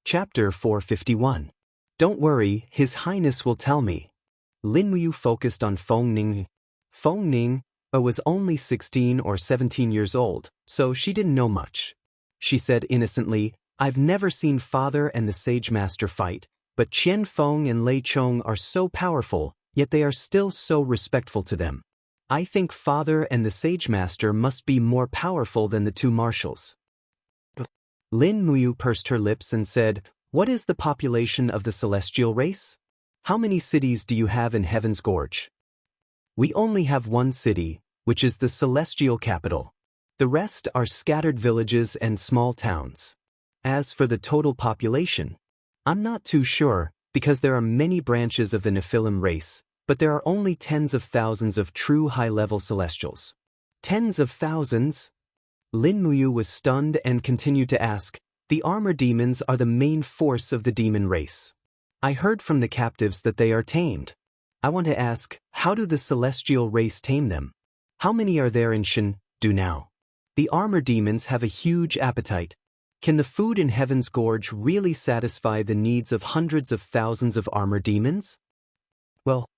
Chapter 451. Don't worry, His Highness will tell me. Lin Muyu focused on Feng Ning. Feng Ning was only 16 or 17 years old, so she didn't know much. She said innocently, I've never seen Father and the Sage Master fight, but Qian Feng and Lei Chong are so powerful, yet they are still so respectful to them. I think Father and the Sage Master must be more powerful than the two marshals. Lin Muyu pursed her lips and said, What is the population of the celestial race? How many cities do you have in Heaven's Gorge? We only have one city, which is the celestial capital. The rest are scattered villages and small towns. As for the total population, I'm not too sure, because there are many branches of the Nephilim race, but there are only tens of thousands of true high-level celestials. Tens of thousands? Lin Muyu was stunned and continued to ask, The armor demons are the main force of the demon race. I heard from the captives that they are tamed. I want to ask, how do the celestial race tame them? How many are there in Jianghu now? The armor demons have a huge appetite. Can the food in Heaven's Gorge really satisfy the needs of hundreds of thousands of armor demons? Well,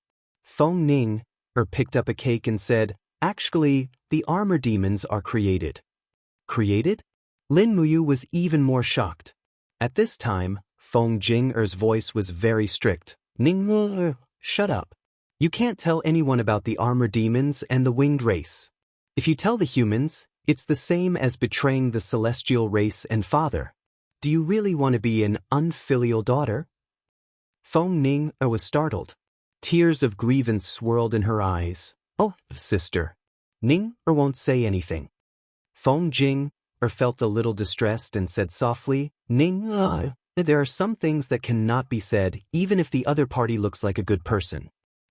Feng Ning picked up a cake and said, Actually, the armor demons are created. Created? Lin Muyu was even more shocked. At this time, Feng Jing'er's voice was very strict. Ning, shut up. You can't tell anyone about the armor demons and the winged race. If you tell the humans, it's the same as betraying the celestial race and father. Do you really want to be an unfilial daughter? Feng Ning was startled. Tears of grievance swirled in her eyes. Oh, sister. Ning won't say anything. Feng Jing felt a little distressed and said softly, Ning, there are some things that cannot be said even if the other party looks like a good person.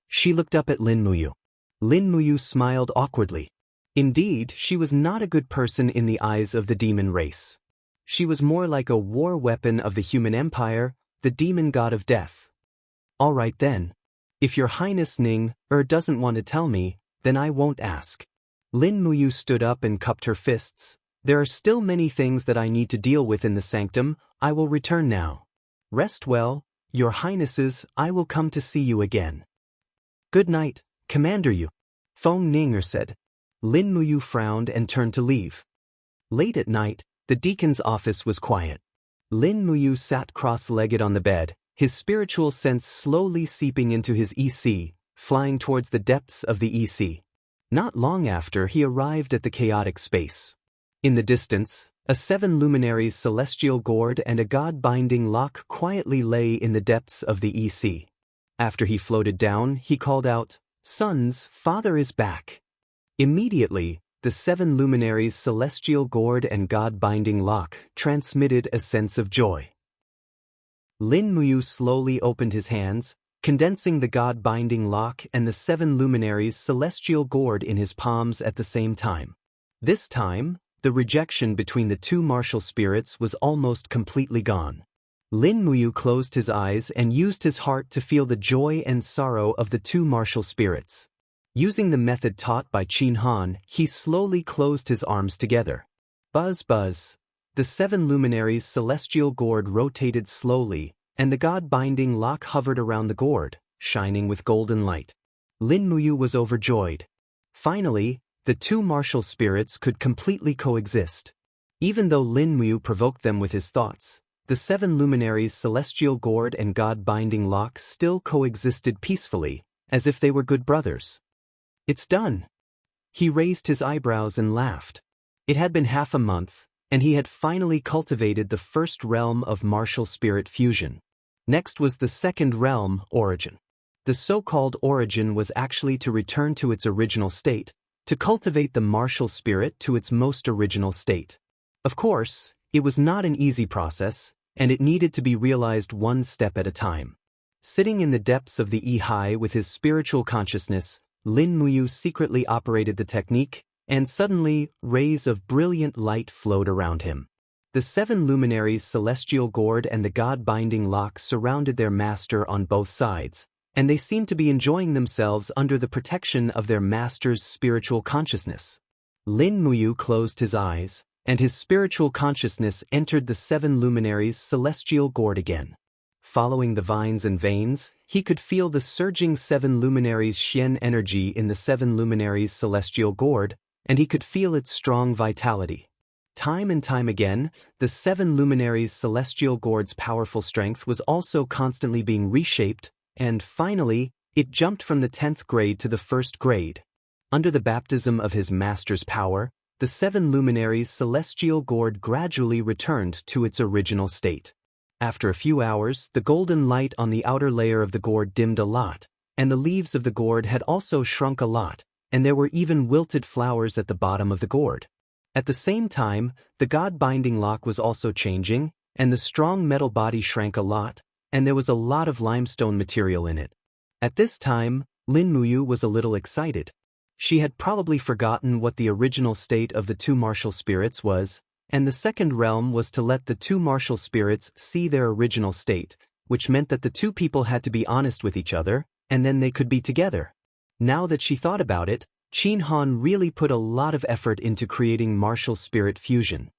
She looked up at Lin Muyu. Lin Muyu smiled awkwardly. Indeed, she was not a good person in the eyes of the demon race. She was more like a war weapon of the human empire, the demon god of death. All right then. If your Highness Ning doesn't want to tell me, then I won't ask. Lin Muyu stood up and cupped her fists. There are still many things that I need to deal with in the sanctum. I will return now. Rest well, your Highnesses, I will come to see you again. Good night, Commander Yu. Feng Ning said. Lin Muyu frowned and turned to leave. Late at night, the deacon's office was quiet. Lin Muyu sat cross-legged on the bed, his spiritual sense slowly seeping into his EC, flying towards the depths of the EC. Not long after he arrived at the chaotic space. In the distance, a 7 luminaries celestial gourd and a god-binding lock quietly lay in the depths of the EC. After he floated down, he called out, Sons, Father is back. Immediately, the 7 luminaries celestial gourd and god-binding lock transmitted a sense of joy. Lin Muyu slowly opened his hands, condensing the god-binding lock and the 7 luminaries celestial gourd in his palms at the same time. This time, the rejection between the two martial spirits was almost completely gone. Lin Muyu closed his eyes and used his heart to feel the joy and sorrow of the two martial spirits. Using the method taught by Qin Han, he slowly closed his arms together. Buzz buzz. The 7 luminaries celestial gourd rotated slowly, and the god-binding lock hovered around the gourd, shining with golden light. Lin Muyu was overjoyed. Finally, the two martial spirits could completely coexist. Even though Lin Muyu provoked them with his thoughts, the 7 luminaries celestial gourd and god-binding lock still coexisted peacefully, as if they were good brothers. It's done. He raised his eyebrows and laughed. It had been half a month, and he had finally cultivated the first realm of martial spirit fusion. Next was the second realm, origin. The so-called origin was actually to return to its original state, to cultivate the martial spirit to its most original state. Of course, it was not an easy process, and it needed to be realized one step at a time. Sitting in the depths of the E-High with his spiritual consciousness, Lin Muyu secretly operated the technique, and suddenly, rays of brilliant light flowed around him. The 7 luminaries celestial gourd and the god-binding lock surrounded their master on both sides, and they seemed to be enjoying themselves under the protection of their master's spiritual consciousness. Lin Muyu closed his eyes, and his spiritual consciousness entered the seven luminaries' celestial gourd again. Following the vines and veins, he could feel the surging seven luminaries' Xian energy in the seven luminaries' celestial gourd, and he could feel its strong vitality. Time and time again, the seven luminaries' celestial gourd's powerful strength was also constantly being reshaped, and finally, it jumped from the 10th grade to the 1st grade. Under the baptism of his master's power, the seven luminaries' celestial gourd gradually returned to its original state. After a few hours, the golden light on the outer layer of the gourd dimmed a lot, and the leaves of the gourd had also shrunk a lot, and there were even wilted flowers at the bottom of the gourd. At the same time, the god-binding lock was also changing, and the strong metal body shrank a lot, and there was a lot of limestone material in it. At this time, Lin Muyu was a little excited. She had probably forgotten what the original state of the two martial spirits was, and the second realm was to let the two martial spirits see their original state, which meant that the two people had to be honest with each other, and then they could be together. Now that she thought about it, Qin Han really put a lot of effort into creating martial spirit fusion.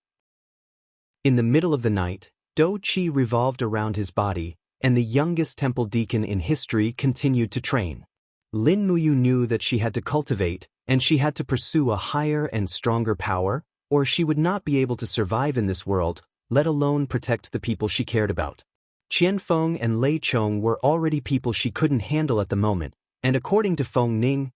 In the middle of the night, Do Qi revolved around his body, and the youngest temple deacon in history continued to train. Lin Muyu knew that she had to cultivate, and she had to pursue a higher and stronger power, or she would not be able to survive in this world, let alone protect the people she cared about. Qianfeng and Lei Chong were already people she couldn't handle at the moment, and according to Feng Ning,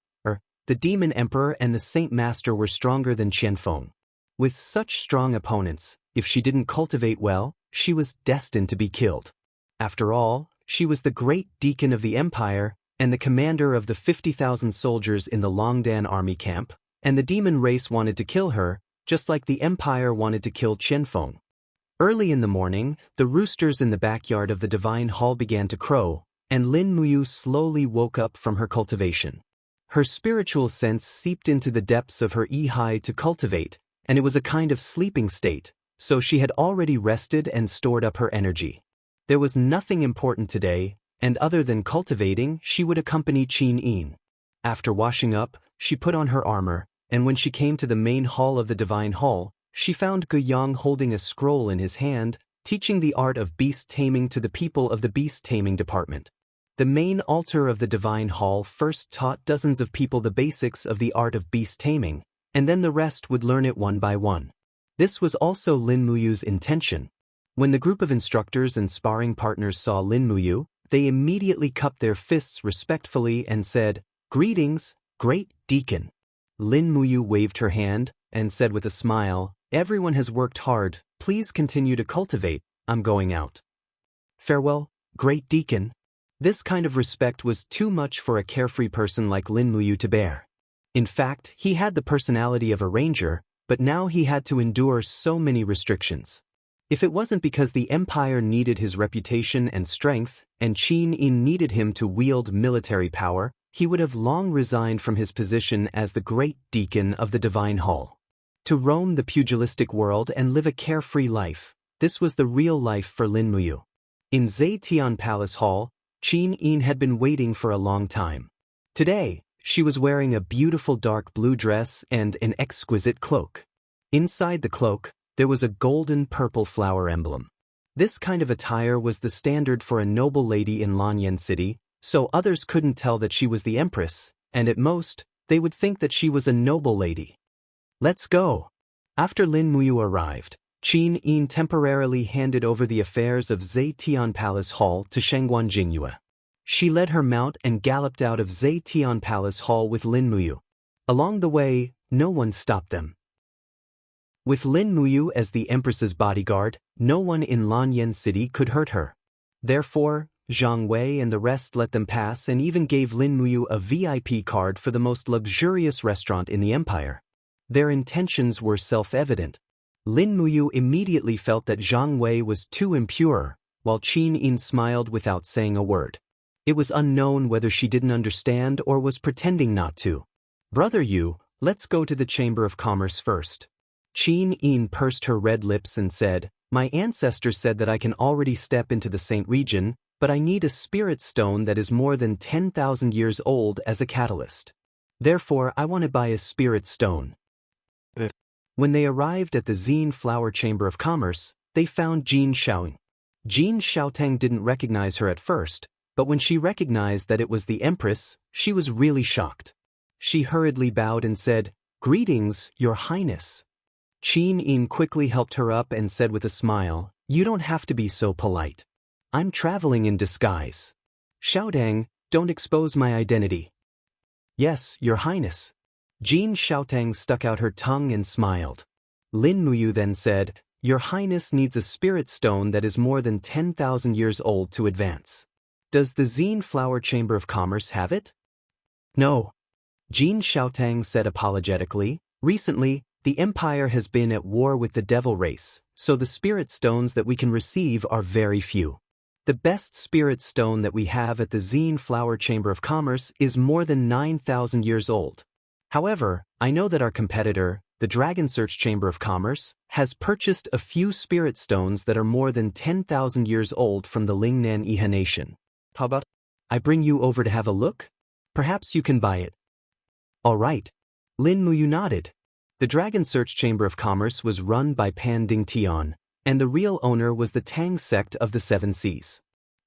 the Demon Emperor and the Saint Master were stronger than Qianfeng. With such strong opponents, if she didn't cultivate well, she was destined to be killed. After all, she was the great deacon of the empire, and the commander of the 50,000 soldiers in the Longdan army camp, and the demon race wanted to kill her, just like the empire wanted to kill Qianfeng. Early in the morning, the roosters in the backyard of the divine hall began to crow, and Lin Muyu slowly woke up from her cultivation. Her spiritual sense seeped into the depths of her Yi to cultivate, and it was a kind of sleeping state, so she had already rested and stored up her energy. There was nothing important today, and other than cultivating, she would accompany Qin Yin. After washing up, she put on her armor, and when she came to the main hall of the divine hall, she found Gu Yang holding a scroll in his hand, teaching the art of beast taming to the people of the beast taming department. The main altar of the divine hall first taught dozens of people the basics of the art of beast taming, and then the rest would learn it one by one. This was also Lin Muyu's intention. When the group of instructors and sparring partners saw Lin Muyu, they immediately cupped their fists respectfully and said, "Greetings, great deacon." Lin Muyu waved her hand and said with a smile, "Everyone has worked hard, please continue to cultivate, I'm going out." "Farewell, great deacon." This kind of respect was too much for a carefree person like Lin Muyu to bear. In fact, he had the personality of a ranger, but now he had to endure so many restrictions. If it wasn't because the empire needed his reputation and strength, and Qin Yin needed him to wield military power, he would have long resigned from his position as the great deacon of the divine hall. To roam the pugilistic world and live a carefree life, this was the real life for Lin Muyu. In Zetian Palace Hall, Qin Yin had been waiting for a long time. Today, she was wearing a beautiful dark blue dress and an exquisite cloak. Inside the cloak, there was a golden purple flower emblem. This kind of attire was the standard for a noble lady in Lanyan City, so others couldn't tell that she was the empress, and at most, they would think that she was a noble lady. "Let's go." After Lin Muyu arrived, Qin Yin temporarily handed over the affairs of Zetian Palace Hall to Shengguan Jingyue. She led her mount and galloped out of Zetian Palace Hall with Lin Muyu. Along the way, no one stopped them. With Lin Muyu as the empress's bodyguard, no one in Lanyan City could hurt her. Therefore, Zhang Wei and the rest let them pass and even gave Lin Muyu a VIP card for the most luxurious restaurant in the empire. Their intentions were self-evident. Lin Muyu immediately felt that Zhang Wei was too impure, while Qin Yin smiled without saying a word. It was unknown whether she didn't understand or was pretending not to. "Brother Yu, let's go to the Chamber of Commerce first." Qin Yin pursed her red lips and said, "My ancestors said that I can already step into the Saint region, but I need a spirit stone that is more than 10,000 years old as a catalyst. Therefore, I want to buy a spirit stone." When they arrived at the Xin Flower Chamber of Commerce, they found Jin Xiaoying. Jin Xiaotang didn't recognize her at first, but when she recognized that it was the Empress, she was really shocked. She hurriedly bowed and said, "Greetings, Your Highness." Qin Yin quickly helped her up and said with a smile, "You don't have to be so polite. I'm traveling in disguise. Xiaodang, don't expose my identity." "Yes, Your Highness." Jin Xiaotang stuck out her tongue and smiled. Lin Muyu then said, "Your Highness needs a spirit stone that is more than 10,000 years old to advance. Does the Xin Flower Chamber of Commerce have it?" "No." Jin Xiaotang said apologetically, "Recently, the Empire has been at war with the devil race, so the spirit stones that we can receive are very few. The best spirit stone that we have at the Xin Flower Chamber of Commerce is more than 9,000 years old. However, I know that our competitor, the Dragon Search Chamber of Commerce, has purchased a few spirit stones that are more than 10,000 years old from the Lingnan Iha Nation. How about I bring you over to have a look? Perhaps you can buy it." "All right." Lin Muyu nodded. The Dragon Search Chamber of Commerce was run by Pan Dingtian, and the real owner was the Tang sect of the Seven Seas.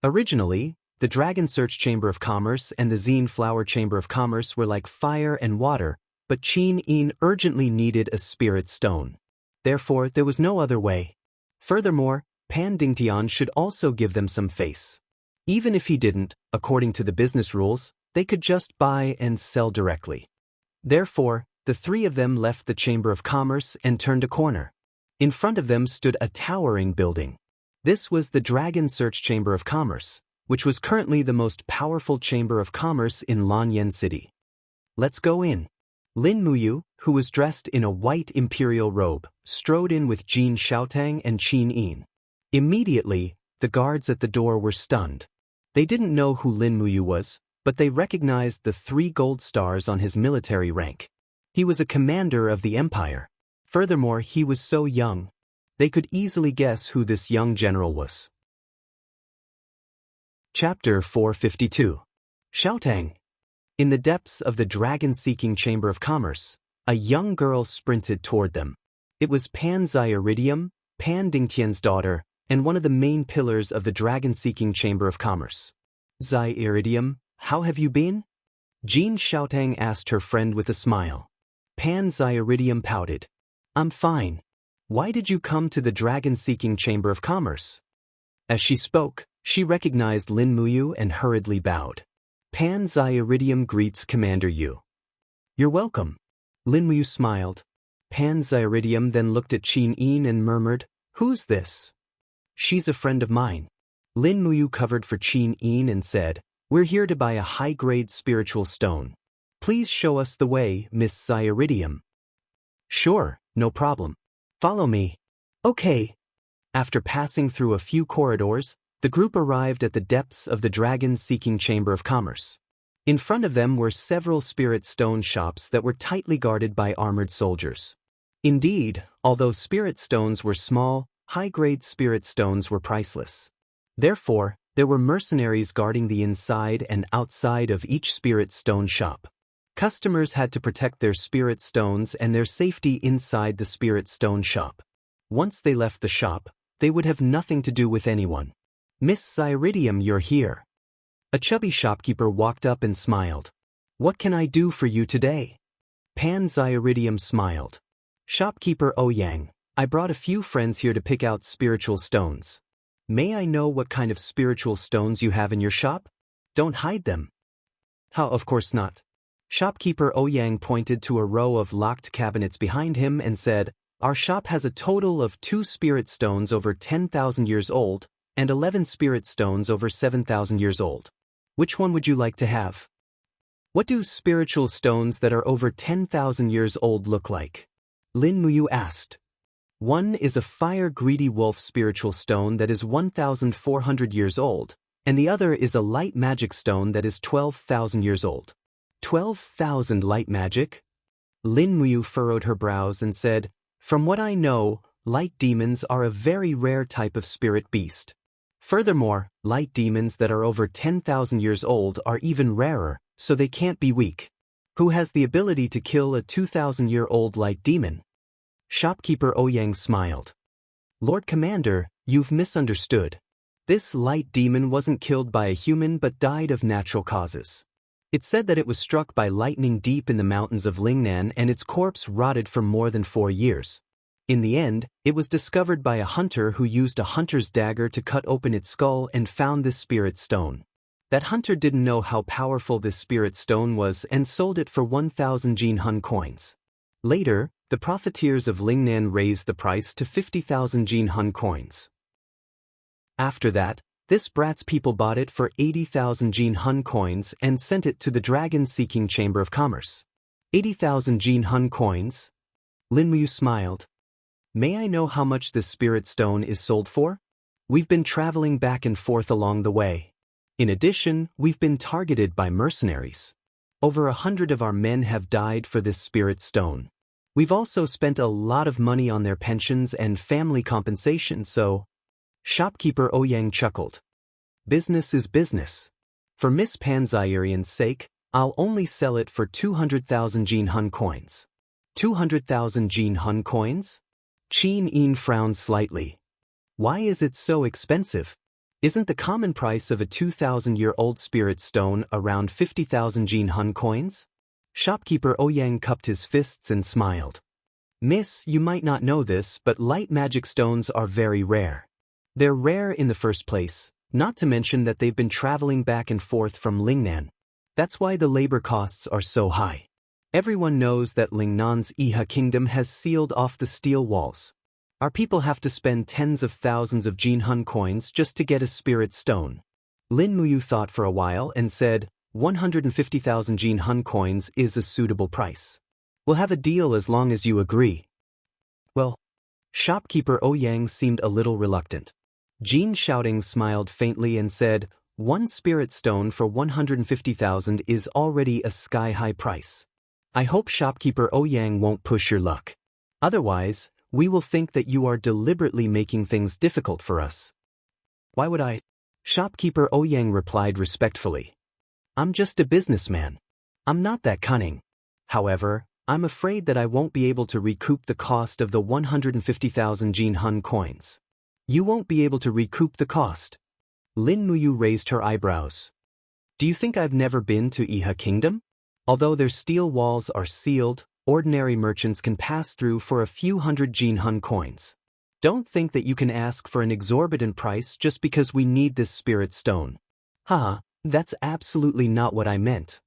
Originally, the Dragon Search Chamber of Commerce and the Xin Flower Chamber of Commerce were like fire and water, but Qin Yin urgently needed a spirit stone. Therefore, there was no other way. Furthermore, Pan Dingtian should also give them some face. Even if he didn't, according to the business rules, they could just buy and sell directly. Therefore, the three of them left the Chamber of Commerce and turned a corner. In front of them stood a towering building. This was the Dragon Search Chamber of Commerce, which was currently the most powerful chamber of commerce in Lanyan City. "Let's go in." Lin Muyu, who was dressed in a white imperial robe, strode in with Jin Xiaotang and Qin Yin. Immediately, the guards at the door were stunned. They didn't know who Lin Muyu was, but they recognized the 3 gold stars on his military rank. He was a commander of the empire. Furthermore, he was so young. They could easily guess who this young general was. Chapter 452. Xiaotang. In the depths of the dragon-seeking Chamber of Commerce, a young girl sprinted toward them. It was Pan Xiaoridium, Pan Dingtian's daughter, and one of the main pillars of the dragon-seeking Chamber of Commerce. "Xiaoridium, how have you been?" Jin Xiaotang asked her friend with a smile. Pan Xiaoridium pouted. "I'm fine. Why did you come to the dragon-seeking Chamber of Commerce?" As she spoke, she recognized Lin Muyu and hurriedly bowed. "Pan Xiaoridium greets Commander Yu." "You're welcome." Lin Muyu smiled. Pan Xiaoridium then looked at Qin Yin and murmured, "Who's this?" "She's a friend of mine." Lin Muyu covered for Qin Yin and said, "We're here to buy a high-grade spiritual stone. Please show us the way, Miss Xiaoridium." "Sure, no problem. Follow me." "Okay." After passing through a few corridors, the group arrived at the depths of the dragon-seeking Chamber of Commerce. In front of them were several spirit stone shops that were tightly guarded by armored soldiers. Indeed, although spirit stones were small, high-grade spirit stones were priceless. Therefore, there were mercenaries guarding the inside and outside of each spirit stone shop. Customers had to protect their spirit stones and their safety inside the spirit stone shop. Once they left the shop, they would have nothing to do with anyone. "Miss Xiaoridium, you're here." A chubby shopkeeper walked up and smiled. "What can I do for you today?" Pan Xiaoridium smiled. "Shopkeeper Ouyang, I brought a few friends here to pick out spiritual stones. May I know what kind of spiritual stones you have in your shop? Don't hide them." "How, of course not." Shopkeeper Ouyang pointed to a row of locked cabinets behind him and said, "Our shop has a total of 2 spirit stones over 10,000 years old and 11 spirit stones over 7,000 years old. Which one would you like to have?" "What do spiritual stones that are over 10,000 years old look like?" Lin Muyu asked. "One is a fire-greedy wolf spiritual stone that is 1,400 years old, and the other is a light magic stone that is 12,000 years old." 12,000 light magic? Lin Muyu furrowed her brows and said, "From what I know, light demons are a very rare type of spirit beast. Furthermore, light demons that are over 10,000 years old are even rarer, so they can't be weak. Who has the ability to kill a 2,000-year-old light demon?" Shopkeeper Ouyang smiled. Lord Commander, you've misunderstood. This light demon wasn't killed by a human but died of natural causes. It's said that it was struck by lightning deep in the mountains of Lingnan and its corpse rotted for more than 4 years. In the end, it was discovered by a hunter who used a hunter's dagger to cut open its skull and found this spirit stone. That hunter didn't know how powerful this spirit stone was and sold it for 1,000 Jianghu coins. Later, the profiteers of Lingnan raised the price to 50,000 Jianghu coins. After that, this brat's people bought it for 80,000 Jianghu coins and sent it to the dragon-seeking Chamber of Commerce. 80,000 Jianghu coins? Lin Muyu smiled. May I know how much this spirit stone is sold for? We've been traveling back and forth along the way. In addition, we've been targeted by mercenaries. Over 100 of our men have died for this spirit stone. We've also spent a lot of money on their pensions and family compensation, so... Shopkeeper Ouyang chuckled. Business is business. For Miss Panzirian's sake, I'll only sell it for 200,000 Jianghu coins. 200,000 Jianghu coins? Qin Yin frowned slightly. Why is it so expensive? Isn't the common price of a 2,000-year-old spirit stone around 50,000 Jianghu coins? Shopkeeper Ouyang cupped his fists and smiled. Miss, you might not know this, but light magic stones are very rare. They're rare in the first place, not to mention that they've been traveling back and forth from Lingnan. That's why the labor costs are so high. Everyone knows that Lingnan's Iha kingdom has sealed off the steel walls. Our people have to spend tens of thousands of Jianghu coins just to get a spirit stone. Lin Muyu thought for a while and said, 150,000 Jianghu coins is a suitable price. We'll have a deal as long as you agree. Well, Shopkeeper Ouyang seemed a little reluctant. Jin Shouting smiled faintly and said, one spirit stone for 150,000 is already a sky-high price. I hope Shopkeeper Ouyang won't push your luck. Otherwise, we will think that you are deliberately making things difficult for us. Why would I? Shopkeeper Ouyang replied respectfully. I'm just a businessman. I'm not that cunning. However, I'm afraid that I won't be able to recoup the cost of the 150,000 Jianghu coins. You won't be able to recoup the cost. Lin Muyu raised her eyebrows. Do you think I've never been to Iha Kingdom? Although their steel walls are sealed, ordinary merchants can pass through for a few hundred Jianghu coins. Don't think that you can ask for an exorbitant price just because we need this spirit stone. Haha, that's absolutely not what I meant.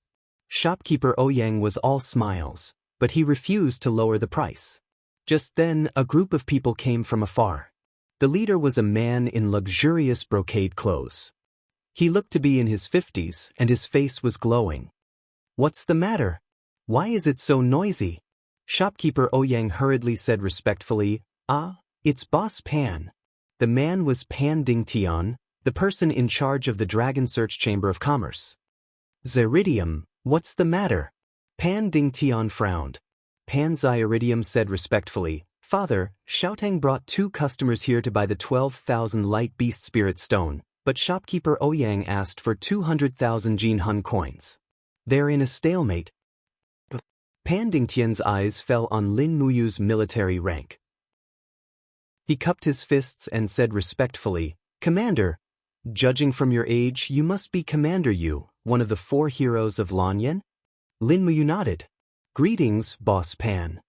Shopkeeper Ouyang was all smiles, but he refused to lower the price. Just then, a group of people came from afar. The leader was a man in luxurious brocade clothes. He looked to be in his 50s, and his face was glowing. What's the matter? Why is it so noisy? Shopkeeper Ouyang hurriedly said respectfully, it's Boss Pan. The man was Pan Dingtian, the person in charge of the Dragon Search Chamber of Commerce. Ziridium, what's the matter? Pan Dingtian frowned. Pan Ziridium said respectfully, Father, Xiaotang brought 2 customers here to buy the 12,000 light beast spirit stone, but Shopkeeper Ouyang asked for 200,000 Jianghu coins. They're in a stalemate. Pan Dingtian's eyes fell on Lin Muyu's military rank. He cupped his fists and said respectfully, Commander, judging from your age, you must be Commander Yu, one of the 4 heroes of Lanyan? Lin Muyu nodded. Greetings, Boss Pan.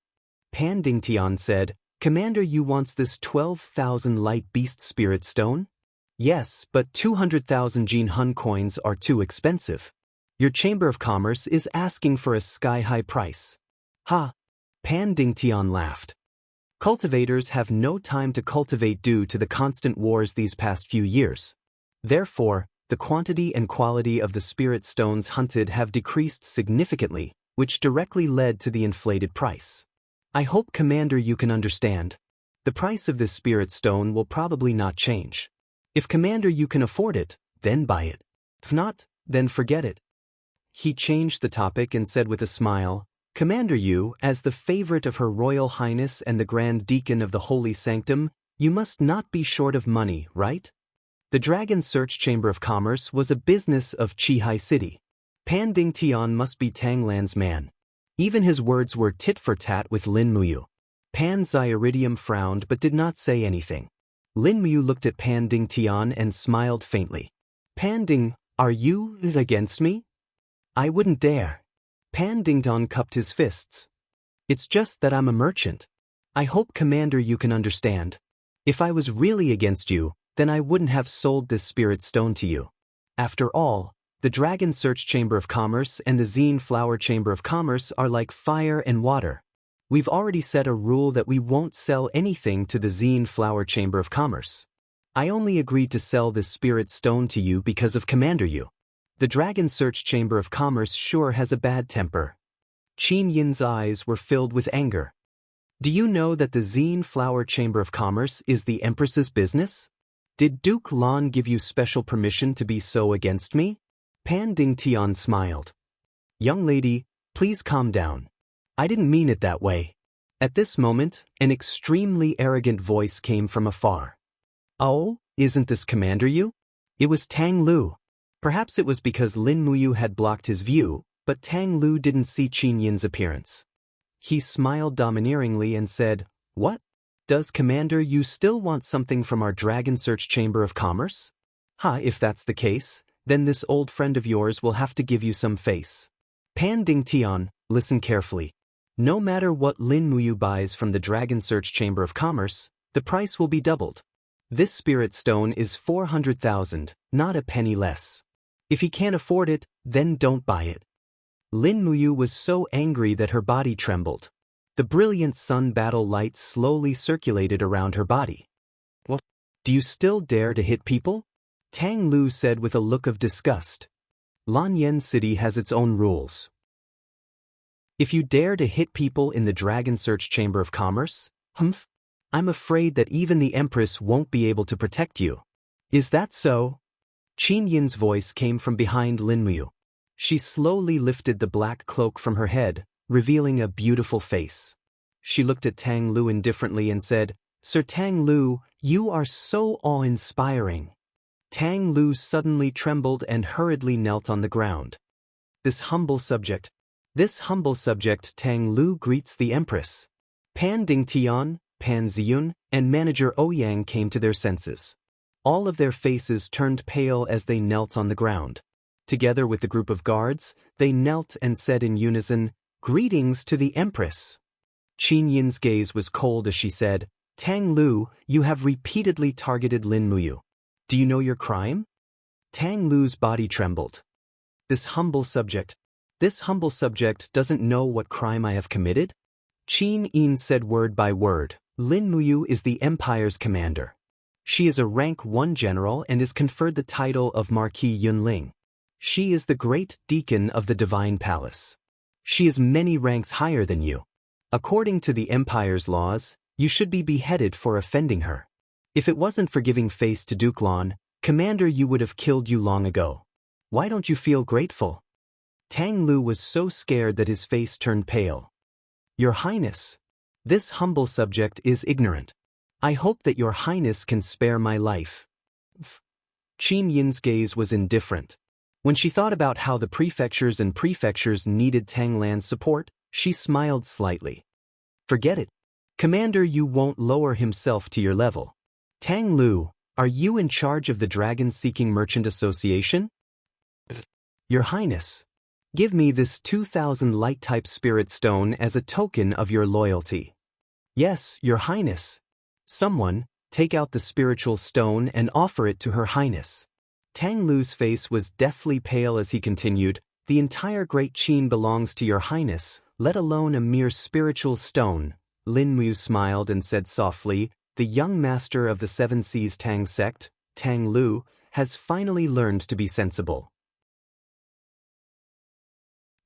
Pan Dingtian said, Commander Yu wants this 12,000 light beast spirit stone? Yes, but 200,000 Jianghu coins are too expensive. Your Chamber of Commerce is asking for a sky-high price. Ha! Pan Dingtian laughed. Cultivators have no time to cultivate due to the constant wars these past few years. Therefore, the quantity and quality of the spirit stones hunted have decreased significantly, which directly led to the inflated price. I hope, Commander, you can understand. The price of this spirit stone will probably not change. If, Commander, you can afford it, then buy it. If not, then forget it. He changed the topic and said with a smile, Commander Yu, as the favorite of Her Royal Highness and the Grand Deacon of the Holy Sanctum, you must not be short of money, right? The Dragon Search Chamber of Commerce was a business of Qihai City. Pan Dingtian must be Tanglan's man. Even his words were tit for tat with Lin Muyu. Pan Zyiridium frowned but did not say anything. Lin Muyu looked at Pan Ding Tian and smiled faintly. Pan Ding, are you against me? I wouldn't dare. Pan Ding Tian cupped his fists. It's just that I'm a merchant. I hope, Commander, you can understand. If I was really against you, then I wouldn't have sold this spirit stone to you. After all, the Dragon Search Chamber of Commerce and the Zine Flower Chamber of Commerce are like fire and water. We've already set a rule that we won't sell anything to the Zine Flower Chamber of Commerce. I only agreed to sell this spirit stone to you because of Commander Yu. The Dragon Search Chamber of Commerce sure has a bad temper. Qin Yin's eyes were filled with anger. Do you know that the Zine Flower Chamber of Commerce is the Empress's business? Did Duke Lan give you special permission to be so against me? Pan Ding Tian smiled. Young lady, please calm down. I didn't mean it that way. At this moment, an extremely arrogant voice came from afar. Oh, isn't this Commander Yu? It was Tang Lu. Perhaps it was because Lin Muyu had blocked his view, but Tang Lu didn't see Qin Yin's appearance. He smiled domineeringly and said, What? Does Commander Yu still want something from our Dragon Search Chamber of Commerce? If that's the case, then this old friend of yours will have to give you some face. Pan Ding Tian, listen carefully. No matter what Lin Muyu buys from the Dragon Search Chamber of Commerce, the price will be doubled. This spirit stone is 400,000, not a penny less. If he can't afford it, then don't buy it. Lin Muyu was so angry that her body trembled. The brilliant sun battle light slowly circulated around her body. What? Do you still dare to hit people? Tang Lu said with a look of disgust. Lanyan City has its own rules. If you dare to hit people in the Dragon Search Chamber of Commerce, I'm afraid that even the Empress won't be able to protect you. Is that so? Qin Yin's voice came from behind Lin Muyu. She slowly lifted the black cloak from her head, revealing a beautiful face. She looked at Tang Lu indifferently and said, Sir Tang Lu, you are so awe-inspiring. Tang Lu suddenly trembled and hurriedly knelt on the ground. This humble subject Tang Lu greets the Empress. Pan Ding Tian, Pan Ziyun, and Manager Ouyang came to their senses. All of their faces turned pale as they knelt on the ground. Together with the group of guards, they knelt and said in unison, Greetings to the Empress. Qin Yin's gaze was cold as she said, Tang Lu, you have repeatedly targeted Lin Muyu. Do you know your crime? Tang Lu's body trembled. This humble subject doesn't know what crime I have committed? Qin Yin said word by word, Lin Muyu is the Empire's commander. She is a rank 1 general and is conferred the title of Marquis Yunling. She is the great deacon of the Divine Palace. She is many ranks higher than you. According to the Empire's laws, you should be beheaded for offending her. If it wasn't for giving face to Duke Lan, Commander Yu would have killed you long ago. Why don't you feel grateful? Tang Lu was so scared that his face turned pale. Your Highness, this humble subject is ignorant. I hope that your Highness can spare my life. Qin Yin's gaze was indifferent. When she thought about how the prefectures needed Tang Lan's support, she smiled slightly. Forget it. Commander Yu won't lower himself to your level. Tang Lu, are you in charge of the Dragon-Seeking Merchant Association? Your Highness, give me this 2,000 light-type spirit stone as a token of your loyalty. Yes, Your Highness. Someone, take out the spiritual stone and offer it to Her Highness. Tang Lu's face was deathly pale as he continued, the entire Great Qin belongs to Your Highness, let alone a mere spiritual stone. Lin Muyu smiled and said softly, the young master of the Seven Seas Tang sect, Tang Lu, has finally learned to be sensible.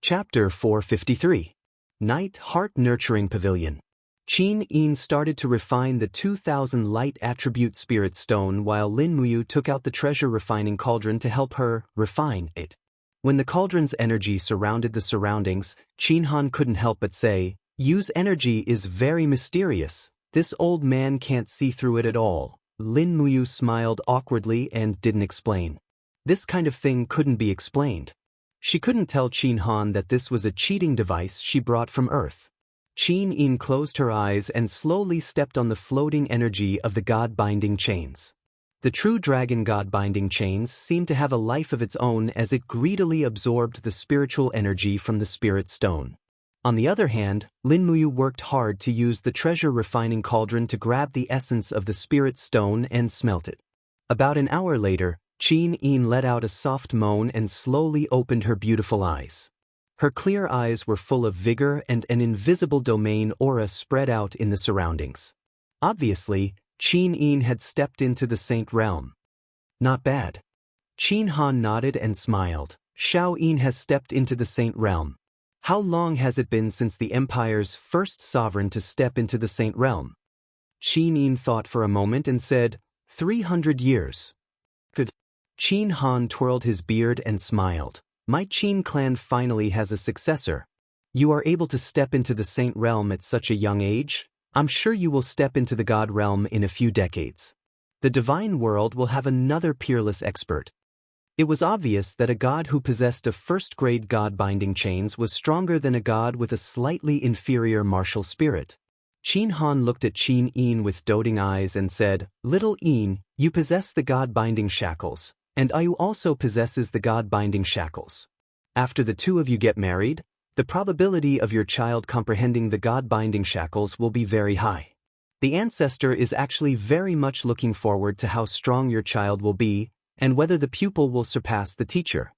Chapter 453. Night Heart Nurturing Pavilion. Qin Yin started to refine the 2,000 light attribute spirit stone while Lin Muyu took out the treasure refining cauldron to help her refine it. When the cauldron's energy surrounded the surroundings, Qin Han couldn't help but say, Yu's energy is very mysterious. This old man can't see through it at all. Lin Muyu smiled awkwardly and didn't explain. This kind of thing couldn't be explained. She couldn't tell Qin Han that this was a cheating device she brought from Earth. Qin Yin closed her eyes and slowly stepped on the floating energy of the god-binding chains. The true dragon god-binding chains seemed to have a life of its own as it greedily absorbed the spiritual energy from the spirit stone. On the other hand, Lin Muyu worked hard to use the treasure-refining cauldron to grab the essence of the spirit stone and smelt it. About an hour later, Qin Yin let out a soft moan and slowly opened her beautiful eyes. Her clear eyes were full of vigor and an invisible domain aura spread out in the surroundings. Obviously, Qin Yin had stepped into the saint realm. Not bad. Qin Han nodded and smiled. Xiao Yin has stepped into the saint realm. How long has it been since the empire's first sovereign to step into the saint realm? Qin Yin thought for a moment and said, 300 years. Good. Qin Han twirled his beard and smiled. My Qin clan finally has a successor. You are able to step into the saint realm at such a young age? I'm sure you will step into the god realm in a few decades. The divine world will have another peerless expert. It was obvious that a god who possessed a first-grade god-binding chains was stronger than a god with a slightly inferior martial spirit. Qin Han looked at Qin Yin with doting eyes and said, Little Yin, you possess the god-binding shackles, and Ayu also possesses the god-binding shackles. After the two of you get married, the probability of your child comprehending the god-binding shackles will be very high. The ancestor is actually very much looking forward to how strong your child will be, and whether the pupil will surpass the teacher.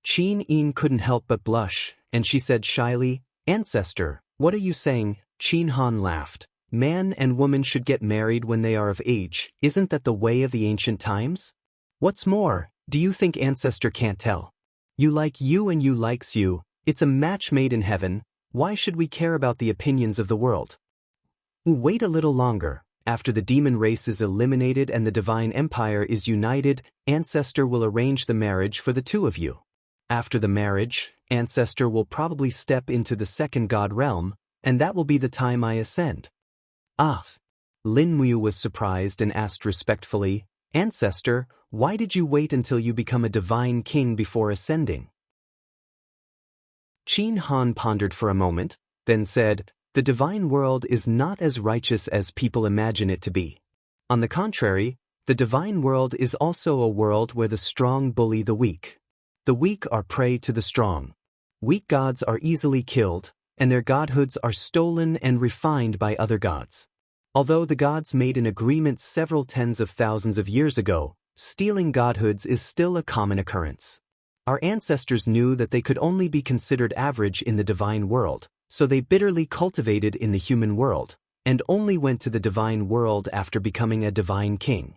Qin Yin couldn't help but blush, and she said shyly, Ancestor, what are you saying? Qin Han laughed. Man and woman should get married when they are of age, isn't that the way of the ancient times? What's more, do you think Ancestor can't tell? You like you and you likes you, it's a match made in heaven, why should we care about the opinions of the world? Wait a little longer. After the demon race is eliminated and the divine empire is united, Ancestor will arrange the marriage for the two of you. After the marriage, Ancestor will probably step into the second god realm, and that will be the time I ascend. Ah! Lin Muyu was surprised and asked respectfully, Ancestor, why did you wait until you become a divine king before ascending? Qin Han pondered for a moment, then said, The divine world is not as righteous as people imagine it to be. On the contrary, the divine world is also a world where the strong bully the weak. The weak are prey to the strong. Weak gods are easily killed, and their godhoods are stolen and refined by other gods. Although the gods made an agreement several tens of thousands of years ago, stealing godhoods is still a common occurrence. Our ancestors knew that they could only be considered average in the divine world, so they bitterly cultivated in the human world, and only went to the divine world after becoming a divine king.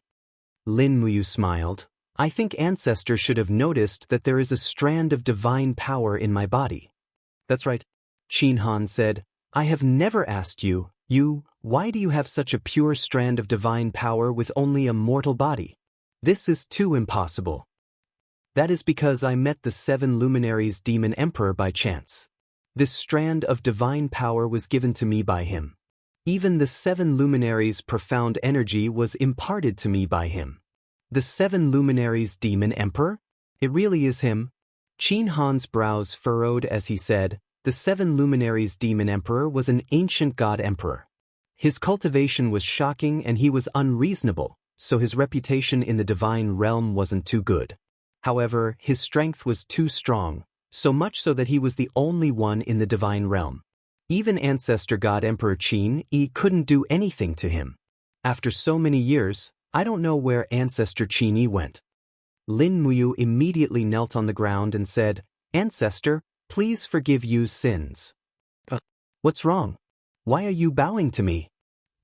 Lin Muyu smiled. I think Ancestor should have noticed that there is a strand of divine power in my body. That's right. Qin Han said, I have never asked you, why do you have such a pure strand of divine power with only a mortal body? This is too impossible. That is because I met the 7 luminaries demon emperor by chance. This strand of divine power was given to me by him. Even the 7 luminaries' profound energy was imparted to me by him. The 7 luminaries demon emperor? It really is him? Qin Han's brows furrowed as he said, the 7 luminaries demon emperor was an ancient god emperor. His cultivation was shocking and he was unreasonable, so his reputation in the divine realm wasn't too good. However, his strength was too strong, so much so that he was the only one in the divine realm. Even Ancestor God Emperor Qin Yi couldn't do anything to him. After so many years, I don't know where Ancestor Qin Yi went. Lin Muyu immediately knelt on the ground and said, Ancestor, please forgive Yu's sins. What's wrong? Why are you bowing to me?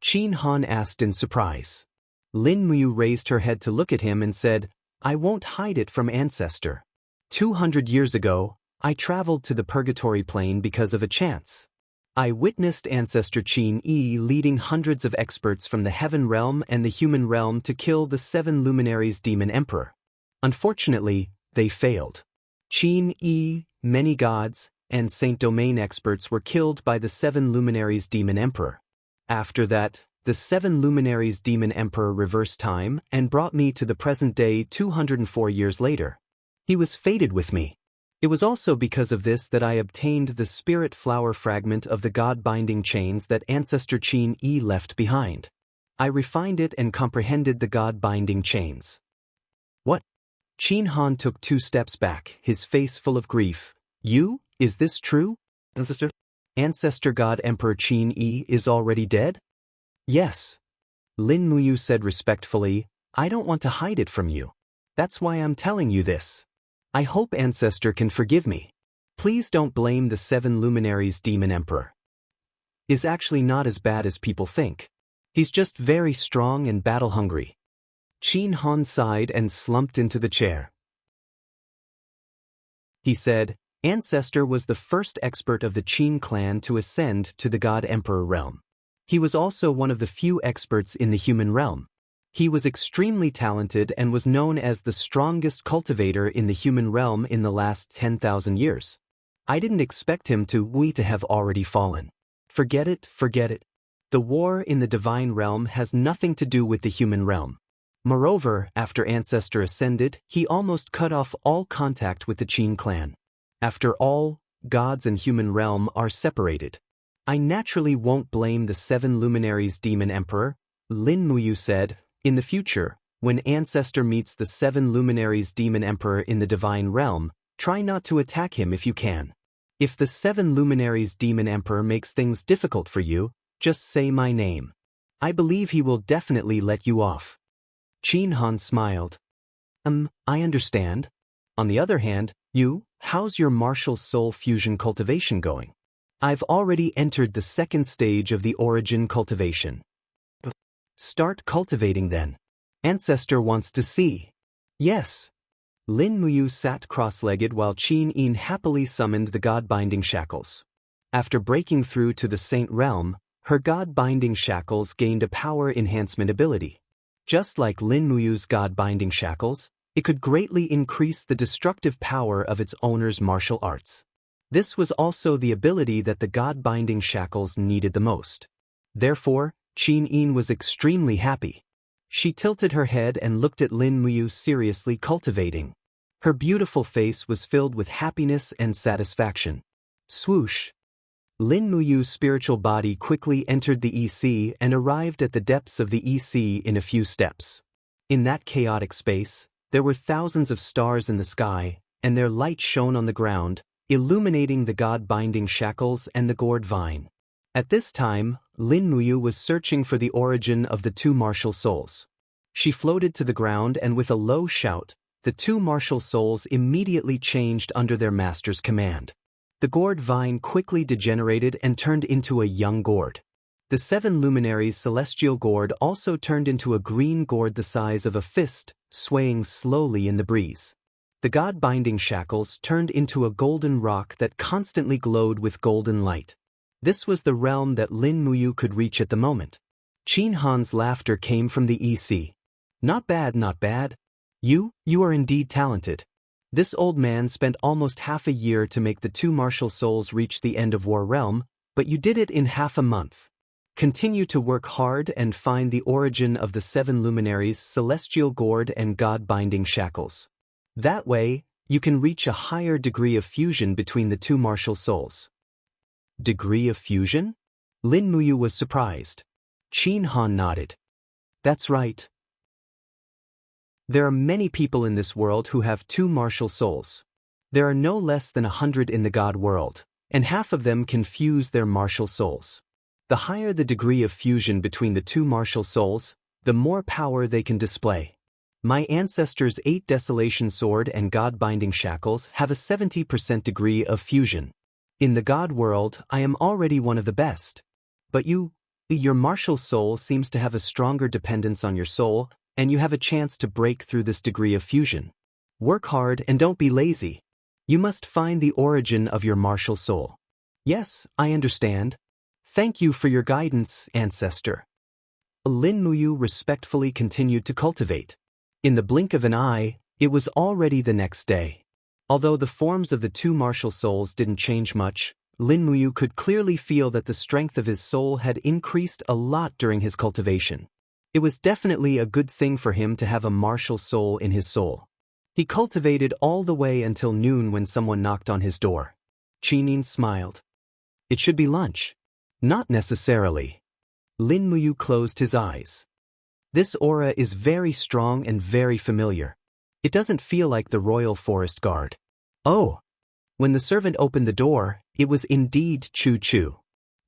Qin Han asked in surprise. Lin Muyu raised her head to look at him and said, I won't hide it from Ancestor. 200 years ago, I traveled to the purgatory plane because of a chance. I witnessed Ancestor Qin Yi leading hundreds of experts from the heaven realm and the human realm to kill the 7 luminaries demon emperor. Unfortunately, they failed. Qin Yi, many gods, and saint domain experts were killed by the 7 luminaries demon emperor. After that, the 7 luminaries demon emperor reversed time and brought me to the present day 204 years later. He was fated with me. It was also because of this that I obtained the spirit flower fragment of the God-binding chains that Ancestor Qin Yi left behind. I refined it and comprehended the God-binding chains. What? Qin Han took 2 steps back, his face full of grief. You? Is this true? Ancestor? Ancestor God Emperor Qin Yi is already dead? Yes. Lin Muyu said respectfully, I don't want to hide it from you. That's why I'm telling you this. I hope Ancestor can forgive me. Please don't blame the 7 luminaries Demon Emperor. Is actually not as bad as people think. He's just very strong and battle-hungry. Qin Han sighed and slumped into the chair. He said, Ancestor was the first expert of the Qin clan to ascend to the God Emperor realm. He was also one of the few experts in the human realm. He was extremely talented and was known as the strongest cultivator in the human realm in the last 10,000 years. I didn't expect him to have already fallen. Forget it, forget it. The war in the divine realm has nothing to do with the human realm. Moreover, after Ancestor ascended, he almost cut off all contact with the Qin clan. After all, gods and human realm are separated. I naturally won't blame the 7 luminaries Demon Emperor, Lin Muyu said. In the future, when Ancestor meets the 7 luminaries Demon Emperor in the divine realm, try not to attack him if you can. If the 7 luminaries Demon Emperor makes things difficult for you, just say my name. I believe he will definitely let you off. Qin Han smiled. I understand. On the other hand, how's your martial soul fusion cultivation going? I've already entered the 2nd stage of the origin cultivation. Start cultivating then. Ancestor wants to see. Yes. Lin Muyu sat cross-legged while Qin Yin happily summoned the God-binding shackles. After breaking through to the Saint realm, her God-binding shackles gained a power enhancement ability. Just like Lin Muyu's God-binding shackles, it could greatly increase the destructive power of its owner's martial arts. This was also the ability that the God-binding shackles needed the most. Therefore, Qin Yin was extremely happy. She tilted her head and looked at Lin Muyu seriously cultivating. Her beautiful face was filled with happiness and satisfaction. Swoosh! Lin Muyu's spiritual body quickly entered the EC and arrived at the depths of the EC in a few steps. In that chaotic space, there were thousands of stars in the sky, and their light shone on the ground, illuminating the God-binding shackles and the gourd vine. At this time, Lin Muyu was searching for the origin of the 2 martial souls. She floated to the ground and with a low shout, the 2 martial souls immediately changed under their master's command. The gourd vine quickly degenerated and turned into a young gourd. The 7 luminaries' celestial gourd also turned into a green gourd the size of a fist, swaying slowly in the breeze. The God-binding shackles turned into a golden rock that constantly glowed with golden light. This was the realm that Lin Muyu could reach at the moment. Qin Han's laughter came from the EC. Not bad, not bad. You are indeed talented. This old man spent almost half a year to make the 2 martial souls reach the end of War Realm, but you did it in half a month. Continue to work hard and find the origin of the 7 luminaries' celestial gourd and God-binding shackles. That way, you can reach a higher degree of fusion between the 2 martial souls. Degree of fusion? Lin Muyu was surprised. Qin Han nodded. That's right. There are many people in this world who have 2 martial souls. There are no less than 100 in the God world, and half of them can fuse their martial souls. The higher the degree of fusion between the 2 martial souls, the more power they can display. My ancestor's 8 Desolation Sword and God-binding shackles have a 70% degree of fusion. In the God world, I am already one of the best. But your martial soul seems to have a stronger dependence on your soul, and you have a chance to break through this degree of fusion. Work hard and don't be lazy. You must find the origin of your martial soul. Yes, I understand. Thank you for your guidance, Ancestor. Lin Muyu respectfully continued to cultivate. In the blink of an eye, it was already the next day. Although the forms of the 2 martial souls didn't change much, Lin Muyu could clearly feel that the strength of his soul had increased a lot during his cultivation. It was definitely a good thing for him to have a martial soul in his soul. He cultivated all the way until noon when someone knocked on his door. Qinin smiled. It should be lunch. Not necessarily. Lin Muyu closed his eyes. This aura is very strong and very familiar. It doesn't feel like the royal forest guard. Oh. When the servant opened the door, it was indeed Chu Chu.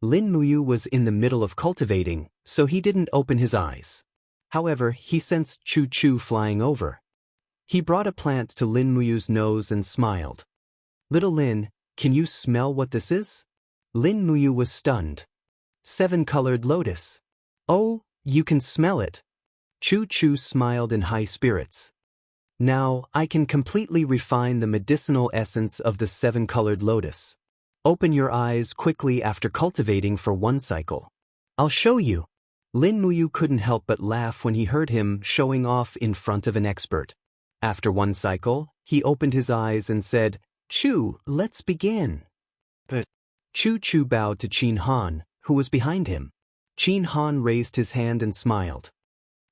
Lin Muyu was in the middle of cultivating, so he didn't open his eyes. However, he sensed Chu Chu flying over. He brought a plant to Lin Muyu's nose and smiled. Little Lin, can you smell what this is? Lin Muyu was stunned. 7-colored lotus. Oh, you can smell it. Chu Chu smiled in high spirits. Now, I can completely refine the medicinal essence of the 7-colored lotus. Open your eyes quickly after cultivating for 1 cycle. I'll show you. Lin Muyu couldn't help but laugh when he heard him showing off in front of an expert. After 1 cycle, he opened his eyes and said, Chu, let's begin. But Chu Chu bowed to Qin Han, who was behind him. Qin Han raised his hand and smiled.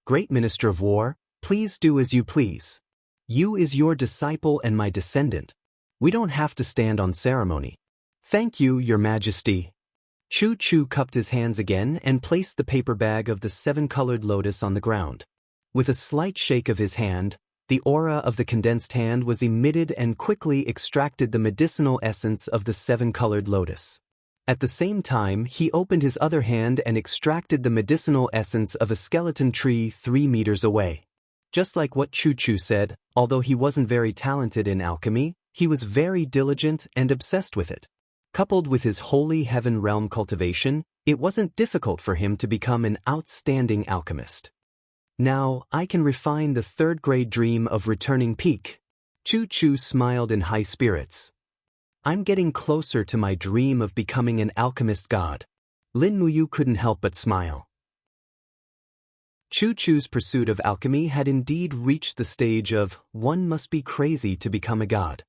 Great Minister of War, please do as you please. You is your disciple and my descendant. We don't have to stand on ceremony. Thank you, Your Majesty. Chu Chu cupped his hands again and placed the paper bag of the 7-colored lotus on the ground. With a slight shake of his hand, the aura of the condensed hand was emitted and quickly extracted the medicinal essence of the 7-colored lotus. At the same time, he opened his other hand and extracted the medicinal essence of a skeleton tree 3 meters away. Just like what Chu Chu said, although he wasn't very talented in alchemy, he was very diligent and obsessed with it. Coupled with his holy heaven realm cultivation, it wasn't difficult for him to become an outstanding alchemist. Now, I can refine the 3rd-grade dream of returning peak. Chu Chu smiled in high spirits. I'm getting closer to my dream of becoming an alchemist god. Lin Muyu couldn't help but smile. Chu Chu's pursuit of alchemy had indeed reached the stage of, one must be crazy to become a god.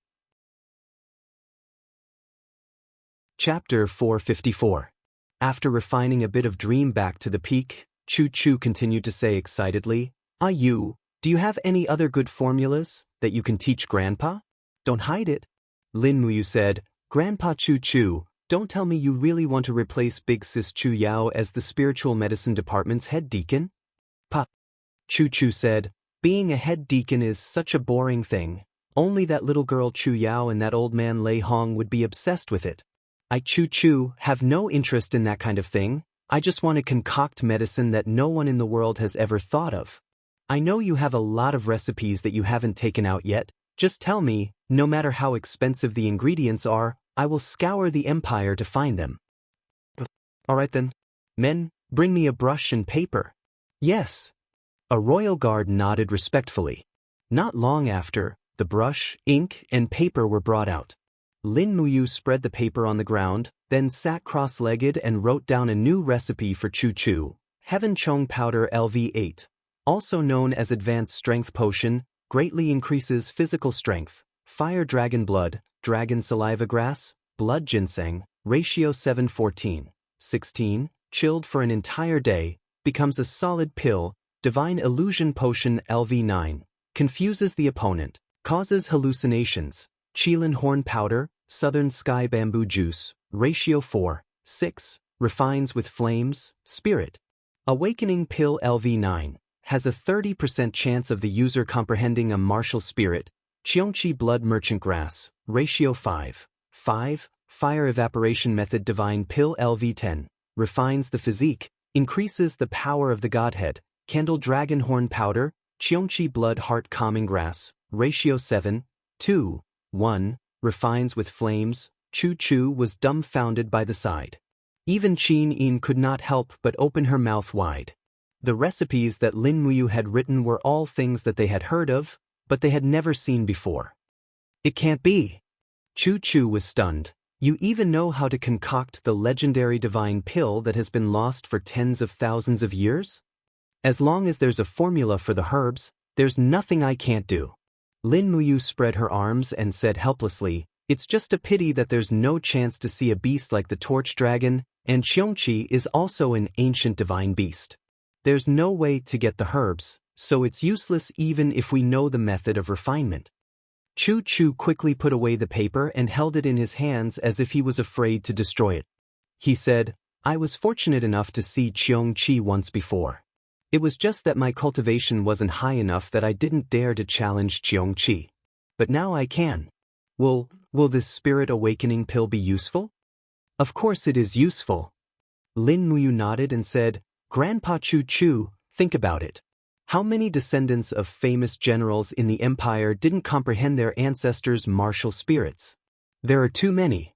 Chapter 454. After refining a bit of dream back to the peak, Chu Chu continued to say excitedly, do you have any other good formulas that you can teach Grandpa? Don't hide it. Lin Muyu said, Grandpa Chu Chu, don't tell me you really want to replace Big Sis Chu Yao as the spiritual medicine department's head deacon? Pa. Chu Chu said, being a head deacon is such a boring thing. Only that little girl Chu Yao and that old man Lei Hong would be obsessed with it. I Chu Chu have no interest in that kind of thing. I just want to concoct medicine that no one in the world has ever thought of. I know you have a lot of recipes that you haven't taken out yet. Just tell me, no matter how expensive the ingredients are, I will scour the empire to find them. Alright then. Men, bring me a brush and paper. Yes. A royal guard nodded respectfully. Not long after, the brush, ink, and paper were brought out. Lin Muyu spread the paper on the ground, then sat cross-legged and wrote down a new recipe for Chu Chu, Heaven Chong Powder LV8. Also known as Advanced Strength Potion, greatly increases physical strength, Fire Dragon Blood, Dragon Saliva Grass, Blood Ginseng, ratio 7:14, 16, chilled for an entire day, becomes a solid pill, Divine Illusion Potion LV9, confuses the opponent, causes hallucinations, Qilin Horn Powder, Southern Sky Bamboo Juice, ratio 4:6, refines with flames, spirit. Awakening Pill LV9, has a 30% chance of the user comprehending a martial spirit, Cheongchi Blood Merchant Grass, ratio 5:5, Fire Evaporation Method Divine Pill LV10, refines the physique, increases the power of the godhead, Candle Dragon Horn Powder, Cheongchi Blood Heart Calming Grass, ratio 7:2:1, refines with flames. Chu Chu was dumbfounded by the sight. Even Qin Yin could not help but open her mouth wide. The recipes that Lin Muyu had written were all things that they had heard of, but they had never seen before. It can't be. Chu Chu was stunned. You even know how to concoct the legendary divine pill that has been lost for tens of thousands of years? As long as there's a formula for the herbs, there's nothing I can't do. Lin Muyu spread her arms and said helplessly, it's just a pity that there's no chance to see a beast like the Torch Dragon, and Cheongchi is also an ancient divine beast. There's no way to get the herbs, so it's useless even if we know the method of refinement. Chu Chu quickly put away the paper and held it in his hands as if he was afraid to destroy it. He said, I was fortunate enough to see Qiongqi once before. It was just that my cultivation wasn't high enough that I didn't dare to challenge Qiongqi. But now I can. Will this spirit awakening pill be useful? Of course it is useful. Lin Muyu nodded and said, Grandpa Chu Chu, think about it. How many descendants of famous generals in the empire didn't comprehend their ancestors' martial spirits? There are too many.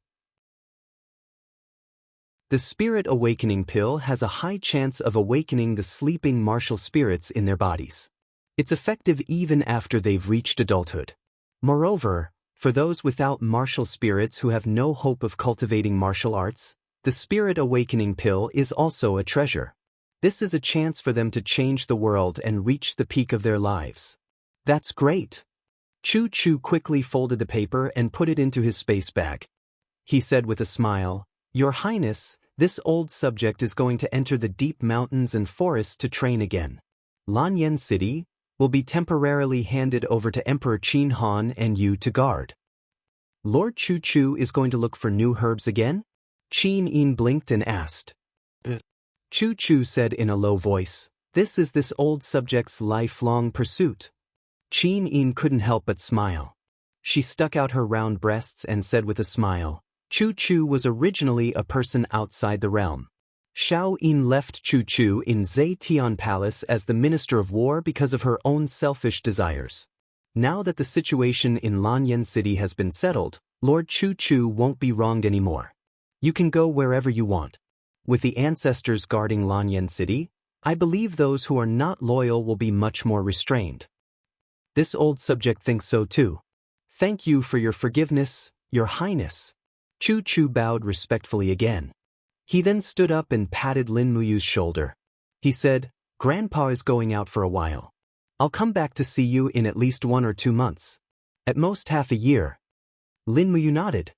The spirit awakening pill has a high chance of awakening the sleeping martial spirits in their bodies. It's effective even after they've reached adulthood. Moreover, for those without martial spirits who have no hope of cultivating martial arts, the spirit awakening pill is also a treasure. This is a chance for them to change the world and reach the peak of their lives. That's great. Chu Chu quickly folded the paper and put it into his space bag. He said with a smile, Your Highness, this old subject is going to enter the deep mountains and forests to train again. Lanyan City will be temporarily handed over to Emperor Qin Han and you to guard. Lord Chu Chu is going to look for new herbs again? Qin Yin blinked and asked. Chu Chu said in a low voice, This is this old subject's lifelong pursuit. Qin Yin couldn't help but smile. She stuck out her round breasts and said with a smile, Chu Chu was originally a person outside the realm. Xiao Yin left Chu Chu in Zetian Palace as the Minister of War because of her own selfish desires. Now that the situation in Lanyan City has been settled, Lord Chu Chu won't be wronged anymore. You can go wherever you want. With the ancestors guarding Lanyan City, I believe those who are not loyal will be much more restrained. This old subject thinks so too. Thank you for your forgiveness, Your Highness. Chu Chu bowed respectfully again. He then stood up and patted Lin Muyu's shoulder. He said, Grandpa is going out for a while. I'll come back to see you in at least 1 or 2 months. At most half a year. Lin Muyu nodded.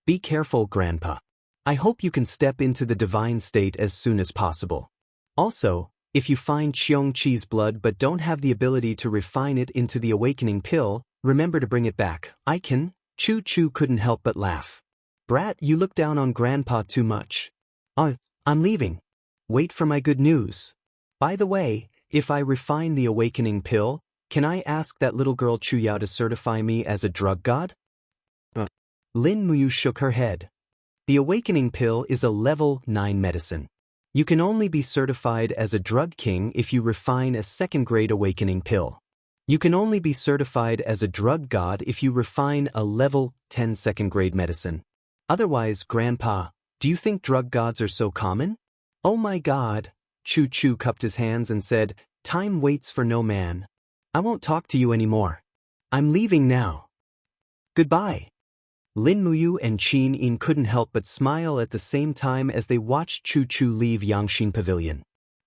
Be careful, Grandpa. I hope you can step into the divine state as soon as possible. Also, if you find Qiongqi's blood but don't have the ability to refine it into the awakening pill, remember to bring it back. I can. Chu Chu couldn't help but laugh. Brat, you look down on Grandpa too much. I'm leaving. Wait for my good news. By the way, if I refine the awakening pill, can I ask that little girl Chuyao to certify me as a drug god? Lin Muyu shook her head. The awakening pill is a level 9 medicine. You can only be certified as a drug king if you refine a 2nd-grade awakening pill. You can only be certified as a drug god if you refine a level 10 2nd-grade medicine. Otherwise, Grandpa, do you think drug gods are so common? Oh my God, Chu Chu cupped his hands and said, Time waits for no man. I won't talk to you anymore. I'm leaving now. Goodbye. Lin Muyu and Qin Yin couldn't help but smile at the same time as they watched Chu Chu leave Yangxin Pavilion.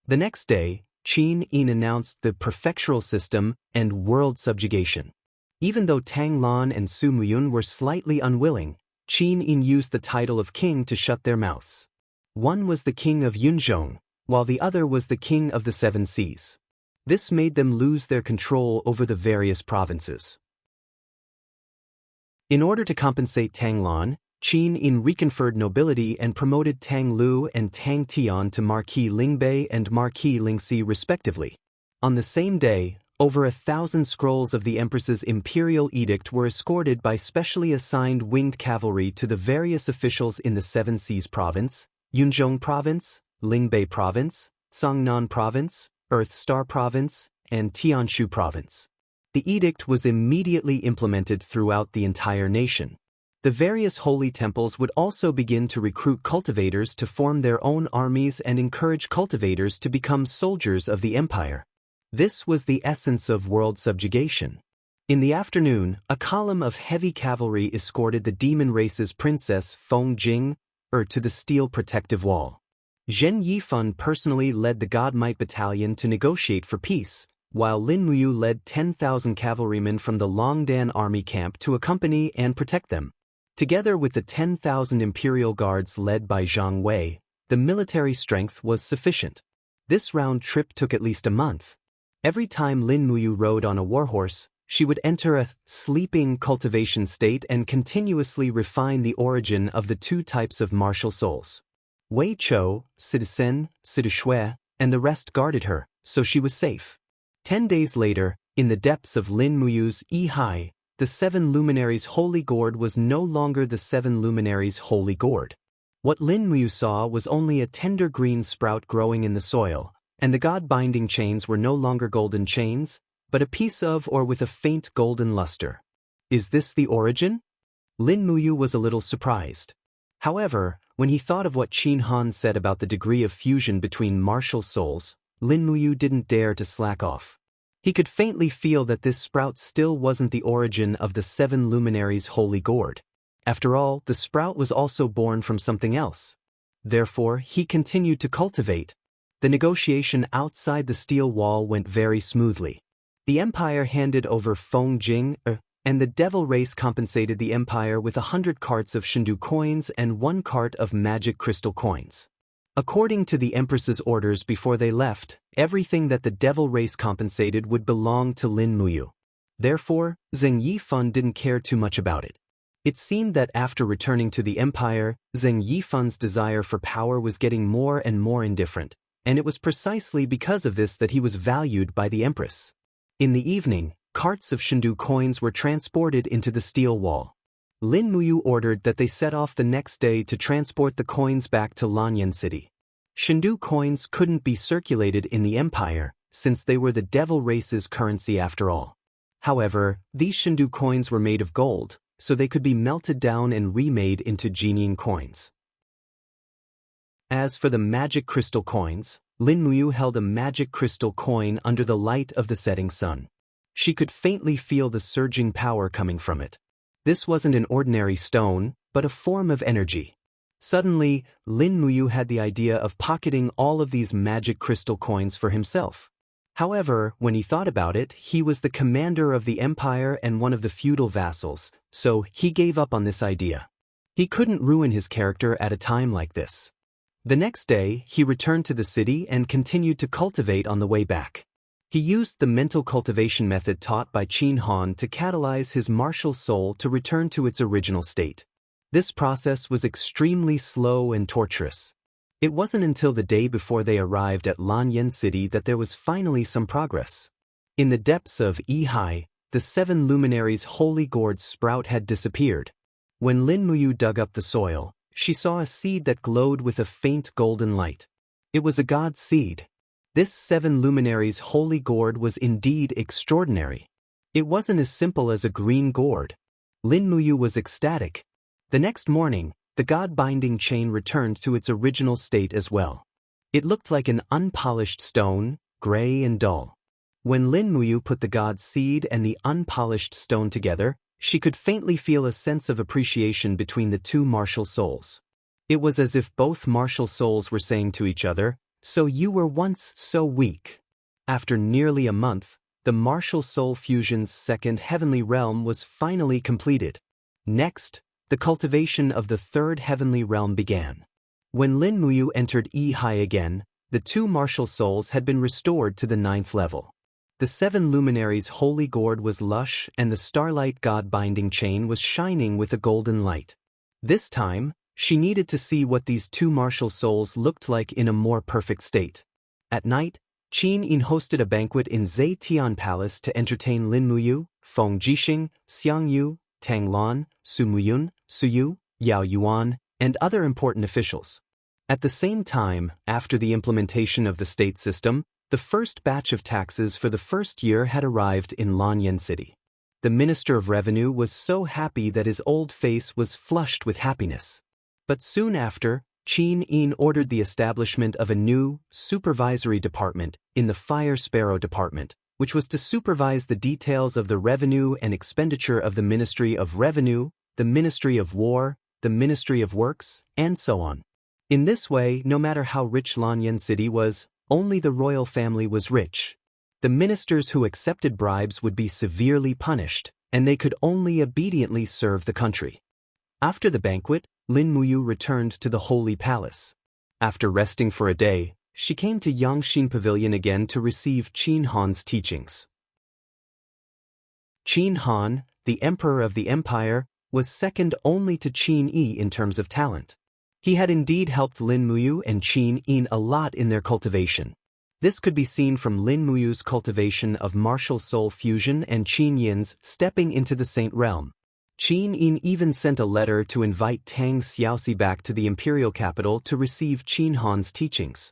The next day, Qin Yin announced the prefectural system and world subjugation. Even though Tang Lan and Su Muyun were slightly unwilling, Qin Yin used the title of king to shut their mouths. One was the king of Yunzhong, while the other was the king of the 7 seas. This made them lose their control over the various provinces. In order to compensate Tang Lan, Qin Yin reconferred nobility and promoted Tang Lu and Tang Tian to Marquis Lingbei and Marquis Lingxi respectively. On the same day, over 1,000 scrolls of the Empress's imperial edict were escorted by specially assigned winged cavalry to the various officials in the 7 Seas Province, Yunzhong Province, Lingbei Province, Songnan Province, Earth Star Province, and Tianshu Province. The edict was immediately implemented throughout the entire nation. The various holy temples would also begin to recruit cultivators to form their own armies and encourage cultivators to become soldiers of the empire. This was the essence of world subjugation. In the afternoon, a column of heavy cavalry escorted the demon race's princess Feng Jing to the steel protective wall. Zhen Yifan personally led the God Might Battalion to negotiate for peace, while Lin Muyu led 10,000 cavalrymen from the Longdan army camp to accompany and protect them. Together with the 10,000 imperial guards led by Zhang Wei, the military strength was sufficient. This round trip took at least a month. Every time Lin Muyu rode on a warhorse, she would enter a sleeping cultivation state and continuously refine the origin of the two types of martial souls. Wei Chou, Citizen, Shui, and the rest guarded her, so she was safe. 10 days later, in the depths of Lin Muyu's Yi, the seven luminaries' holy gourd was no longer the seven luminaries' holy gourd. What Lin Muyu saw was only a tender green sprout growing in the soil, and the god-binding chains were no longer golden chains, but a piece of or with a faint golden luster. Is this the origin? Lin Muyu was a little surprised. However, when he thought of what Qin Han said about the degree of fusion between martial souls, Lin Muyu didn't dare to slack off. He could faintly feel that this sprout still wasn't the origin of the seven luminaries' holy gourd. After all, the sprout was also born from something else. Therefore, he continued to cultivate. The negotiation outside the steel wall went very smoothly. The empire handed over Feng Jing, and the devil race compensated the empire with 100 carts of Shindu coins and 1 cart of magic crystal coins. According to the Empress's orders before they left, everything that the devil race compensated would belong to Lin Muyu. Therefore, Zheng Yifan didn't care too much about it. It seemed that after returning to the empire, Zheng Yifan's desire for power was getting more and more indifferent, and it was precisely because of this that he was valued by the Empress. In the evening, carts of Shindu coins were transported into the steel wall. Lin Muyu ordered that they set off the next day to transport the coins back to Lanyan City. Shindu coins couldn't be circulated in the empire, since they were the devil race's currency after all. However, these Shindu coins were made of gold, so they could be melted down and remade into Jianghu coins. As for the magic crystal coins, Lin Muyu held a magic crystal coin under the light of the setting sun. She could faintly feel the surging power coming from it. This wasn't an ordinary stone, but a form of energy. Suddenly, Lin Muyu had the idea of pocketing all of these magic crystal coins for himself. However, when he thought about it, he was the commander of the empire and one of the feudal vassals, so he gave up on this idea. He couldn't ruin his character at a time like this. The next day, he returned to the city and continued to cultivate on the way back. He used the mental cultivation method taught by Qin Han to catalyze his martial soul to return to its original state. This process was extremely slow and torturous. It wasn't until the day before they arrived at Lanyan City that there was finally some progress. In the depths of Yi, the seven luminaries' holy gourd sprout had disappeared. When Lin Muyu dug up the soil, she saw a seed that glowed with a faint golden light. It was a god's seed. This seven luminaries' holy gourd was indeed extraordinary. It wasn't as simple as a green gourd. Lin Muyu was ecstatic. The next morning, the god-binding chain returned to its original state as well. It looked like an unpolished stone, gray and dull. When Lin Muyu put the god's seed and the unpolished stone together, she could faintly feel a sense of appreciation between the two martial souls. It was as if both martial souls were saying to each other, "So you were once so weak." After nearly a month, the martial soul fusion's second heavenly realm was finally completed. Next, the cultivation of the third heavenly realm began. When Lin Muyu entered Yi again, the two martial souls had been restored to the 9th level. The seven luminaries' holy gourd was lush and the starlight god-binding chain was shining with a golden light. This time, she needed to see what these two martial souls looked like in a more perfect state. At night, Qin Yin hosted a banquet in Zetian Palace to entertain Lin Muyu, Feng Jixing, Xiang Yu, Tang Lan, Su Muyun, Su Yu, Yao Yuan, and other important officials. At the same time, after the implementation of the state system, the first batch of taxes for the first year had arrived in Lanyan City. The Minister of Revenue was so happy that his old face was flushed with happiness. But soon after, Qin Yin ordered the establishment of a new, supervisory department in the Fire Sparrow Department, which was to supervise the details of the revenue and expenditure of the Ministry of Revenue, the Ministry of War, the Ministry of Works, and so on. In this way, no matter how rich Lanyan City was, only the royal family was rich. The ministers who accepted bribes would be severely punished, and they could only obediently serve the country. After the banquet, Lin Muyu returned to the Holy Palace. After resting for a day, she came to Yangxin Pavilion again to receive Qin Han's teachings. Qin Han, the emperor of the empire, was second only to Qin Yi in terms of talent. He had indeed helped Lin Muyu and Qin Yin a lot in their cultivation. This could be seen from Lin Muyu's cultivation of martial soul fusion and Qin Yin's stepping into the Saint Realm. Qin Yin even sent a letter to invite Tang Xiaoxi back to the imperial capital to receive Qin Han's teachings.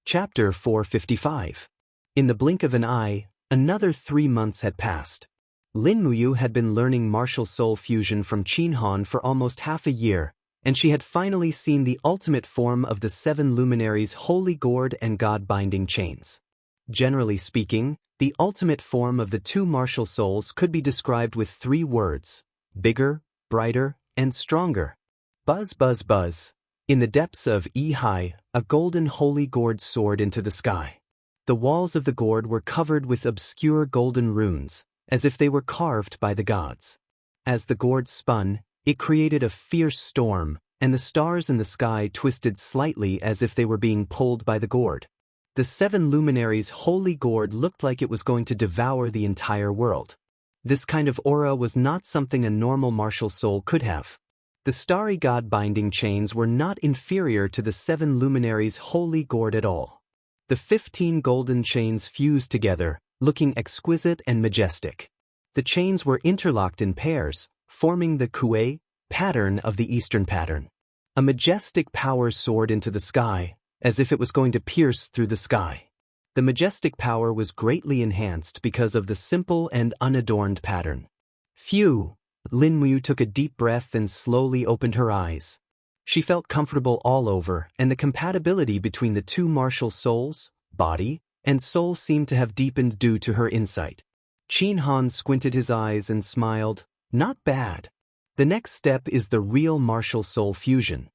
Chapter 455. In the blink of an eye, another 3 months had passed. Lin Muyu had been learning martial soul fusion from Qin Han for almost half a year, and she had finally seen the ultimate form of the 7 luminaries' holy gourd and god-binding chains. Generally speaking, the ultimate form of the 2 martial souls could be described with 3 words: bigger, brighter, and stronger. Buzz, buzz, buzz. In the depths of Yi, a golden holy gourd soared into the sky. The walls of the gourd were covered with obscure golden runes, as if they were carved by the gods. As the gourd spun, it created a fierce storm, and the stars in the sky twisted slightly as if they were being pulled by the gourd. The 7 luminaries' holy gourd looked like it was going to devour the entire world. This kind of aura was not something a normal martial soul could have. The starry god-binding chains were not inferior to the 7 luminaries' holy gourd at all. The 15 golden chains fused together, looking exquisite and majestic. The chains were interlocked in pairs, forming the Kuei pattern of the Eastern pattern. A majestic power soared into the sky, as if it was going to pierce through the sky. The majestic power was greatly enhanced because of the simple and unadorned pattern. Phew! Lin Muyu took a deep breath and slowly opened her eyes. She felt comfortable all over, and the compatibility between the 2 martial souls, body, and soul seemed to have deepened due to her insight. Qin Han squinted his eyes and smiled. Not bad. The next step is the real martial soul fusion.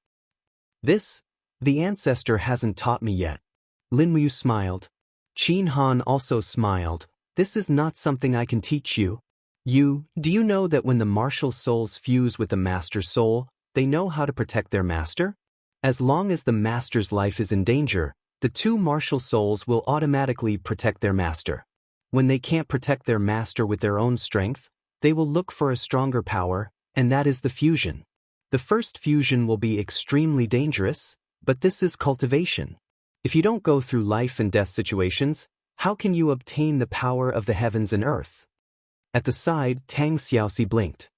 This, the ancestor hasn't taught me yet. Lin Muyu smiled. Qin Han also smiled. This is not something I can teach you. Do you know that when the martial souls fuse with the master soul, they know how to protect their master? As long as the master's life is in danger, the 2 martial souls will automatically protect their master. When they can't protect their master with their own strength, they will look for a stronger power, and that is the fusion. The first fusion will be extremely dangerous, but this is cultivation. If you don't go through life and death situations, how can you obtain the power of the heavens and earth? At the side, Tang Xiaoxi blinked.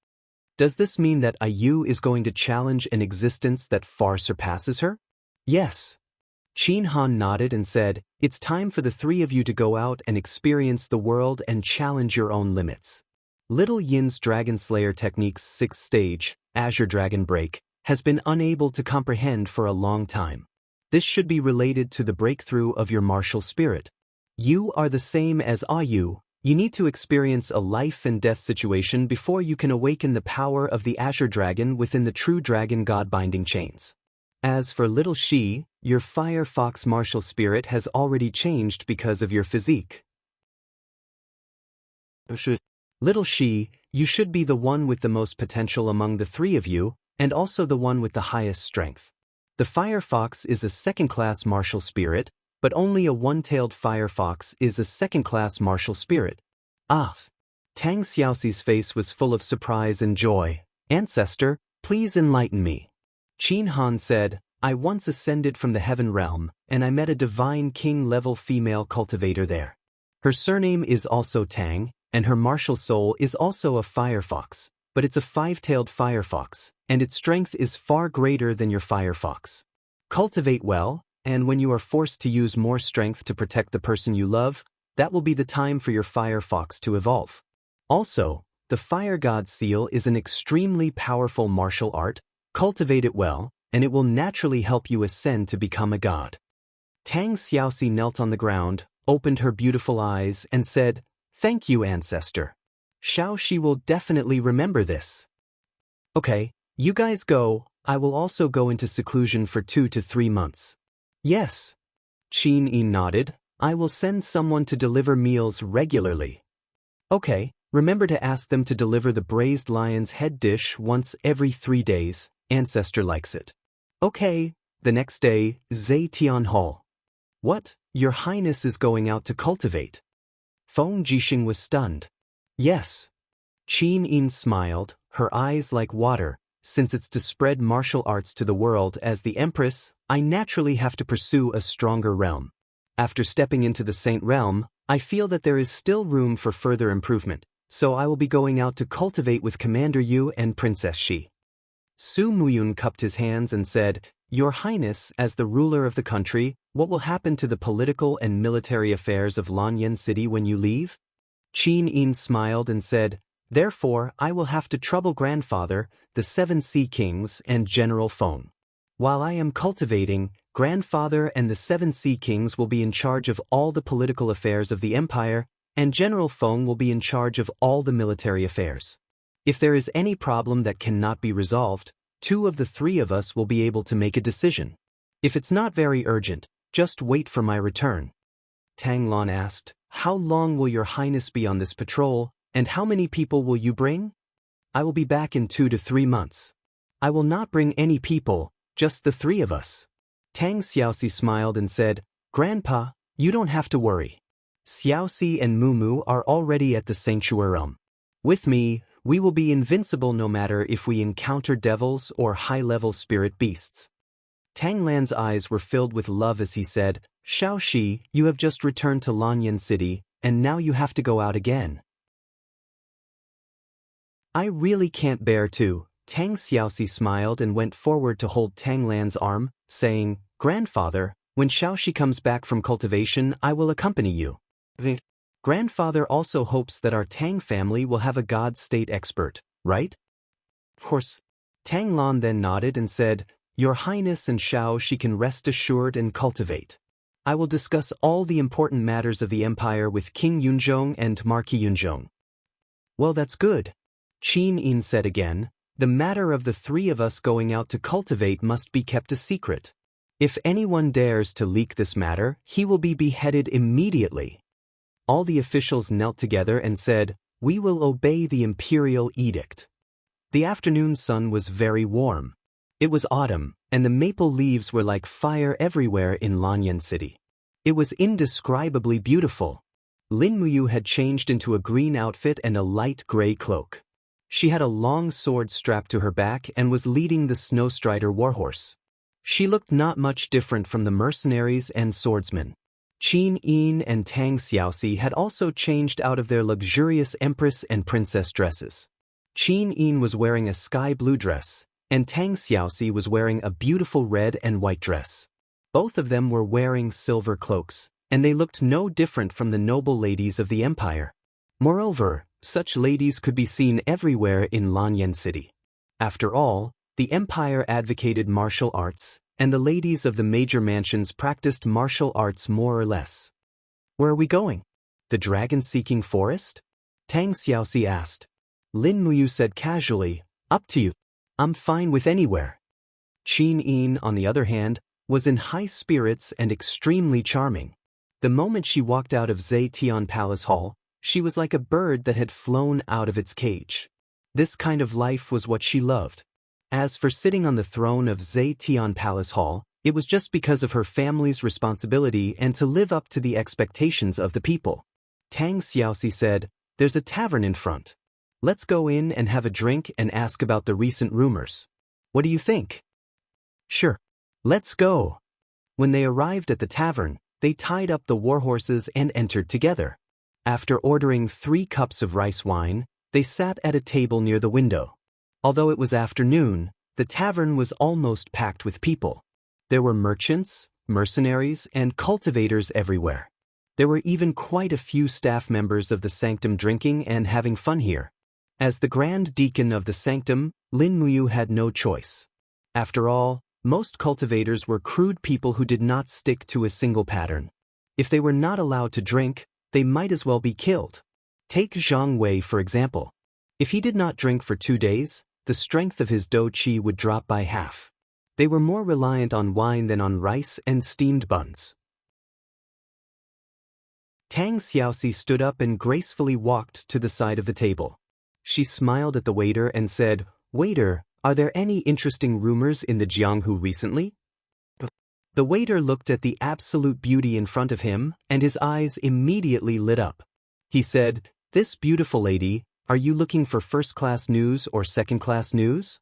Does this mean that Ayu is going to challenge an existence that far surpasses her? Yes. Qin Han nodded and said, it's time for the 3 of you to go out and experience the world and challenge your own limits. Little Yin's Dragon Slayer Technique's 6th stage, Azure Dragon Break, has been unable to comprehend for a long time. This should be related to the breakthrough of your martial spirit. You are the same as Ayu. You need to experience a life and death situation before you can awaken the power of the Azure Dragon within the true dragon god-binding chains. As for Little Shi, your Fire Fox martial spirit has already changed because of your physique. Little Shi, you should be the one with the most potential among the 3 of you, and also the one with the highest strength. The Fire Fox is a 2nd-class martial spirit, but only a 1-tailed Fire Fox is a 2nd-class martial spirit. Ah! Tang Xiaoxi's face was full of surprise and joy. Ancestor, please enlighten me. Qin Han said, I once ascended from the heaven realm, and I met a divine king-level female cultivator there. Her surname is also Tang, and her martial soul is also a Fire Fox, but it's a 5-tailed Fire Fox, and its strength is far greater than your Fire Fox. Cultivate well, and when you are forced to use more strength to protect the person you love, that will be the time for your Fire Fox to evolve. Also, the Fire God Seal is an extremely powerful martial art. Cultivate it well, and it will naturally help you ascend to become a god. Tang Xiaoxi knelt on the ground, opened her beautiful eyes, and said, Thank you, ancestor. Xiaoxi will definitely remember this. Okay, you guys go. I will also go into seclusion for 2 to 3 months. Yes. Qin Yi nodded. I will send someone to deliver meals regularly. Okay, remember to ask them to deliver the braised lion's head dish once every 3 days. Ancestor likes it. Okay. The next day, Zetian Hall. What? Your Highness is going out to cultivate? Feng Jixing was stunned. Yes. Qin Yin smiled, her eyes like water. Since it's to spread martial arts to the world as the Empress, I naturally have to pursue a stronger realm. After stepping into the Saint Realm, I feel that there is still room for further improvement, so I will be going out to cultivate with Commander Yu and Princess Shi. Su Muyun cupped his hands and said, Your Highness, as the ruler of the country, what will happen to the political and military affairs of Lanyan City when you leave? Qin Yin smiled and said, Therefore, I will have to trouble Grandfather, the 7 Sea Kings, and General Feng. While I am cultivating, Grandfather and the 7 Sea Kings will be in charge of all the political affairs of the empire, and General Feng will be in charge of all the military affairs. If there is any problem that cannot be resolved, 2 of the 3 of us will be able to make a decision. If it's not very urgent, just wait for my return. Tang Lan asked, How long will your Highness be on this patrol, and how many people will you bring? I will be back in 2 to 3 months. I will not bring any people, just the 3 of us. Tang Xiaoxi smiled and said, Grandpa, you don't have to worry. Xiaoxi and Mumu are already at the sanctuary. With me, we will be invincible no matter if we encounter devils or high-level spirit beasts. Tang Lan's eyes were filled with love as he said, Xiaoxi, you have just returned to Lanyan City, and now you have to go out again. I really can't bear to. Tang Xiaoxi smiled and went forward to hold Tang Lan's arm, saying, Grandfather, when Xiaoxi comes back from cultivation, I will accompany you. Grandfather also hopes that our Tang family will have a God state expert, right? Of course. Tang Lan then nodded and said, Your Highness and Xiaoxi can rest assured and cultivate. I will discuss all the important matters of the empire with King Yunzhong and Marquis Yunzhong. Well, that's good. Qin Yin said again, The matter of the 3 of us going out to cultivate must be kept a secret. If anyone dares to leak this matter, he will be beheaded immediately. All the officials knelt together and said, We will obey the imperial edict. The afternoon sun was very warm. It was autumn, and the maple leaves were like fire everywhere in Lanyan City. It was indescribably beautiful. Lin Muyu had changed into a green outfit and a light gray cloak. She had a long sword strapped to her back and was leading the Snowstrider warhorse. She looked not much different from the mercenaries and swordsmen. Qin Yin and Tang Xiaoxi had also changed out of their luxurious empress and princess dresses. Qin Yin was wearing a sky blue dress, and Tang Xiaoxi was wearing a beautiful red and white dress. Both of them were wearing silver cloaks, and they looked no different from the noble ladies of the empire. Moreover, such ladies could be seen everywhere in Lanyan City. After all, the empire advocated martial arts, and the ladies of the major mansions practiced martial arts more or less. Where are we going? The dragon-seeking forest? Tang Xiaoxi asked. Lin Muyu said casually, Up to you. I'm fine with anywhere. Qin Yin, on the other hand, was in high spirits and extremely charming. The moment she walked out of Zetian Palace Hall, she was like a bird that had flown out of its cage. This kind of life was what she loved. As for sitting on the throne of Zetian Palace Hall, it was just because of her family's responsibility and to live up to the expectations of the people. Tang Xiaoxi said, There's a tavern in front. Let's go in and have a drink and ask about the recent rumors. What do you think? Sure. Let's go. When they arrived at the tavern, they tied up the warhorses and entered together. After ordering 3 cups of rice wine, they sat at a table near the window. Although it was afternoon, the tavern was almost packed with people. There were merchants, mercenaries, and cultivators everywhere. There were even quite a few staff members of the sanctum drinking and having fun here. As the Grand Deacon of the sanctum, Lin Muyu had no choice. After all, most cultivators were crude people who did not stick to a single pattern. If they were not allowed to drink, they might as well be killed. Take Zhang Wei for example. If he did not drink for 2 days, the strength of his dou qi would drop by half. They were more reliant on wine than on rice and steamed buns. Tang Xiaoxi stood up and gracefully walked to the side of the table. She smiled at the waiter and said, Waiter, are there any interesting rumors in the Jianghu recently? The waiter looked at the absolute beauty in front of him, and his eyes immediately lit up. He said, "This beautiful lady, are you looking for first-class news or second-class news?"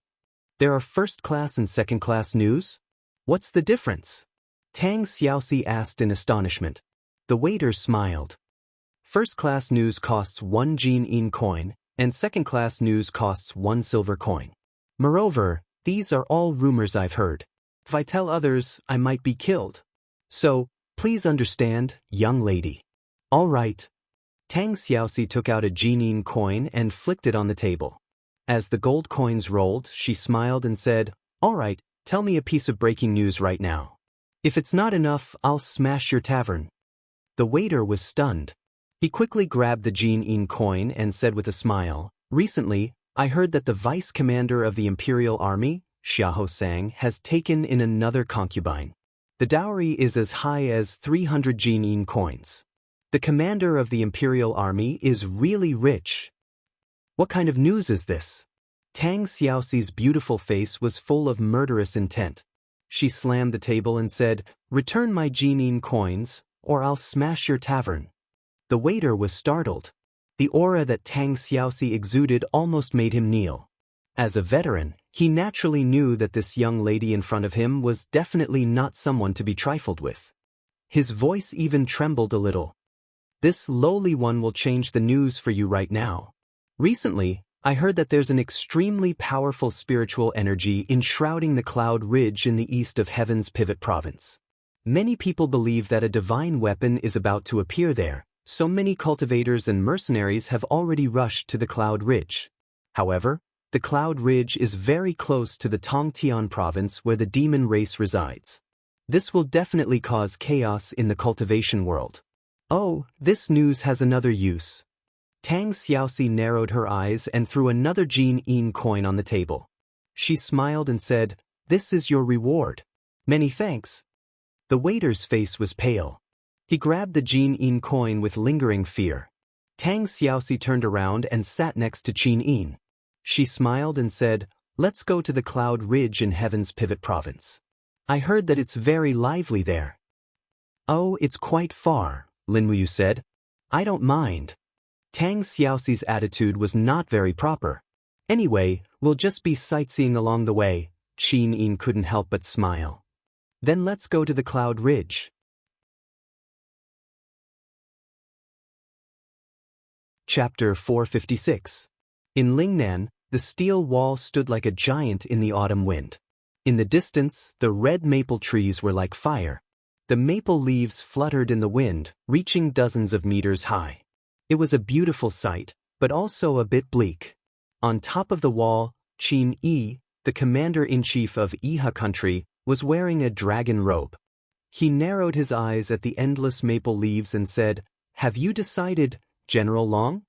"There are first-class and second-class news? What's the difference?" Tang Xiaoxi asked in astonishment. The waiter smiled. First-class news costs 1 Jianghu coin, and second-class news costs 1 silver coin. Moreover, these are all rumors I've heard. If I tell others, I might be killed. So, please understand, young lady. All right. Tang Xiaoxi took out a Jianghu coin and flicked it on the table. As the gold coins rolled, she smiled and said, "All right, tell me a piece of breaking news right now. If it's not enough, I'll smash your tavern." The waiter was stunned. He quickly grabbed the Jianghu coin and said with a smile, "Recently, I heard that the vice commander of the Imperial Army, Xiahou Sang, has taken in another concubine. The dowry is as high as 300 Jianghu coins. The commander of the Imperial Army is really rich." "What kind of news is this?" Tang Xiaoxi's beautiful face was full of murderous intent. She slammed the table and said, "Return my Jianghu coins, or I'll smash your tavern." The waiter was startled. The aura that Tang Xiaoxi exuded almost made him kneel. As a veteran, he naturally knew that this young lady in front of him was definitely not someone to be trifled with. His voice even trembled a little. "This lowly one will change the news for you right now. Recently, I heard that there's an extremely powerful spiritual energy enshrouding the Cloud Ridge in the east of Heaven's Pivot Province. Many people believe that a divine weapon is about to appear there, so many cultivators and mercenaries have already rushed to the Cloud Ridge. However, the Cloud Ridge is very close to the Tongtian province where the demon race resides. This will definitely cause chaos in the cultivation world." "Oh, this news has another use." Tang Xiaoxi narrowed her eyes and threw another Jianghu coin on the table. She smiled and said, "This is your reward." "Many thanks." The waiter's face was pale. He grabbed the Jianghu coin with lingering fear. Tang Xiaoxi turned around and sat next to Qin Yin. She smiled and said, "Let's go to the Cloud Ridge in Heaven's Pivot Province. I heard that it's very lively there." "Oh, it's quite far," Lin Wuyu said. "I don't mind." Tang Xiaoxi's attitude was not very proper. "Anyway, we'll just be sightseeing along the way." Qin Yin couldn't help but smile. "Then let's go to the Cloud Ridge." Chapter 456. In Lingnan, the steel wall stood like a giant in the autumn wind. In the distance, the red maple trees were like fire. The maple leaves fluttered in the wind, reaching dozens of meters high. It was a beautiful sight, but also a bit bleak. On top of the wall, Qin Yi, the commander-in-chief of Iha country, was wearing a dragon robe. He narrowed his eyes at the endless maple leaves and said, "Have you decided, General Long?"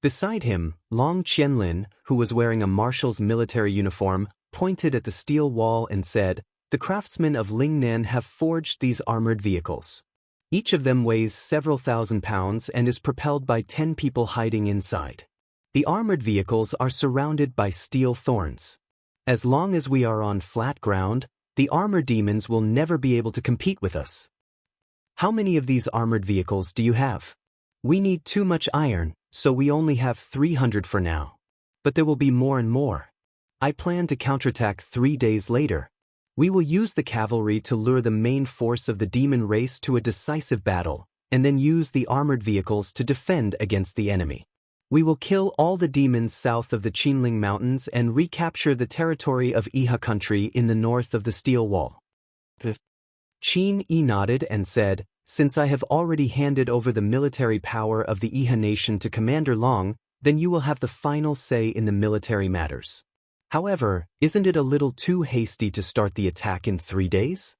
Beside him, Long Qianlin, who was wearing a marshal's military uniform, pointed at the steel wall and said, "The craftsmen of Lingnan have forged these armored vehicles. Each of them weighs several thousand pounds and is propelled by 10 people hiding inside. The armored vehicles are surrounded by steel thorns. As long as we are on flat ground, the armor demons will never be able to compete with us." "How many of these armored vehicles do you have?" "We need too much iron, so we only have 300 for now. But there will be more and more. I plan to counterattack 3 days later. We will use the cavalry to lure the main force of the demon race to a decisive battle, and then use the armored vehicles to defend against the enemy. We will kill all the demons south of the Qinling Mountains and recapture the territory of Iha country in the north of the steel wall." Qin Yi nodded and said, "Since I have already handed over the military power of the Iha nation to Commander Long, then you will have the final say in the military matters. However, isn't it a little too hasty to start the attack in 3 days?"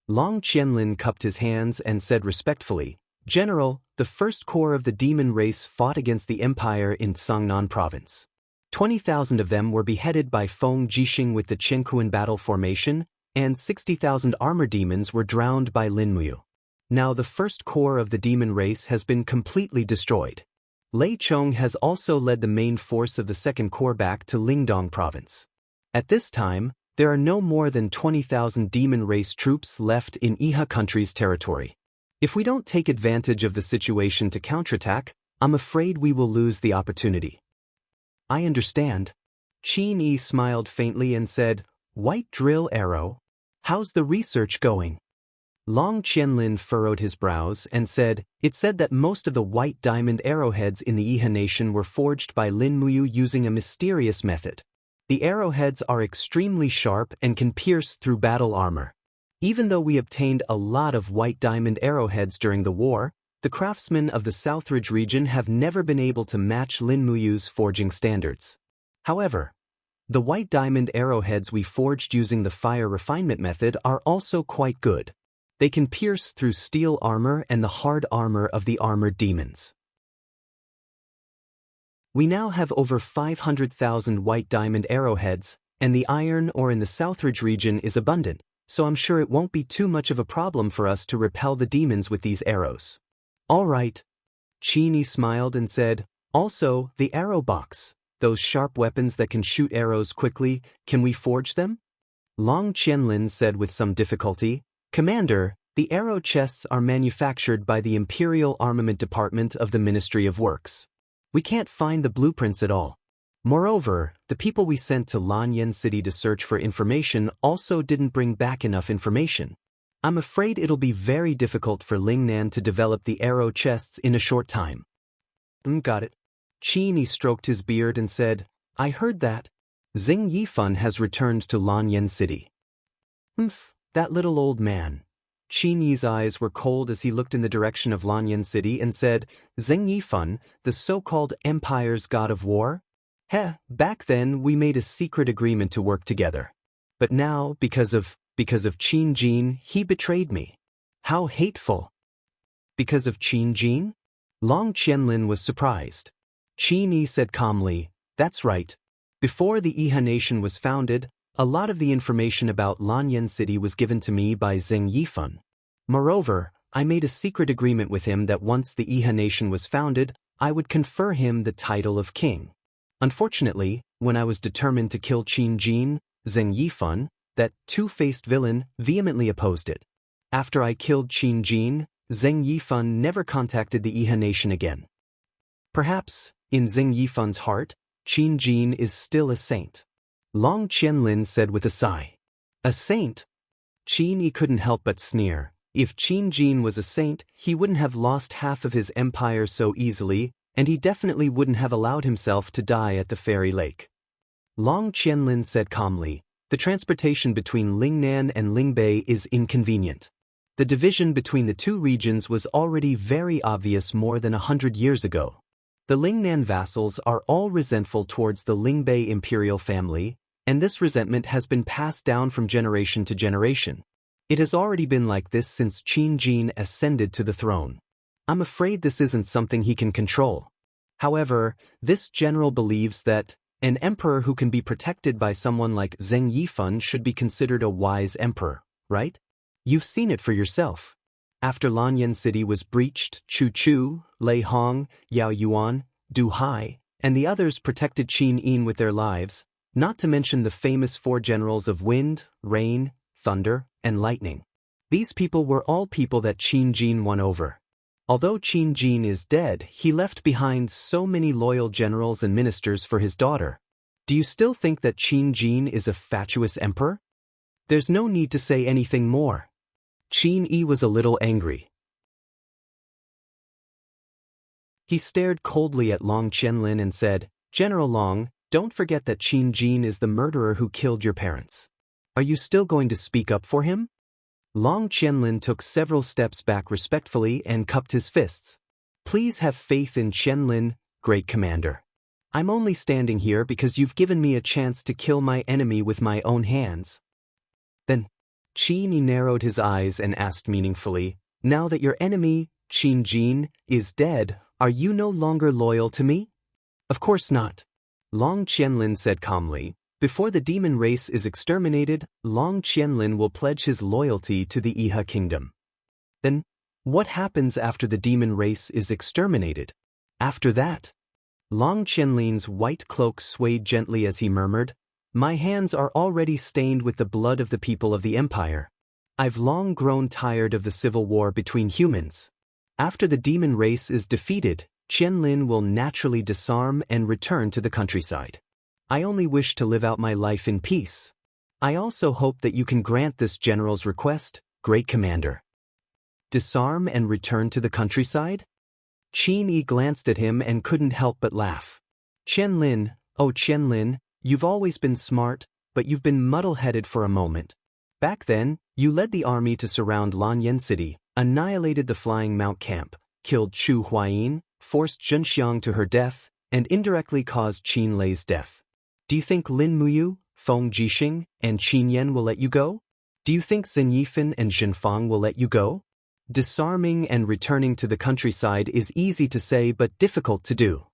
Long Qianlin cupped his hands and said respectfully, "General, the first corps of the demon race fought against the empire in Songnan province. 20,000 of them were beheaded by Feng Jixing with the Chenkuan battle formation, and 60,000 armor demons were drowned by Lin Wuyu. Now the first corps of the demon race has been completely destroyed. Lei Chong has also led the main force of the second corps back to Lingdong province. At this time, there are no more than 20,000 demon race troops left in Iha country's territory. If we don't take advantage of the situation to counterattack, I'm afraid we will lose the opportunity. I understand. Qin Yi smiled faintly and said, White drill arrow? How's the research going? Long Qianlin furrowed his brows and said, It said that most of the white diamond arrowheads in the Iha nation were forged by Lin Muyu using a mysterious method. The arrowheads are extremely sharp and can pierce through battle armor. Even though we obtained a lot of white diamond arrowheads during the war, the craftsmen of the Southridge region have never been able to match Lin Muyu's forging standards. However, the white diamond arrowheads we forged using the fire refinement method are also quite good. They can pierce through steel armor and the hard armor of the armored demons. We now have over 500,000 white diamond arrowheads, and the iron ore in the Southridge region is abundant, so I'm sure it won't be too much of a problem for us to repel the demons with these arrows. All right. Qin Yi smiled and said, Also, the arrow box, those sharp weapons that can shoot arrows quickly, can we forge them? Long Qianlin said with some difficulty, Commander, the arrow chests are manufactured by the Imperial Armament Department of the Ministry of Works. We can't find the blueprints at all. Moreover, the people we sent to Lanyan City to search for information also didn't bring back enough information. I'm afraid it'll be very difficult for Lingnan to develop the arrow chests in a short time. Got it. Qin Yi stroked his beard and said, I heard that. Xing Yifan has returned to Lanyan City. That little old man. Qin Yi's eyes were cold as he looked in the direction of Lanyan City and said, Xing Yifan, the so-called Empire's god of war? Back then we made a secret agreement to work together. But now, because of Qin Jin, he betrayed me. How hateful. Because of Qin Jin? Long Qianlin was surprised. Qin Yi said calmly, That's right. Before the Iha nation was founded, a lot of the information about Lanyan City was given to me by Xing Yifan. Moreover, I made a secret agreement with him that once the Iha nation was founded, I would confer him the title of king. Unfortunately, when I was determined to kill Qin Jin, Xing Yifan, that two-faced villain, vehemently opposed it. After I killed Qin Jin, Xing Yifan never contacted the Iha nation again. Perhaps, in Xing Yifan's heart, Qin Jin is still a saint. Long Qianlin said with a sigh. A saint? Qin Yi couldn't help but sneer. If Qin Jin was a saint, he wouldn't have lost half of his empire so easily, and he definitely wouldn't have allowed himself to die at the fairy lake. Long Qianlin said calmly, The transportation between Lingnan and Lingbei is inconvenient. The division between the two regions was already very obvious more than 100 years ago. The Lingnan vassals are all resentful towards the Lingbei imperial family, and this resentment has been passed down from generation to generation. It has already been like this since Qin Jin ascended to the throne. I'm afraid this isn't something he can control. However, this general believes that an emperor who can be protected by someone like Xing Yifan should be considered a wise emperor, right? You've seen it for yourself. After Lanyan City was breached, Chu Chu, Lei Hong, Yao Yuan, Du Hai, and the others protected Qin Yin with their lives, not to mention the famous four generals of wind, rain, thunder, and lightning. These people were all people that Qin Jin won over. Although Qin Jin is dead, he left behind so many loyal generals and ministers for his daughter. Do you still think that Qin Jin is a fatuous emperor? There's no need to say anything more. Qin Yi was a little angry. He stared coldly at Long Qianlin and said, General Long, don't forget that Qin Jin is the murderer who killed your parents. Are you still going to speak up for him? Long Qianlin took several steps back respectfully and cupped his fists. Please have faith in Qianlin, great commander. I'm only standing here because you've given me a chance to kill my enemy with my own hands. Then, Qin Yi narrowed his eyes and asked meaningfully, Now that your enemy, Qin Jin, is dead, are you no longer loyal to me? Of course not. Long Qianlin said calmly, Before the demon race is exterminated, Long Qianlin will pledge his loyalty to the Iha kingdom. Then, what happens after the demon race is exterminated? After that? Long Qianlin's white cloak swayed gently as he murmured, My hands are already stained with the blood of the people of the empire. I've long grown tired of the civil war between humans. After the demon race is defeated, Qianlin will naturally disarm and return to the countryside. I only wish to live out my life in peace. I also hope that you can grant this general's request, Great Commander. Disarm and return to the countryside? Qin Yi glanced at him and couldn't help but laugh. Qianlin, oh Qianlin, you've always been smart, but you've been muddle-headed for a moment. Back then, you led the army to surround Lanyan City, annihilated the Flying Mount camp, killed Chu Huayin, forced Zhenxiang to her death, and indirectly caused Qin Lei's death. Do you think Lin Muyu, Feng Jixing, and Qin Yan will let you go? Do you think Zhen Yifan and Zhen Fang will let you go? Disarming and returning to the countryside is easy to say but difficult to do.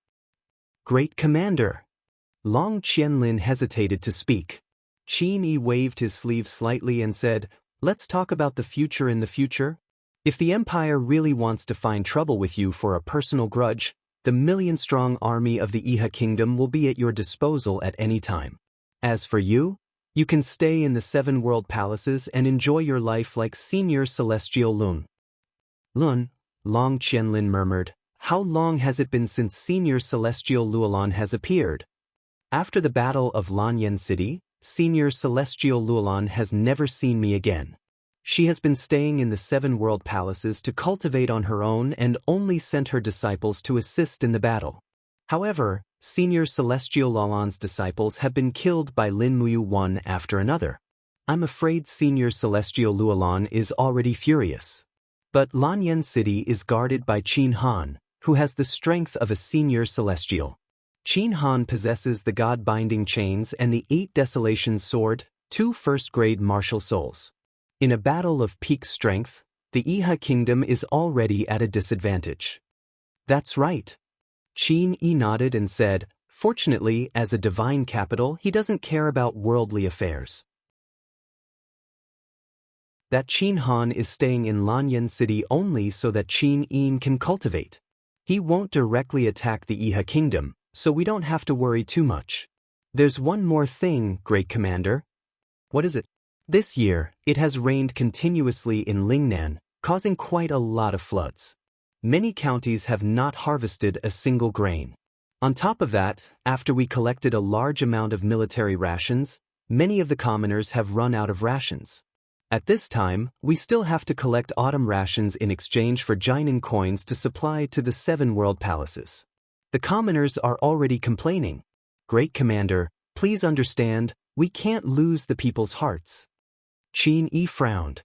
Great Commander. Long Qianlin hesitated to speak. Qin Yi waved his sleeve slightly and said, "Let's talk about the future in the future. If the Empire really wants to find trouble with you for a personal grudge, the million-strong army of the Iha Kingdom will be at your disposal at any time. As for you, you can stay in the 7 world palaces and enjoy your life like Senior Celestial Lun." Lun, Long Qianlin murmured, "How long has it been since Senior Celestial Luolan has appeared?" After the Battle of Lanyan City, Senior Celestial Luolan has never seen me again. She has been staying in the 7 world palaces to cultivate on her own and only sent her disciples to assist in the battle. However, Senior Celestial Luolan's disciples have been killed by Lin Muyu one after another. I'm afraid Senior Celestial Luolan is already furious. But Lanyan City is guarded by Qin Han, who has the strength of a Senior Celestial. Qin Han possesses the God-binding chains and the 8 Desolation sword, 2 first-grade martial souls. In a battle of peak strength, the Iha Kingdom is already at a disadvantage. That's right. Qin Yi nodded and said, "Fortunately, as a divine capital, he doesn't care about worldly affairs." That Qin Han is staying in Lanyan City only so that Qin Yin can cultivate. He won't directly attack the Iha Kingdom, so we don't have to worry too much. There's one more thing, Great Commander. What is it? This year, it has rained continuously in Lingnan, causing quite a lot of floods. Many counties have not harvested a single grain. On top of that, after we collected a large amount of military rations, many of the commoners have run out of rations. At this time, we still have to collect autumn rations in exchange for Jianghu coins to supply to the 7 world palaces. The commoners are already complaining. Great Commander, please understand, we can't lose the people's hearts. Qin Yi frowned.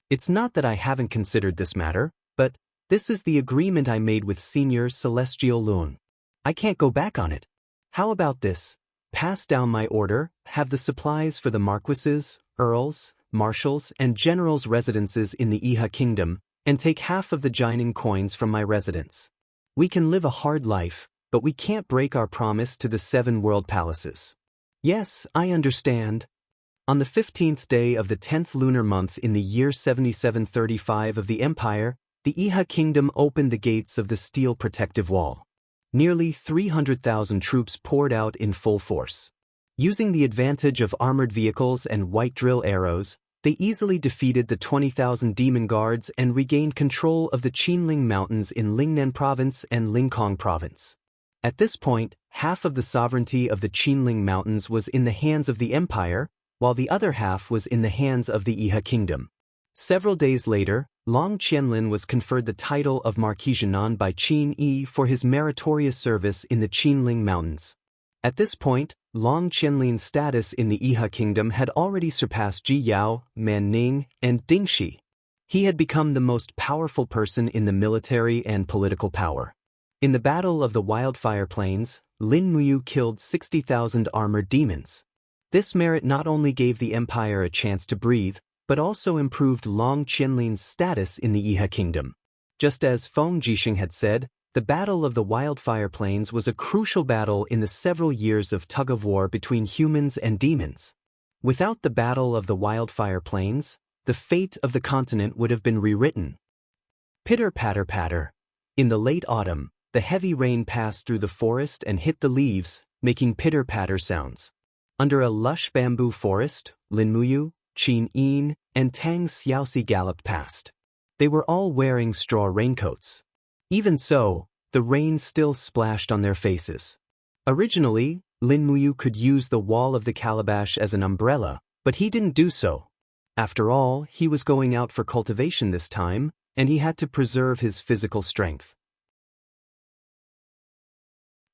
It's not that I haven't considered this matter, but this is the agreement I made with Senior Celestial Lun. I can't go back on it. How about this? Pass down my order, have the supplies for the marquises, earls, marshals, and generals' residences in the Iha Kingdom, and take half of the Jianghu coins from my residence. We can live a hard life, but we can't break our promise to the 7 world palaces. Yes, I understand. On the 15th day of the 10th lunar month in the year 7735 of the Empire, the Iha Kingdom opened the gates of the steel protective wall. Nearly 300,000 troops poured out in full force. Using the advantage of armored vehicles and white drill arrows, they easily defeated the 20,000 demon guards and regained control of the Qinling Mountains in Lingnan Province and Lingkong Province. At this point, half of the sovereignty of the Qinling Mountains was in the hands of the Empire, while the other half was in the hands of the Iha Kingdom. Several days later, Long Qianlin was conferred the title of Marquis Jinan by Qin Yi for his meritorious service in the Qinling Mountains. At this point, Long Qianlin's status in the Iha Kingdom had already surpassed Ji Yao, Man Ning, and Ding Shi. He had become the most powerful person in the military and political power. In the Battle of the Wildfire Plains, Lin Muyu killed 60,000 armored demons. This merit not only gave the Empire a chance to breathe, but also improved Long Qianlin's status in the Iha Kingdom. Just as Feng Jixing had said, the Battle of the Wildfire Plains was a crucial battle in the several years of tug-of-war between humans and demons. Without the Battle of the Wildfire Plains, the fate of the continent would have been rewritten. Pitter-patter-patter. In the late autumn, the heavy rain passed through the forest and hit the leaves, making pitter-patter sounds. Under a lush bamboo forest, Lin Muyu, Qin Yin, and Tang Xiaoxi galloped past. They were all wearing straw raincoats. Even so, the rain still splashed on their faces. Originally, Lin Muyu could use the wall of the calabash as an umbrella, but he didn't do so. After all, he was going out for cultivation this time, and he had to preserve his physical strength.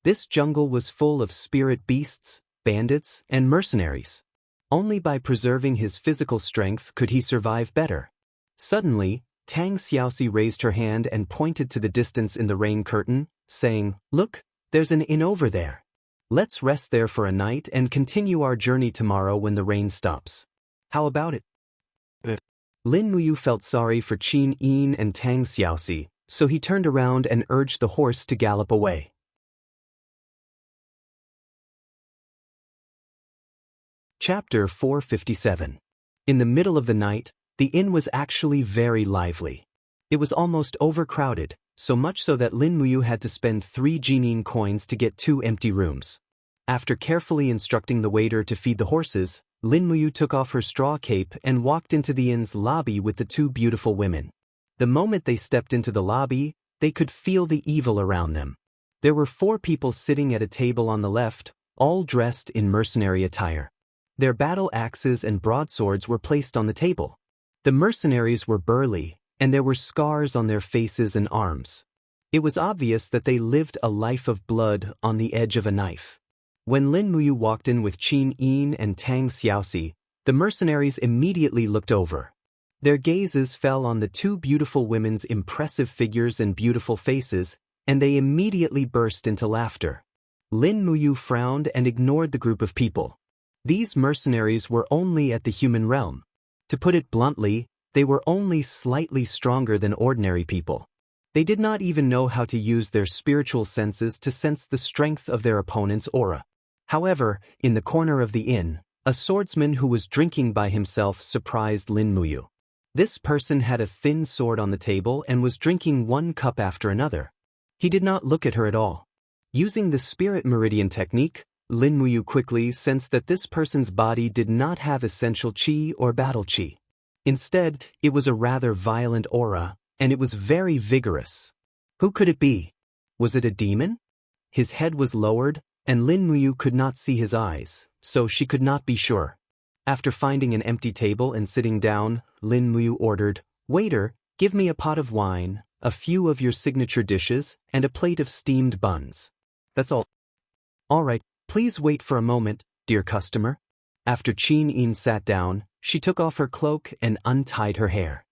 This jungle was full of spirit beasts, bandits, and mercenaries. Only by preserving his physical strength could he survive better. Suddenly, Tang Xiaoxi raised her hand and pointed to the distance in the rain curtain, saying, "Look, there's an inn over there. Let's rest there for a night and continue our journey tomorrow when the rain stops. How about it?" Lin Muyu felt sorry for Qin Yin and Tang Xiaoxi, so he turned around and urged the horse to gallop away. Chapter 457. In the middle of the night, the inn was actually very lively. It was almost overcrowded, so much so that Lin Muyu had to spend 3 Jinin coins to get 2 empty rooms. After carefully instructing the waiter to feed the horses, Lin Muyu took off her straw cape and walked into the inn's lobby with the 2 beautiful women. The moment they stepped into the lobby, they could feel the evil around them. There were 4 people sitting at a table on the left, all dressed in mercenary attire. Their battle axes and broadswords were placed on the table. The mercenaries were burly, and there were scars on their faces and arms. It was obvious that they lived a life of blood on the edge of a knife. When Lin Muyu walked in with Qin Yin and Tang Xiaoxi, the mercenaries immediately looked over. Their gazes fell on the 2 beautiful women's impressive figures and beautiful faces, and they immediately burst into laughter. Lin Muyu frowned and ignored the group of people. These mercenaries were only at the human realm. To put it bluntly, they were only slightly stronger than ordinary people. They did not even know how to use their spiritual senses to sense the strength of their opponent's aura. However, in the corner of the inn, a swordsman who was drinking by himself surprised Lin Muyu. This person had a thin sword on the table and was drinking 1 cup after another. He did not look at her at all. Using the spirit meridian technique, Lin Muyu quickly sensed that this person's body did not have essential qi or battle qi. Instead, it was a rather violent aura, and it was very vigorous. Who could it be? Was it a demon? His head was lowered, and Lin Muyu could not see his eyes, so she could not be sure. After finding an empty table and sitting down, Lin Muyu ordered, "Waiter, give me a pot of wine, a few of your signature dishes, and a plate of steamed buns. That's all." "All right. Please wait for a moment, dear customer." After Qin Yin sat down, she took off her cloak and untied her hair.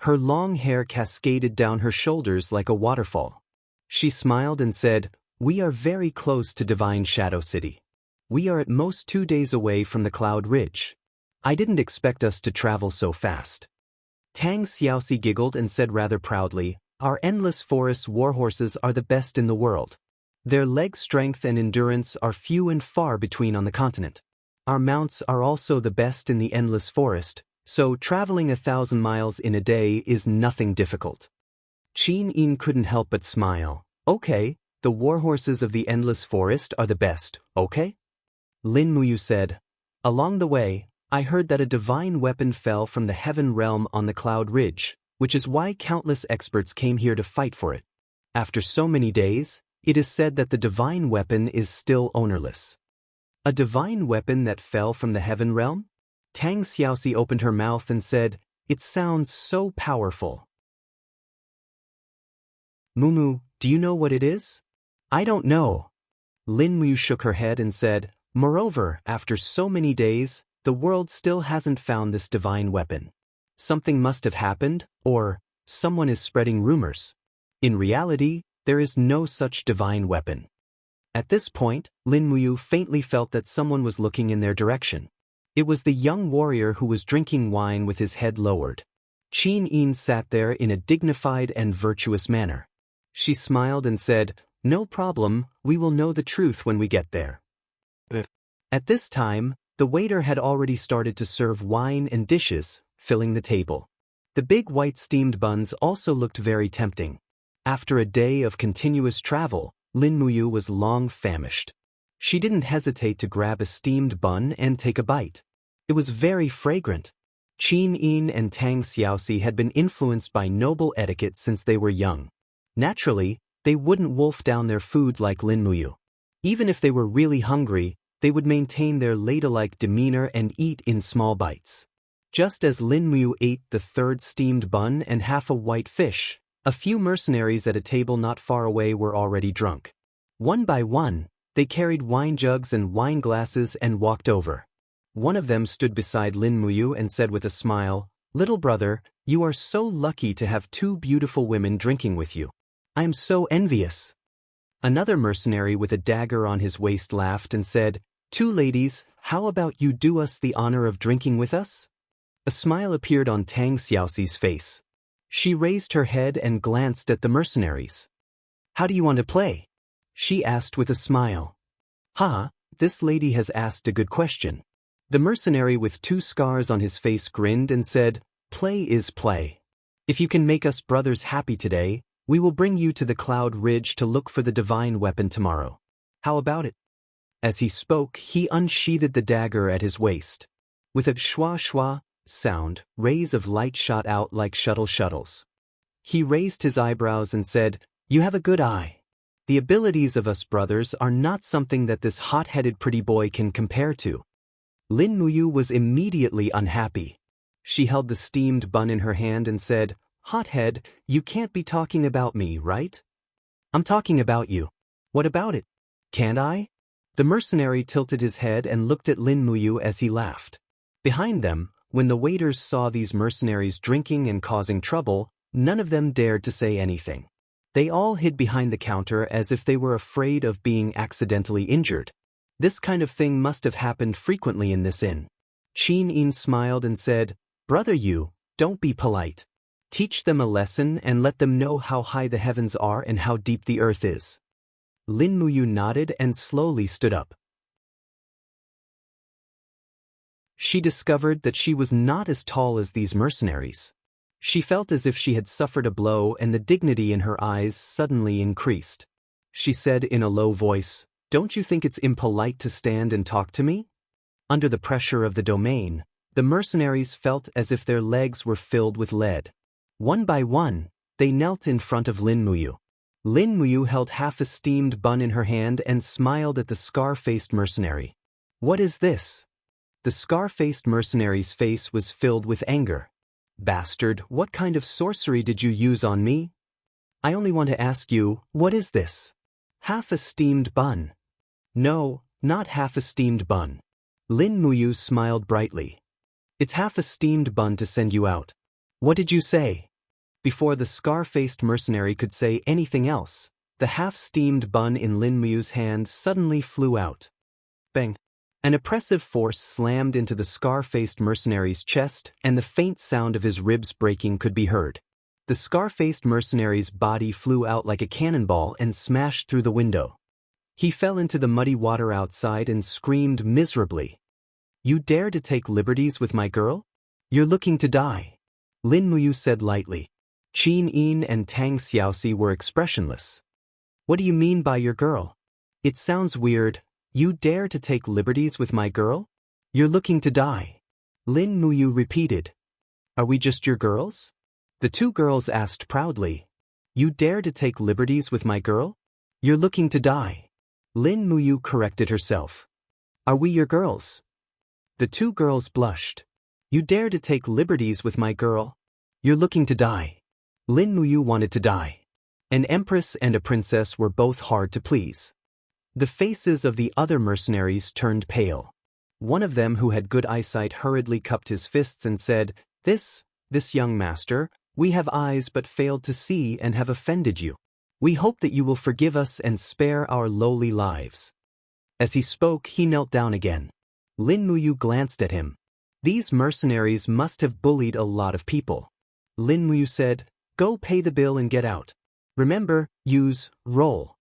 Her long hair cascaded down her shoulders like a waterfall. She smiled and said, "We are very close to Divine Shadow City. We are at most 2 days away from the Cloud Ridge. I didn't expect us to travel so fast." Tang Xiaoxi giggled and said rather proudly, "Our endless forest warhorses are the best in the world. Their leg strength and endurance are few and far between on the continent. Our mounts are also the best in the endless forest, so traveling 1,000 miles in a day is nothing difficult." Qin Yin couldn't help but smile. "Okay, the warhorses of the endless forest are the best, okay?" Lin Muyu said, "Along the way, I heard that a divine weapon fell from the heaven realm on the Cloud Ridge, which is why countless experts came here to fight for it. After so many days, it is said that the divine weapon is still ownerless." "A divine weapon that fell from the heaven realm?" Tang Xiaoxi opened her mouth and said, "It sounds so powerful." "Mumu, do you know what it is?" "I don't know." Lin Muyu shook her head and said, "Moreover, after so many days, the world still hasn't found this divine weapon. Something must have happened, or someone is spreading rumors. In reality, there is no such divine weapon." At this point, Lin Muyu faintly felt that someone was looking in their direction. It was the young warrior who was drinking wine with his head lowered. Qin Yin sat there in a dignified and virtuous manner. She smiled and said, "No problem, we will know the truth when we get there." At this time, the waiter had already started to serve wine and dishes, filling the table. The big white steamed buns also looked very tempting. After a day of continuous travel, Lin Muyu was long famished. She didn't hesitate to grab a steamed bun and take a bite. It was very fragrant. Qin Yin and Tang Xiaoxi had been influenced by noble etiquette since they were young. Naturally, they wouldn't wolf down their food like Lin Muyu. Even if they were really hungry, they would maintain their ladylike demeanor and eat in small bites. Just as Lin Muyu ate the third steamed bun and half a white fish, a few mercenaries at a table not far away were already drunk. One by one, they carried wine jugs and wine glasses and walked over. One of them stood beside Lin Muyu and said with a smile, "Little brother, you are so lucky to have two beautiful women drinking with you. I am so envious." Another mercenary with a dagger on his waist laughed and said, "Two ladies, how about you do us the honor of drinking with us?" A smile appeared on Tang Xiaoxi's face. She raised her head and glanced at the mercenaries. "How do you want to play?" she asked with a smile. This lady has asked a good question." The mercenary with two scars on his face grinned and said, "Play is play. If you can make us brothers happy today, we will bring you to the Cloud Ridge to look for the divine weapon tomorrow. How about it?" As he spoke, he unsheathed the dagger at his waist. With a shwa-shwa sound, rays of light shot out like shuttles. He raised his eyebrows and said, "You have a good eye. The abilities of us brothers are not something that this hot-headed pretty boy can compare to." Lin Muyu was immediately unhappy. She held the steamed bun in her hand and said, "Hothead, you can't be talking about me, right?" "I'm talking about you." "What about it?" "Can't I?" The mercenary tilted his head and looked at Lin Muyu as he laughed. Behind them, when the waiters saw these mercenaries drinking and causing trouble, none of them dared to say anything. They all hid behind the counter as if they were afraid of being accidentally injured. This kind of thing must have happened frequently in this inn. Qin Yin smiled and said, "Brother you, don't be polite. Teach them a lesson and let them know how high the heavens are and how deep the earth is." Lin Muyu nodded and slowly stood up. She discovered that she was not as tall as these mercenaries. She felt as if she had suffered a blow and the dignity in her eyes suddenly increased. She said in a low voice, "Don't you think it's impolite to stand and talk to me?" Under the pressure of the domain, the mercenaries felt as if their legs were filled with lead. One by one, they knelt in front of Lin Muyu. Lin Muyu held half a steamed bun in her hand and smiled at the scar-faced mercenary. "What is this?" The scar-faced mercenary's face was filled with anger. "Bastard, what kind of sorcery did you use on me? I only want to ask you, what is this?" "Half a steamed bun." "No, not half a steamed bun." Lin Muyu smiled brightly. "It's half a steamed bun to send you out." "What did you say?" Before the scar-faced mercenary could say anything else, the half-steamed bun in Lin Muyu's hand suddenly flew out. Bang! An oppressive force slammed into the scar-faced mercenary's chest, and the faint sound of his ribs breaking could be heard. The scar-faced mercenary's body flew out like a cannonball and smashed through the window. He fell into the muddy water outside and screamed miserably. "You dare to take liberties with my girl? You're looking to die," Lin Muyu said lightly. Qin Yin and Tang Xiaoxi were expressionless. "What do you mean by your girl? It sounds weird. You dare to take liberties with my girl? You're looking to die," Lin Muyu repeated. "Are we just your girls?" The two girls asked proudly. "You dare to take liberties with my girl? You're looking to die," Lin Muyu corrected herself. "Are we your girls?" The two girls blushed. "You dare to take liberties with my girl? You're looking to die." Lin Muyu wanted to die. An empress and a princess were both hard to please. The faces of the other mercenaries turned pale. One of them who had good eyesight hurriedly cupped his fists and said, This young master, we have eyes but failed to see and have offended you. We hope that you will forgive us and spare our lowly lives." As he spoke, he knelt down again. Lin Muyu glanced at him. These mercenaries must have bullied a lot of people. Lin Muyu said, "Go pay the bill and get out. Remember, use roll."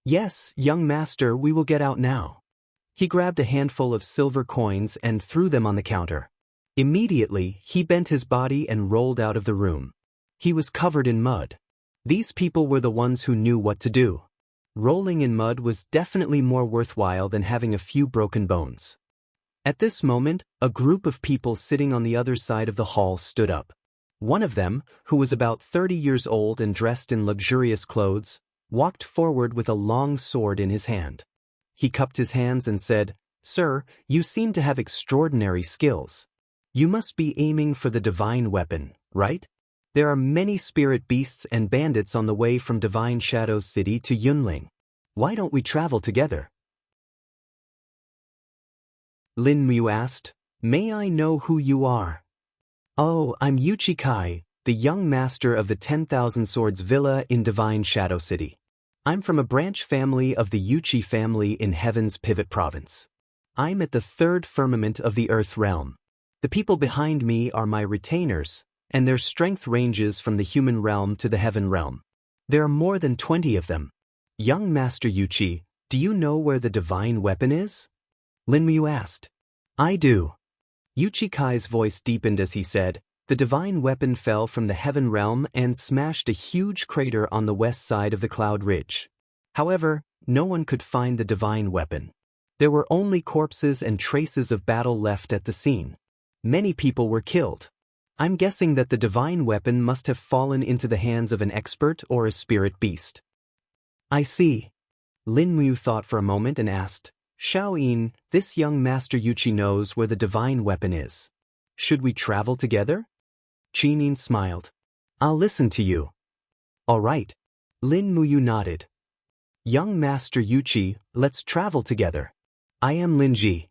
"Yes, young master, we will get out now." He grabbed a handful of silver coins and threw them on the counter. Immediately, he bent his body and rolled out of the room. He was covered in mud. These people were the ones who knew what to do. Rolling in mud was definitely more worthwhile than having a few broken bones. At this moment, a group of people sitting on the other side of the hall stood up. One of them, who was about 30 years old and dressed in luxurious clothes, walked forward with a long sword in his hand. He cupped his hands and said, "Sir, you seem to have extraordinary skills. You must be aiming for the divine weapon, right? There are many spirit beasts and bandits on the way from Divine Shadow's city to Yunling. Why don't we travel together?" Lin Mu asked, "May I know who you are?" "Oh, I'm Yuchi Kai, the young master of the 10,000 Swords Villa in Divine Shadow City. I'm from a branch family of the Yuchi family in Heaven's Pivot Province. I'm at the third firmament of the Earth Realm. The people behind me are my retainers, and their strength ranges from the human realm to the heaven realm. There are more than 20 of them. Young Master Yuchi, do you know where the divine weapon is?" Lin Mu asked. "I do." Yuchi Kai's voice deepened as he said, "The divine weapon fell from the heaven realm and smashed a huge crater on the west side of the Cloud Ridge. However, no one could find the divine weapon. There were only corpses and traces of battle left at the scene. Many people were killed. I'm guessing that the divine weapon must have fallen into the hands of an expert or a spirit beast." "I see." Lin Mu thought for a moment and asked, "Xiaoyin, this young Master Yuchi knows where the divine weapon is. Should we travel together?" Qinin smiled. "I'll listen to you." "All right." Lin Mu nodded. "Young Master Yuchi, let's travel together. I am Lin Ji.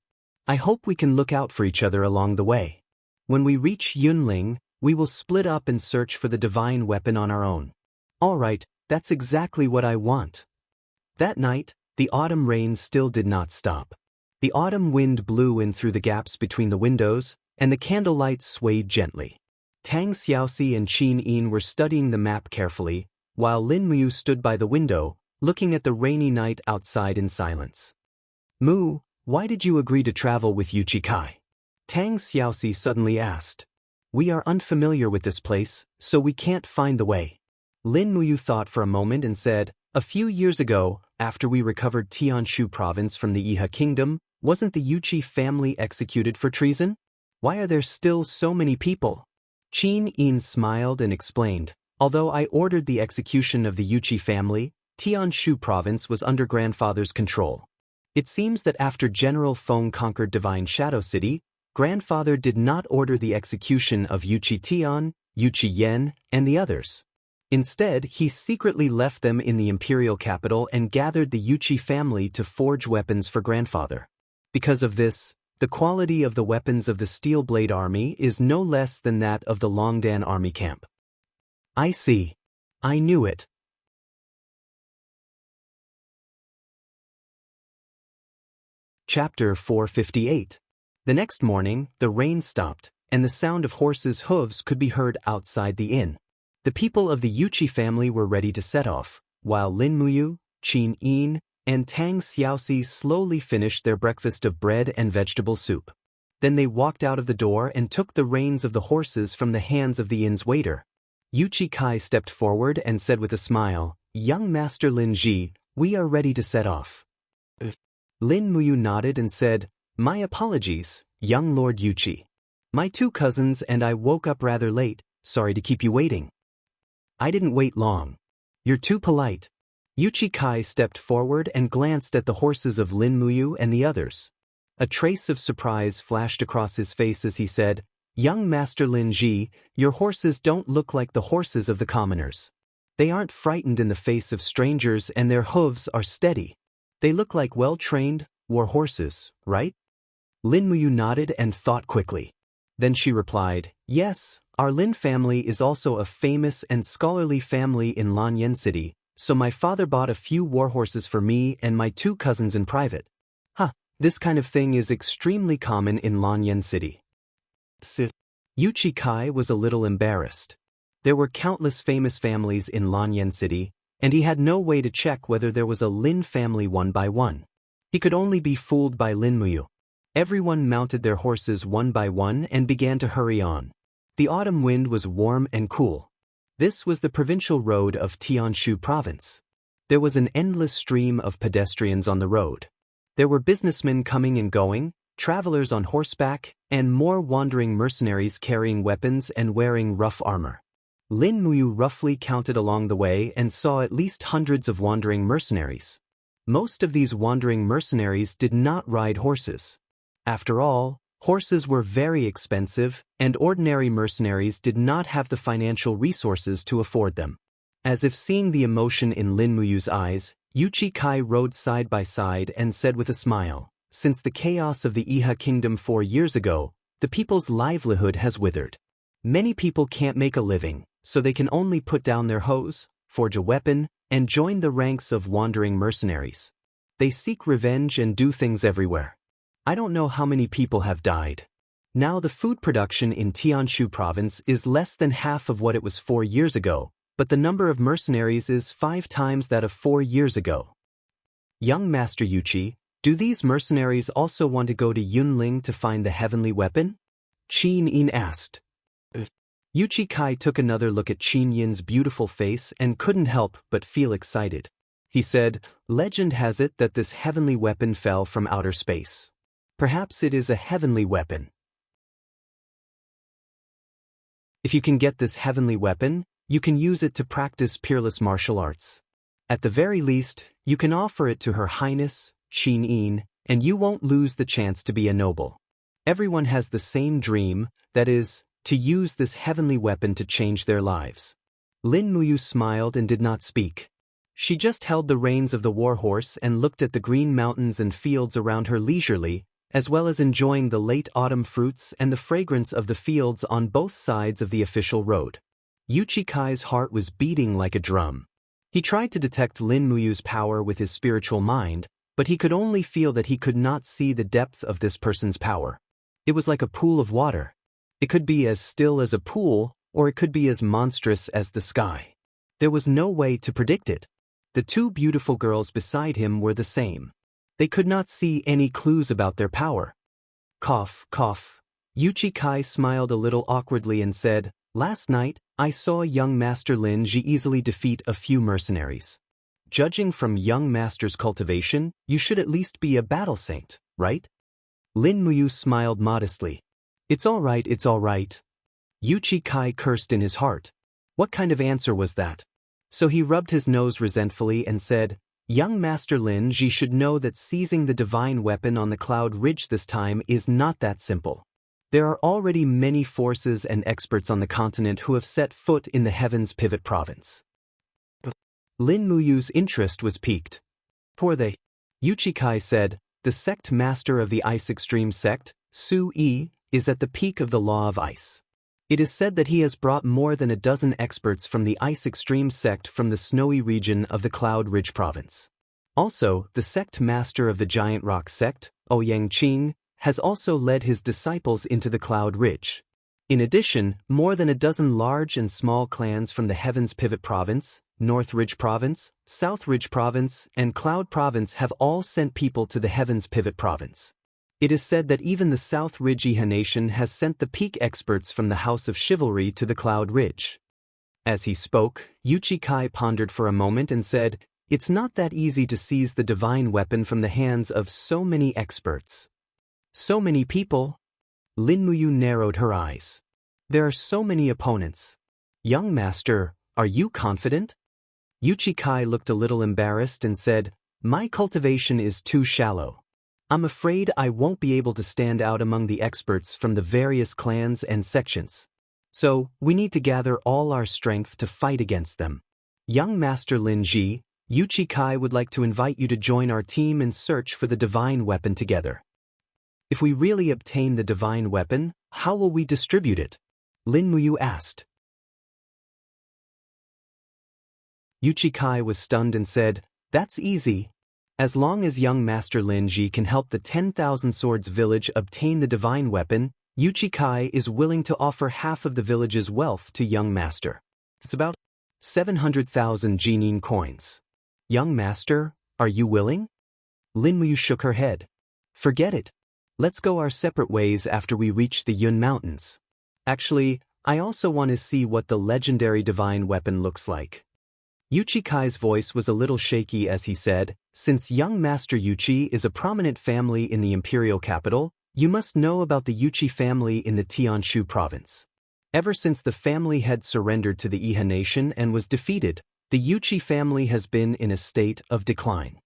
I hope we can look out for each other along the way. When we reach Yunling, we will split up and search for the divine weapon on our own." "All right, that's exactly what I want." That night, the autumn rain still did not stop. The autumn wind blew in through the gaps between the windows, and the candlelight swayed gently. Tang Xiaoxi and Qin Yin were studying the map carefully, while Lin Mu stood by the window, looking at the rainy night outside in silence. "Mu, why did you agree to travel with Yuchi Kai?" Tang Xiaoxi suddenly asked. "We are unfamiliar with this place, so we can't find the way." Lin Mu thought for a moment and said, "A few years ago, after we recovered Tianshu province from the Iha kingdom, wasn't the Yuchi family executed for treason? Why are there still so many people?" Qin Yin smiled and explained, "Although I ordered the execution of the Yuchi family, Tianshu province was under grandfather's control. It seems that after General Feng conquered Divine Shadow City, grandfather did not order the execution of Yuchi Tian, Yuchi Yen, and the others. Instead, he secretly left them in the imperial capital and gathered the Yuchi family to forge weapons for grandfather. Because of this, the quality of the weapons of the Steel Blade Army is no less than that of the Longdan Army camp." "I see. I knew it." Chapter 458. The next morning, the rain stopped, and the sound of horses' hooves could be heard outside the inn. The people of the Yuchi family were ready to set off, while Lin Mu, Qin Yin, and Tang Xiaoxi slowly finished their breakfast of bread and vegetable soup. Then they walked out of the door and took the reins of the horses from the hands of the inn's waiter. Yuchi Kai stepped forward and said with a smile, "Young Master Lin Ji, we are ready to set off." Lin Mu nodded and said, "My apologies, young Lord Yuchi. My two cousins and I woke up rather late, sorry to keep you waiting." "I didn't wait long. You're too polite." Yuchi Kai stepped forward and glanced at the horses of Lin Mu and the others. A trace of surprise flashed across his face as he said, "Young Master Lin Ji, your horses don't look like the horses of the commoners. They aren't frightened in the face of strangers and their hooves are steady. They look like well-trained, war horses, right?" Lin Mu nodded and thought quickly. Then she replied, "Yes, our Lin family is also a famous and scholarly family in Lanyan City, so my father bought a few war horses for me and my two cousins in private." This kind of thing is extremely common in Lanyan City." Yuchi Kai was a little embarrassed. There were countless famous families in Lanyan City, and he had no way to check whether there was a Lin family one by one. He could only be fooled by Lin Mu. Everyone mounted their horses one by one and began to hurry on. The autumn wind was warm and cool. This was the provincial road of Tianshu province. There was an endless stream of pedestrians on the road. There were businessmen coming and going, travelers on horseback, and more wandering mercenaries carrying weapons and wearing rough armor. Lin Muyu roughly counted along the way and saw at least hundreds of wandering mercenaries. Most of these wandering mercenaries did not ride horses. After all, horses were very expensive, and ordinary mercenaries did not have the financial resources to afford them. As if seeing the emotion in Lin Muyu's eyes, Yuchi Kai rode side by side and said with a smile, "Since the chaos of the Iha kingdom 4 years ago, the people's livelihood has withered. Many people can't make a living, so they can only put down their hoes, forge a weapon, and join the ranks of wandering mercenaries. They seek revenge and do things everywhere. I don't know how many people have died. Now the food production in Tianshu province is less than half of what it was 4 years ago, but the number of mercenaries is 5 times that of 4 years ago. Young Master Yuchi, do these mercenaries also want to go to Yunling to find the heavenly weapon?" Qin Yin asked. Yuchi Kai took another look at Qin Yin's beautiful face and couldn't help but feel excited. He said, "Legend has it that this heavenly weapon fell from outer space. Perhaps it is a heavenly weapon. If you can get this heavenly weapon, you can use it to practice peerless martial arts. At the very least, you can offer it to Her Highness, Qin Yin, and you won't lose the chance to be a noble. Everyone has the same dream, that is, to use this heavenly weapon to change their lives." Lin Muyu smiled and did not speak. She just held the reins of the warhorse and looked at the green mountains and fields around her leisurely, as well as enjoying the late autumn fruits and the fragrance of the fields on both sides of the official road. Yuchi Kai's heart was beating like a drum. He tried to detect Lin Muyu's power with his spiritual mind, but he could only feel that he could not see the depth of this person's power. It was like a pool of water. It could be as still as a pool, or it could be as monstrous as the sky. There was no way to predict it. The 2 beautiful girls beside him were the same. They could not see any clues about their power. Cough, cough. Yuchi Kai smiled a little awkwardly and said, "Last night, I saw young Master Lin Ji easily defeat a few mercenaries. Judging from young Master's cultivation, you should at least be a battle saint, right?" Lin Muyu smiled modestly. It's all right. Yuchi Kai cursed in his heart. What kind of answer was that? So he rubbed his nose resentfully and said, "Young Master Lin Ji should know that seizing the divine weapon on the Cloud Ridge this time is not that simple. There are already many forces and experts on the continent who have set foot in the Heaven's Pivot province." Lin Muyu's interest was piqued. "Who are they?" Yuchi Kai said, "The sect master of the Ice Extreme sect, Su Yi, is at the peak of the Law of Ice. It is said that he has brought more than a dozen experts from the Ice Extreme sect from the snowy region of the Cloud Ridge province. Also, the sect master of the Giant Rock sect, Ouyang Qing, has also led his disciples into the Cloud Ridge. In addition, more than a dozen large and small clans from the Heaven's Pivot province, North Ridge province, South Ridge province, and Cloud province have all sent people to the Heaven's Pivot province. It is said that even the South Ridge Iha nation has sent the peak experts from the House of Chivalry to the Cloud Ridge." As he spoke, Yuchi Kai pondered for a moment and said, "It's not that easy to seize the divine weapon from the hands of so many experts. So many people?" Lin Muyu narrowed her eyes. "There are so many opponents. Young Master, are you confident?" Yuchi Kai looked a little embarrassed and said, "My cultivation is too shallow. I'm afraid I won't be able to stand out among the experts from the various clans and sections. So, we need to gather all our strength to fight against them. Young Master Lin Ji, Yuchi Kai would like to invite you to join our team and search for the divine weapon together." "If we really obtain the divine weapon, how will we distribute it?" Lin Muyu asked. Yuchi Kai was stunned and said, "That's easy. As long as young Master Lin Ji can help the 10,000 Swords village obtain the divine weapon, Yuchi Kai is willing to offer half of the village's wealth to young Master. It's about 700,000 Jinin coins. Young Master, are you willing?" Lin Muyu shook her head. "Forget it. Let's go our separate ways after we reach the Yun Mountains. Actually, I also want to see what the legendary divine weapon looks like." Kai's voice was a little shaky as he said, "Since young Master Yuchi is a prominent family in the imperial capital, you must know about the Yuchi family in the Tianshu province. Ever since the family had surrendered to the Iha nation and was defeated, the Yuchi family has been in a state of decline.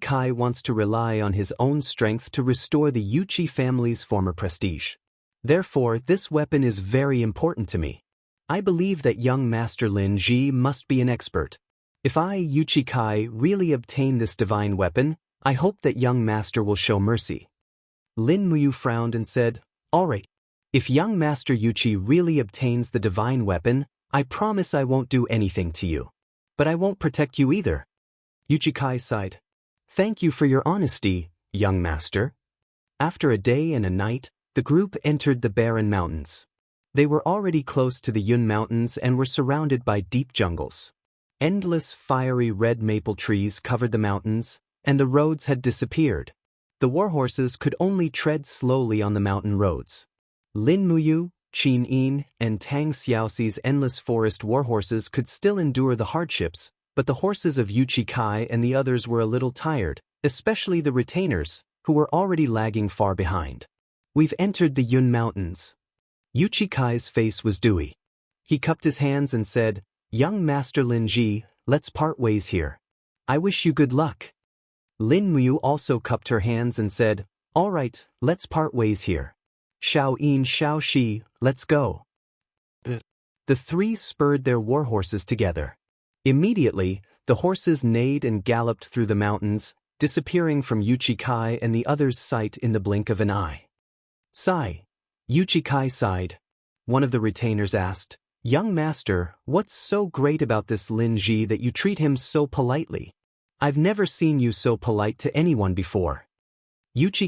Kai wants to rely on his own strength to restore the Yuchi family's former prestige. Therefore, this weapon is very important to me. I believe that young Master Lin Ji must be an expert. If I, Kai, really obtain this divine weapon, I hope that young Master will show mercy." Lin Muyu frowned and said, "All right. If young Master Yuchi really obtains the divine weapon, I promise I won't do anything to you. But I won't protect you either." Kai sighed. "Thank you for your honesty, young master." After a day and a night, the group entered the barren mountains. They were already close to the Yun Mountains and were surrounded by deep jungles. Endless fiery red maple trees covered the mountains, and the roads had disappeared. The warhorses could only tread slowly on the mountain roads. Lin Muyu, Qin Yin, and Tang Xiaoxi's endless forest warhorses could still endure the hardships, but the horses of Kai and the others were a little tired, especially the retainers, who were already lagging far behind. "We've entered the Yun Mountains." Kai's face was dewy. He cupped his hands and said, "Young Master Lin Ji, let's part ways here. I wish you good luck." Lin Muyu also cupped her hands and said, "All right, let's part ways here. Xiao Yin, Xiao Shi, let's go." The three spurred their warhorses together. Immediately, the horses neighed and galloped through the mountains, disappearing from Kai and the others' sight in the blink of an eye. "Sigh." Kai sighed. One of the retainers asked, "Young master, what's so great about this Lin Ji that you treat him so politely? I've never seen you so polite to anyone before."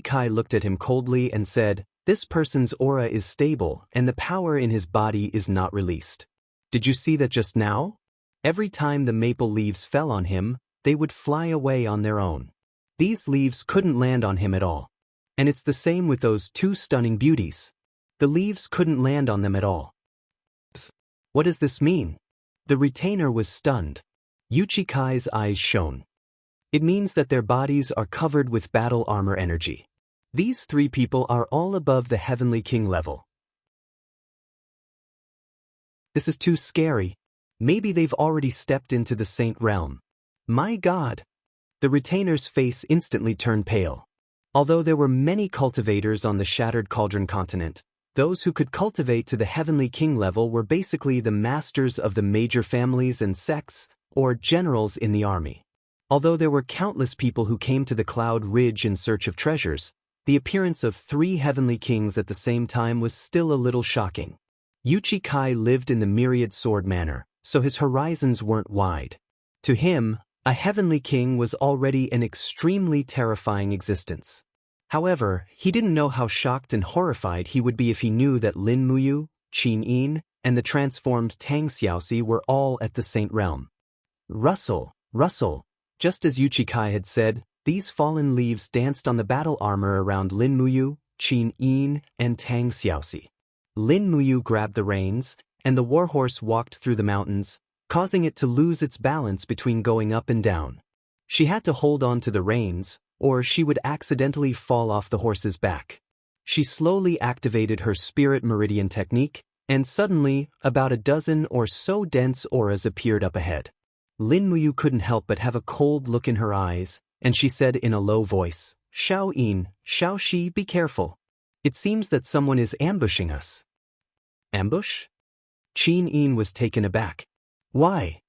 Kai looked at him coldly and said, "This person's aura is stable and the power in his body is not released. Did you see that just now? Every time the maple leaves fell on him, they would fly away on their own. These leaves couldn't land on him at all. And it's the same with those two stunning beauties. The leaves couldn't land on them at all." "What does this mean?" The retainer was stunned. Kai's eyes shone. "It means that their bodies are covered with battle armor energy. These three people are all above the Heavenly King level. This is too scary. Maybe they've already stepped into the Saint Realm. My God!" The retainer's face instantly turned pale. Although there were many cultivators on the Shattered Cauldron continent, those who could cultivate to the Heavenly King level were basically the masters of the major families and sects, or generals in the army. Although there were countless people who came to the Cloud Ridge in search of treasures, the appearance of three Heavenly Kings at the same time was still a little shocking. Kai lived in the Myriad Sword Manor, so his horizons weren't wide. To him, a Heavenly King was already an extremely terrifying existence. However, he didn't know how shocked and horrified he would be if he knew that Lin Muyu, Qin Yin, and the transformed Tang Xiaoxi were all at the Saint Realm. Rustle, rustle. Just as Kai had said, these fallen leaves danced on the battle armor around Lin Muyu, Qin Yin, and Tang Xiaoxi. Lin Muyu grabbed the reins, and the warhorse walked through the mountains, causing it to lose its balance between going up and down. She had to hold on to the reins, or she would accidentally fall off the horse's back. She slowly activated her spirit meridian technique, and suddenly, about a dozen or so dense auras appeared up ahead. Lin Muyu couldn't help but have a cold look in her eyes, and she said in a low voice, "Xiao Yin, Xiao Shi, be careful. It seems that someone is ambushing us." "Ambush?" Qin Yin was taken aback. "Why?"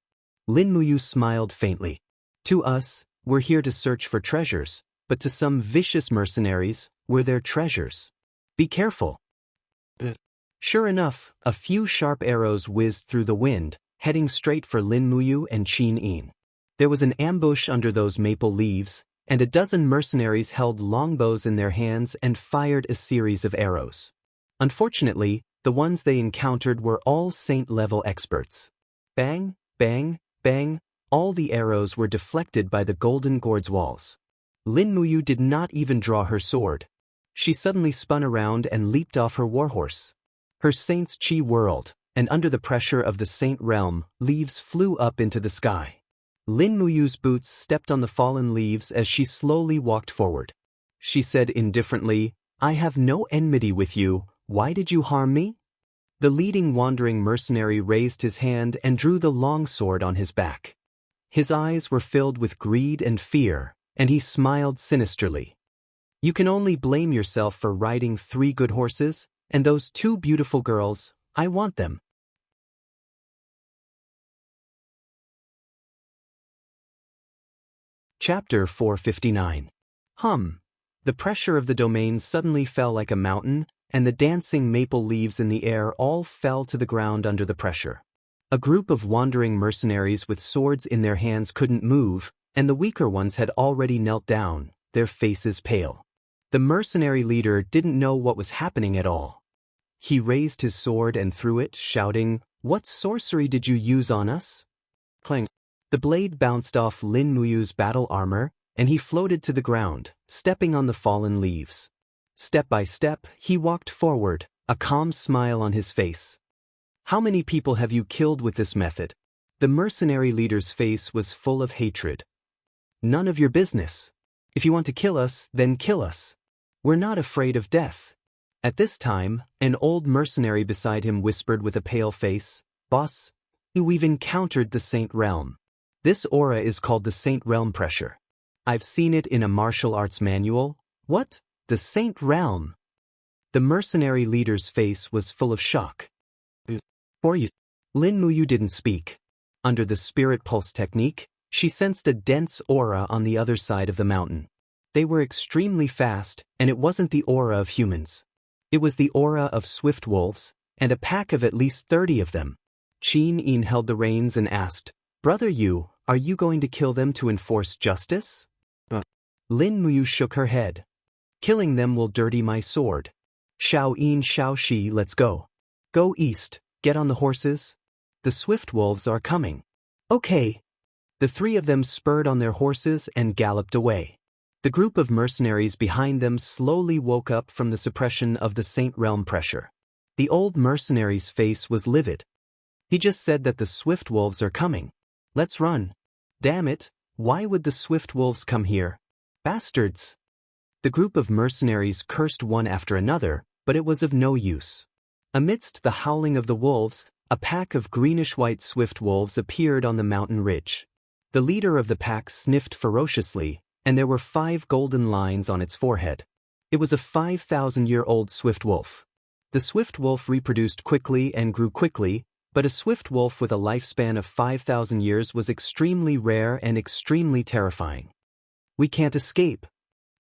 Lin Muyu smiled faintly. "To us, we're here to search for treasures, but to some vicious mercenaries, we're their treasures. Be careful." Sure enough, a few sharp arrows whizzed through the wind, heading straight for Lin Muyu and Qin Yin. There was an ambush under those maple leaves, and a dozen mercenaries held longbows in their hands and fired a series of arrows. Unfortunately, the ones they encountered were all saint-level experts. Bang, bang, bang, all the arrows were deflected by the golden gourd's walls. Lin Muyu did not even draw her sword. She suddenly spun around and leaped off her warhorse. Her saint's chi whirled, and under the pressure of the Saint Realm, leaves flew up into the sky. Lin Muyu's boots stepped on the fallen leaves as she slowly walked forward. She said indifferently, "I have no enmity with you, why did you harm me?" The leading wandering mercenary raised his hand and drew the long sword on his back. His eyes were filled with greed and fear, and he smiled sinisterly. "You can only blame yourself for riding 3 good horses, and those 2 beautiful girls, I want them." Chapter 459. The pressure of the domain suddenly fell like a mountain, and the dancing maple leaves in the air all fell to the ground under the pressure. A group of wandering mercenaries with swords in their hands couldn't move, and the weaker ones had already knelt down, their faces pale. The mercenary leader didn't know what was happening at all. He raised his sword and threw it, shouting, "What sorcery did you use on us?" Clang. The blade bounced off Lin Muyu's battle armor, and he floated to the ground, stepping on the fallen leaves. Step by step, he walked forward, a calm smile on his face. "How many people have you killed with this method?" The mercenary leader's face was full of hatred. "None of your business. If you want to kill us, then kill us. We're not afraid of death." At this time, an old mercenary beside him whispered with a pale face, "Boss, we've encountered the Saint Realm. This aura is called the Saint Realm pressure. I've seen it in a martial arts manual." "What? The Saint Realm?" The mercenary leader's face was full of shock. "For you." Lin Muyu didn't speak. Under the spirit pulse technique, she sensed a dense aura on the other side of the mountain. They were extremely fast, and it wasn't the aura of humans. It was the aura of swift wolves, and a pack of at least 30 of them. Qin Yin held the reins and asked, "Brother Yu, are you going to kill them to enforce justice?" Lin Muyu shook her head. "Killing them will dirty my sword. Xiao Yin, Xiao Shi, let's go. Go east, get on the horses. The swift wolves are coming." "Okay." The 3 of them spurred on their horses and galloped away. The group of mercenaries behind them slowly woke up from the suppression of the Saint Realm pressure. The old mercenary's face was livid. "He just said that the swift wolves are coming. Let's run." "Damn it, why would the swift wolves come here? Bastards!" The group of mercenaries cursed one after another, but it was of no use. Amidst the howling of the wolves, a pack of greenish-white swift wolves appeared on the mountain ridge. The leader of the pack sniffed ferociously, and there were 5 golden lines on its forehead. It was a 5,000-year-old swift wolf. The swift wolf reproduced quickly and grew quickly, but a swift wolf with a lifespan of 5,000 years was extremely rare and extremely terrifying. "We can't escape."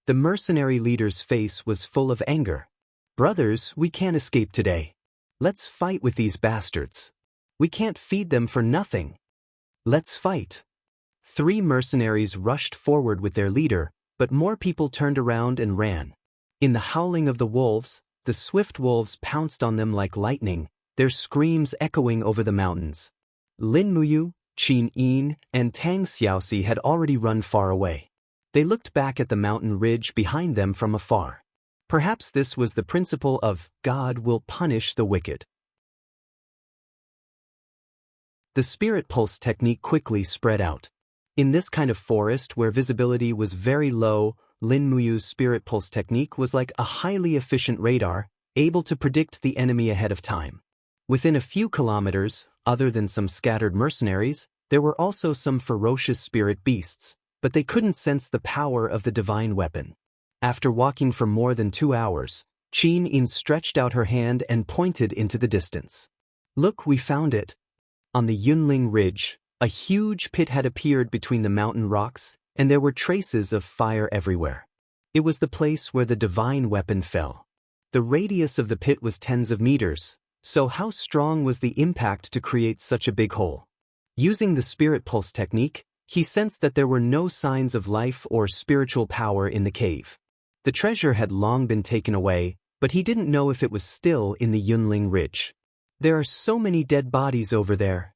The mercenary leader's face was full of anger. "Brothers, we can't escape today. Let's fight with these bastards. We can't feed them for nothing. Let's fight." 3 mercenaries rushed forward with their leader, but more people turned around and ran. In the howling of the wolves, the swift wolves pounced on them like lightning, their screams echoing over the mountains. Lin Muyu, Qin Yin, and Tang Xiaoxi had already run far away. They looked back at the mountain ridge behind them from afar. Perhaps this was the principle of God will punish the wicked. The spirit pulse technique quickly spread out. In this kind of forest where visibility was very low, Lin Muyu's spirit pulse technique was like a highly efficient radar, able to predict the enemy ahead of time. Within a few kilometers, other than some scattered mercenaries, there were also some ferocious spirit beasts, but they couldn't sense the power of the divine weapon. After walking for more than 2 hours, Qin Yin stretched out her hand and pointed into the distance. "Look, we found it." On the Yunling Ridge, a huge pit had appeared between the mountain rocks, and there were traces of fire everywhere. It was the place where the divine weapon fell. The radius of the pit was tens of meters, so how strong was the impact to create such a big hole? Using the spirit pulse technique, he sensed that there were no signs of life or spiritual power in the cave. The treasure had long been taken away, but he didn't know if it was still in the Yunling Ridge. "There are so many dead bodies over there."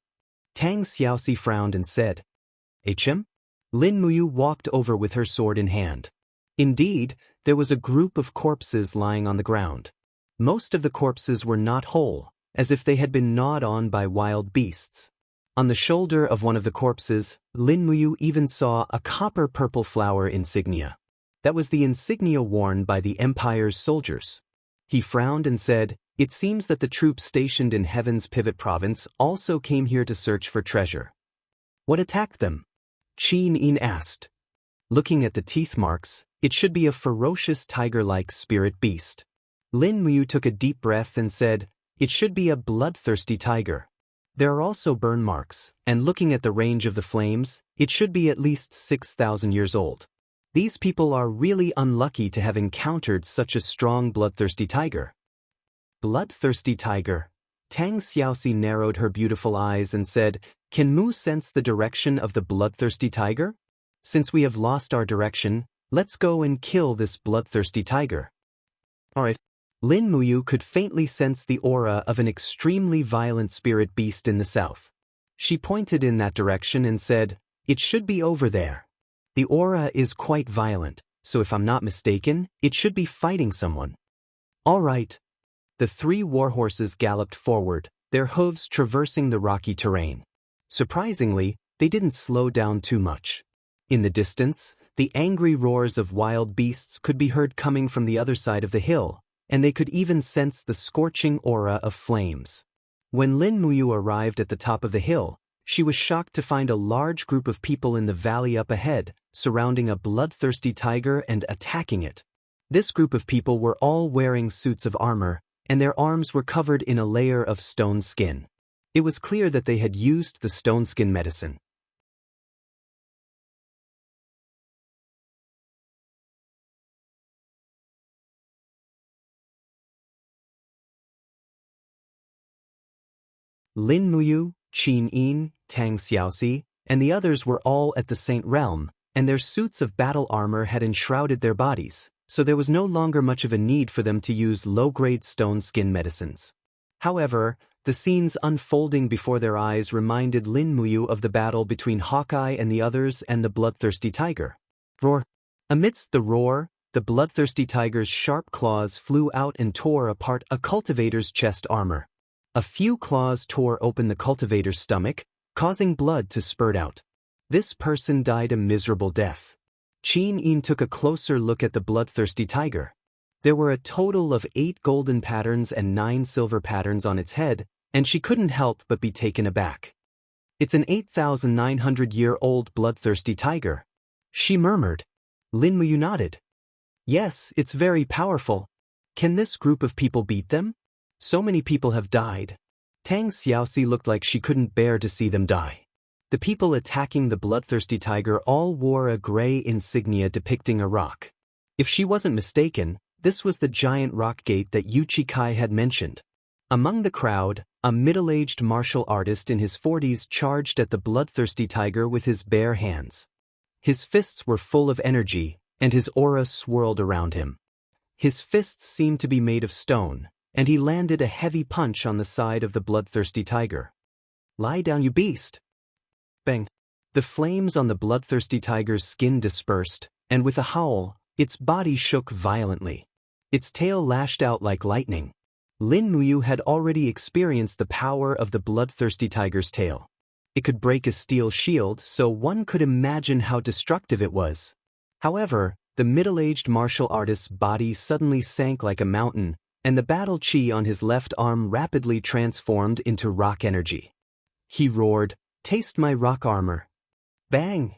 Tang Xiaoxi frowned and said, "Hm?" Lin Muyu walked over with her sword in hand. Indeed, there was a group of corpses lying on the ground. Most of the corpses were not whole, as if they had been gnawed on by wild beasts. On the shoulder of one of the corpses, Lin Muyu even saw a copper-purple flower insignia. That was the insignia worn by the Empire's soldiers. He frowned and said, "It seems that the troops stationed in Heaven's Pivot Province also came here to search for treasure." "What attacked them?" Qin Yin asked. Looking at the teeth marks, it should be a ferocious tiger-like spirit beast. Lin Muyu took a deep breath and said, "It should be a bloodthirsty tiger." There are also burn marks, and looking at the range of the flames, it should be at least 6,000 years old. These people are really unlucky to have encountered such a strong bloodthirsty tiger. Bloodthirsty tiger. Tang Xiaoxi narrowed her beautiful eyes and said, "Can Mu sense the direction of the bloodthirsty tiger? Since we have lost our direction, let's go and kill this bloodthirsty tiger." Alright. Lin Muyu could faintly sense the aura of an extremely violent spirit beast in the south. She pointed in that direction and said, "It should be over there. The aura is quite violent, so if I'm not mistaken, it should be fighting someone." All right. The 3 warhorses galloped forward, their hooves traversing the rocky terrain. Surprisingly, they didn't slow down too much. In the distance, the angry roars of wild beasts could be heard coming from the other side of the hill, and they could even sense the scorching aura of flames. When Lin Muyu arrived at the top of the hill, she was shocked to find a large group of people in the valley up ahead, surrounding a bloodthirsty tiger and attacking it. This group of people were all wearing suits of armor, and their arms were covered in a layer of stone skin. It was clear that they had used the stone skin medicine. Lin Muyu, Qin Yin, Tang Xiaoxi, and the others were all at the Saint Realm, and their suits of battle armor had enshrouded their bodies, so there was no longer much of a need for them to use low-grade stone skin medicines. However, the scenes unfolding before their eyes reminded Lin Muyu of the battle between Hawkeye and the others and the bloodthirsty tiger. Roar! Amidst the roar, the bloodthirsty tiger's sharp claws flew out and tore apart a cultivator's chest armor. A few claws tore open the cultivator's stomach, causing blood to spurt out. This person died a miserable death. Qin Yin took a closer look at the bloodthirsty tiger. There were a total of 8 golden patterns and 9 silver patterns on its head, and she couldn't help but be taken aback. "It's an 8,900-year-old bloodthirsty tiger," she murmured. Lin Muyu nodded. "Yes, it's very powerful. Can this group of people beat them? So many people have died." Tang Xiaoxi looked like she couldn't bear to see them die. The people attacking the bloodthirsty tiger all wore a gray insignia depicting a rock. If she wasn't mistaken, this was the giant rock gate that Yu Chi had mentioned. Among the crowd, a middle-aged martial artist in his 40s charged at the bloodthirsty tiger with his bare hands. His fists were full of energy, and his aura swirled around him. His fists seemed to be made of stone, and he landed a heavy punch on the side of the bloodthirsty tiger. "Lie down, you beast!" Bang! The flames on the bloodthirsty tiger's skin dispersed, and with a howl, its body shook violently. Its tail lashed out like lightning. Lin Muyu had already experienced the power of the bloodthirsty tiger's tail. It could break a steel shield, so one could imagine how destructive it was. However, the middle-aged martial artist's body suddenly sank like a mountain, and the battle chi on his left arm rapidly transformed into rock energy. He roared, "Taste my rock armor!" Bang!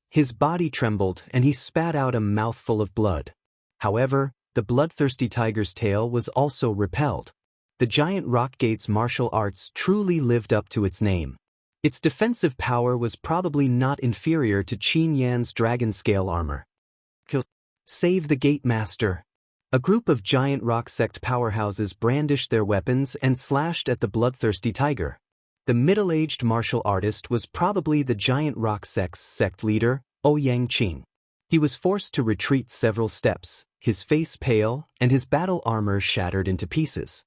His body trembled and he spat out a mouthful of blood. However, the bloodthirsty tiger's tail was also repelled. The giant rock gate's martial arts truly lived up to its name. Its defensive power was probably not inferior to Qin Yan's dragon scale armor. Save the gate master! A group of giant rock sect powerhouses brandished their weapons and slashed at the bloodthirsty tiger. The middle-aged martial artist was probably the giant rock sect's sect leader, Ouyang Qing. He was forced to retreat several steps, his face pale, and his battle armor shattered into pieces.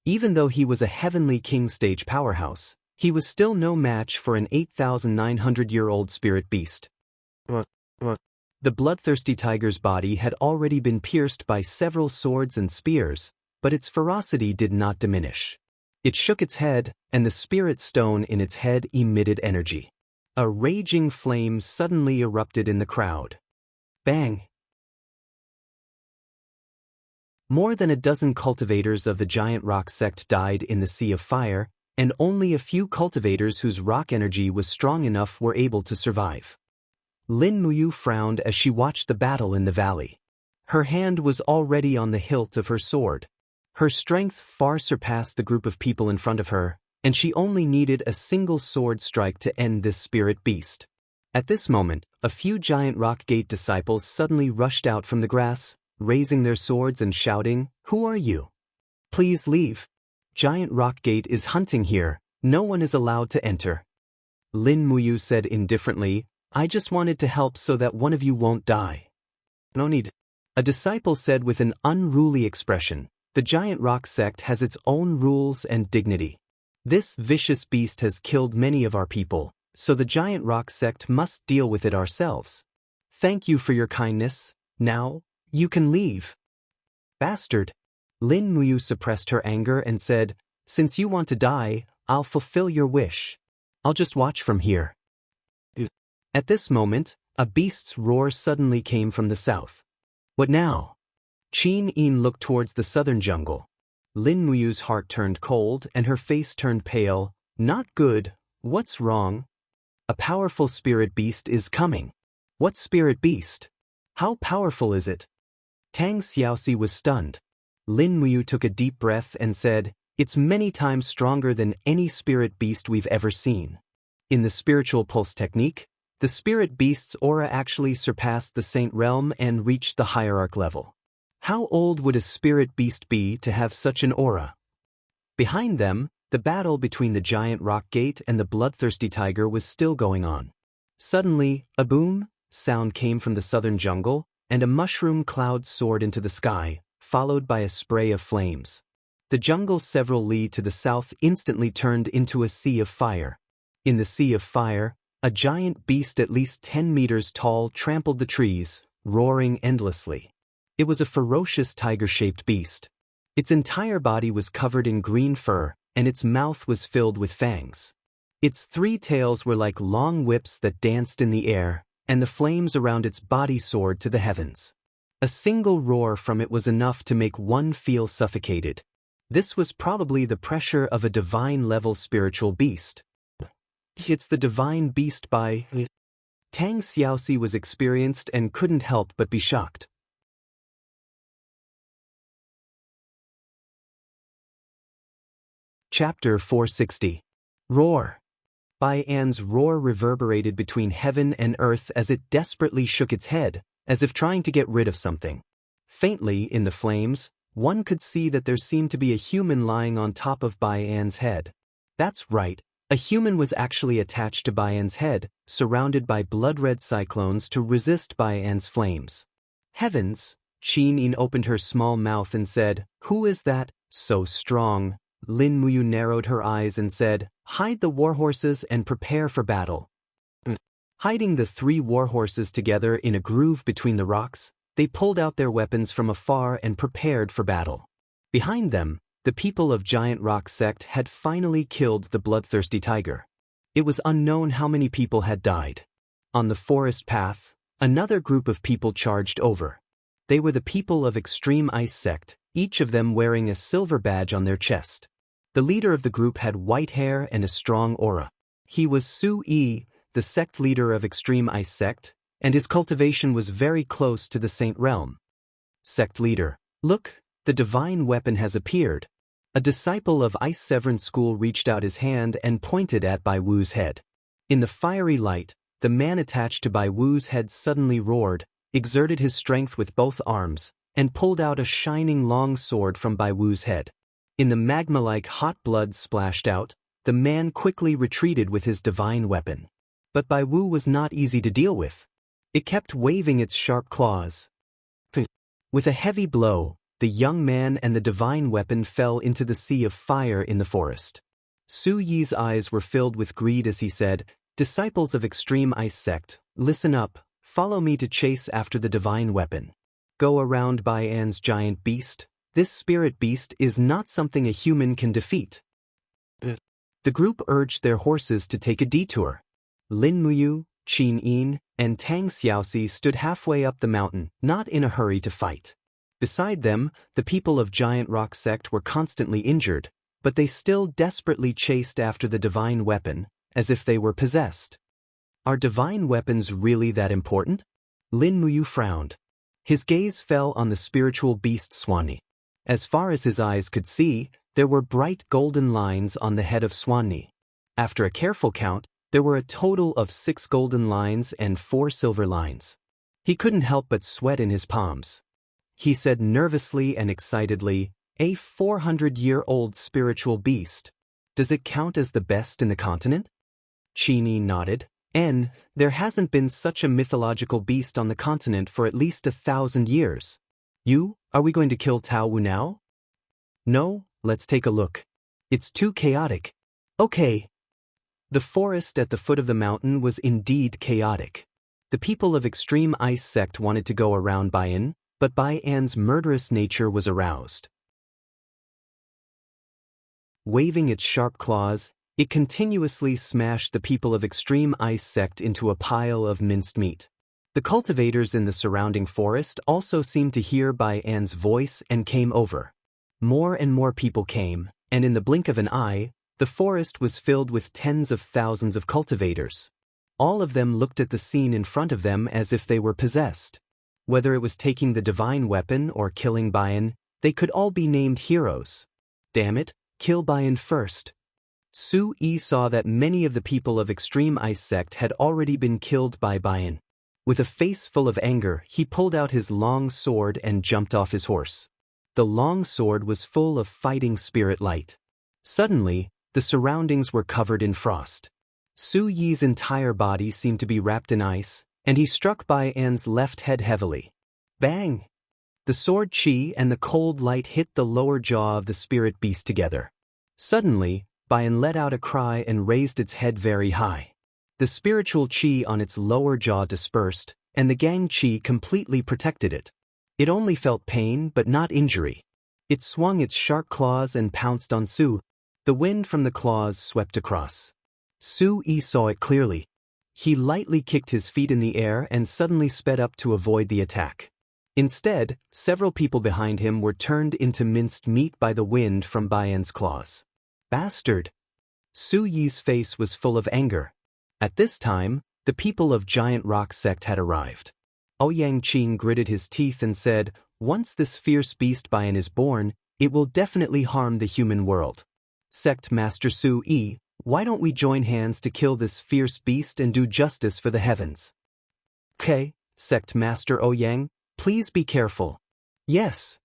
Even though he was a heavenly king stage powerhouse, he was still no match for an 8,900-year-old spirit beast. The bloodthirsty tiger's body had already been pierced by several swords and spears, but its ferocity did not diminish. It shook its head, and the spirit stone in its head emitted energy. A raging flame suddenly erupted in the crowd. Bang! More than a dozen cultivators of the giant rock sect died in the sea of fire, and only a few cultivators whose rock energy was strong enough were able to survive. Lin Muyu frowned as she watched the battle in the valley. Her hand was already on the hilt of her sword. Her strength far surpassed the group of people in front of her, and she only needed a single sword strike to end this spirit beast. At this moment, a few giant rock gate disciples suddenly rushed out from the grass, raising their swords and shouting, "Who are you? Please leave. Giant rock gate is hunting here, no one is allowed to enter." Lin Muyu said indifferently, "I just wanted to help so that one of you won't die." "No need." A disciple said with an unruly expression, "The giant rock sect has its own rules and dignity. This vicious beast has killed many of our people, so the giant rock sect must deal with it ourselves. Thank you for your kindness, now, you can leave." "Bastard." Lin Muyu suppressed her anger and said, "Since you want to die, I'll fulfill your wish. I'll just watch from here." At this moment, a beast's roar suddenly came from the south. "What now?" Qin Yin looked towards the southern jungle. Lin Muyu's heart turned cold and her face turned pale. "Not good, what's wrong?" "A powerful spirit beast is coming." "What spirit beast? How powerful is it?" Tang Xiaoxi was stunned. Lin Muyu took a deep breath and said, "It's many times stronger than any spirit beast we've ever seen. In the spiritual pulse technique, the spirit beast's aura actually surpassed the saint realm and reached the hierarch level. How old would a spirit beast be to have such an aura?" Behind them, the battle between the giant rock gate and the bloodthirsty tiger was still going on. Suddenly, a boom sound came from the southern jungle, and a mushroom cloud soared into the sky, followed by a spray of flames. The jungle several li to the south instantly turned into a sea of fire. In the sea of fire, a giant beast at least 10 meters tall trampled the trees, roaring endlessly. It was a ferocious tiger-shaped beast. Its entire body was covered in green fur, and its mouth was filled with fangs. Its 3 tails were like long whips that danced in the air, and the flames around its body soared to the heavens. A single roar from it was enough to make one feel suffocated. This was probably the pressure of a divine-level spiritual beast. "It's the divine beast by..." Tang Xiaoxi was experienced and couldn't help but be shocked. Chapter 460. Roar. Bai An's roar reverberated between heaven and earth as it desperately shook its head, as if trying to get rid of something. Faintly, in the flames, one could see that there seemed to be a human lying on top of Bai An's head. That's right, a human was actually attached to Bai An's head, surrounded by blood-red cyclones to resist Bai An's flames. "Heavens!" Qin Yin opened her small mouth and said, "Who is that, so strong?" Lin Muyu narrowed her eyes and said, "Hide the warhorses and prepare for battle." Hiding the 3 warhorses together in a groove between the rocks, they pulled out their weapons from afar and prepared for battle. Behind them, the people of Giant Rock Sect had finally killed the bloodthirsty tiger. It was unknown how many people had died. On the forest path, another group of people charged over. They were the people of Extreme Ice Sect, each of them wearing a silver badge on their chest. The leader of the group had white hair and a strong aura. He was Su Yi, the sect leader of Extreme Ice Sect, and his cultivation was very close to the Saint Realm. Sect leader, "Look, the divine weapon has appeared." A disciple of Ice Severance School reached out his hand and pointed at Bai Wu's head. In the fiery light, the man attached to Bai Wu's head suddenly roared, exerted his strength with both arms, and pulled out a shining long sword from Bai Wu's head. In the magma-like hot blood splashed out, the man quickly retreated with his divine weapon. But Bai Wu was not easy to deal with. It kept waving its sharp claws. With a heavy blow, the young man and the divine weapon fell into the sea of fire in the forest. Su Yi's eyes were filled with greed as he said, "Disciples of Extreme Ice Sect, listen up, follow me to chase after the divine weapon. Go around Bai An's giant beast. This spirit beast is not something a human can defeat. The group urged their horses to take a detour. Lin Muyu, Qin Yin, and Tang Xiaoxi stood halfway up the mountain, not in a hurry to fight. Beside them, the people of Giant Rock sect were constantly injured, but they still desperately chased after the divine weapon, as if they were possessed. Are divine weapons really that important? Lin Muyu frowned. His gaze fell on the spiritual beast Swanni. As far as his eyes could see, there were bright golden lines on the head of Swanni. After a careful count, there were a total of 6 golden lines and 4 silver lines. He couldn't help but sweat in his palms. He said nervously and excitedly, "A 400-year-old spiritual beast. Does it count as the best in the continent?" Qin nodded. There hasn't been such a mythological beast on the continent for at least 1,000 years. Are we going to kill Tao Wu now? No, let's take a look. It's too chaotic. Okay. The forest at the foot of the mountain was indeed chaotic. The people of Extreme Ice sect wanted to go around Baiyan, but Baiyan's murderous nature was aroused. Waving its sharp claws, it continuously smashed the people of Extreme Ice sect into a pile of minced meat. The cultivators in the surrounding forest also seemed to hear Baiyan's voice and came over. More and more people came, and in the blink of an eye, the forest was filled with tens of thousands of cultivators. All of them looked at the scene in front of them as if they were possessed. Whether it was taking the divine weapon or killing Baiyan, they could all be named heroes. Damn it, kill Baiyan first. Su Yi saw that many of the people of Extreme Ice sect had already been killed by Baiyan. With a face full of anger, he pulled out his long sword and jumped off his horse. The long sword was full of fighting spirit light. Suddenly, the surroundings were covered in frost. Su Yi's entire body seemed to be wrapped in ice, and he struck Baiyan's left head heavily. Bang! The sword chi and the cold light hit the lower jaw of the spirit beast together. Suddenly, Baiyan let out a cry and raised its head very high. The spiritual chi on its lower jaw dispersed, and the gang chi completely protected it. It only felt pain but not injury. It swung its sharp claws and pounced on Su. The wind from the claws swept across. Su Yi saw it clearly. He lightly kicked his feet in the air and suddenly sped up to avoid the attack. Instead, several people behind him were turned into minced meat by the wind from Baiyan's claws. Bastard! Su Yi's face was full of anger. At this time, the people of Giant Rock sect had arrived. Ouyang Qing gritted his teeth and said, "Once this fierce beast Baiyan is born, it will definitely harm the human world. Sect Master Su Yi, why don't we join hands to kill this fierce beast and do justice for the heavens?" "Okay, Sect Master Ouyang, please be careful." "Yes."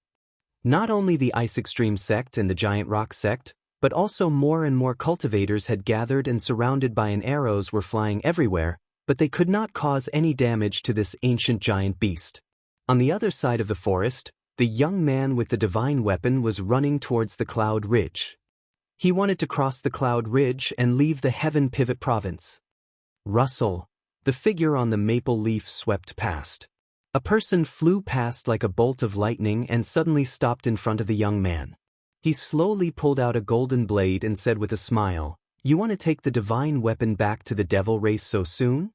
Not only the Ice Extreme sect and the Giant Rock sect, but also more and more cultivators had gathered and surrounded Baiyan arrows were flying everywhere, but they could not cause any damage to this ancient giant beast. On the other side of the forest, the young man with the divine weapon was running towards the Cloud Ridge. He wanted to cross the Cloud Ridge and leave the Heaven Pivot province. Rustle. The figure on the maple leaf swept past. A person flew past like a bolt of lightning and suddenly stopped in front of the young man. He slowly pulled out a golden blade and said with a smile, "You want to take the divine weapon back to the devil race so soon?"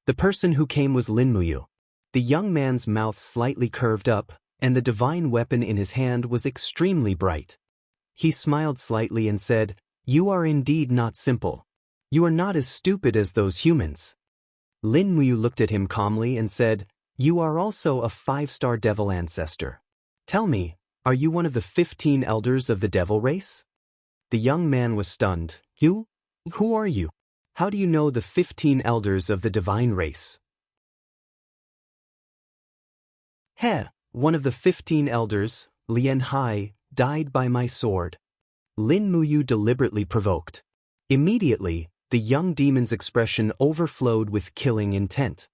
The person who came was Lin Muyu. The young man's mouth slightly curved up, and the divine weapon in his hand was extremely bright. He smiled slightly and said, "You are indeed not simple. You are not as stupid as those humans." Lin Muyu looked at him calmly and said, "You are also a 5-star devil ancestor. Tell me, are you one of the 15 elders of the devil race?" The young man was stunned. "You? Who are you? How do you know the 15 elders of the divine race?" One of the 15 elders, Lian Hai, died by my sword." Lin Muyu deliberately provoked. Immediately, the young demon's expression overflowed with killing intent.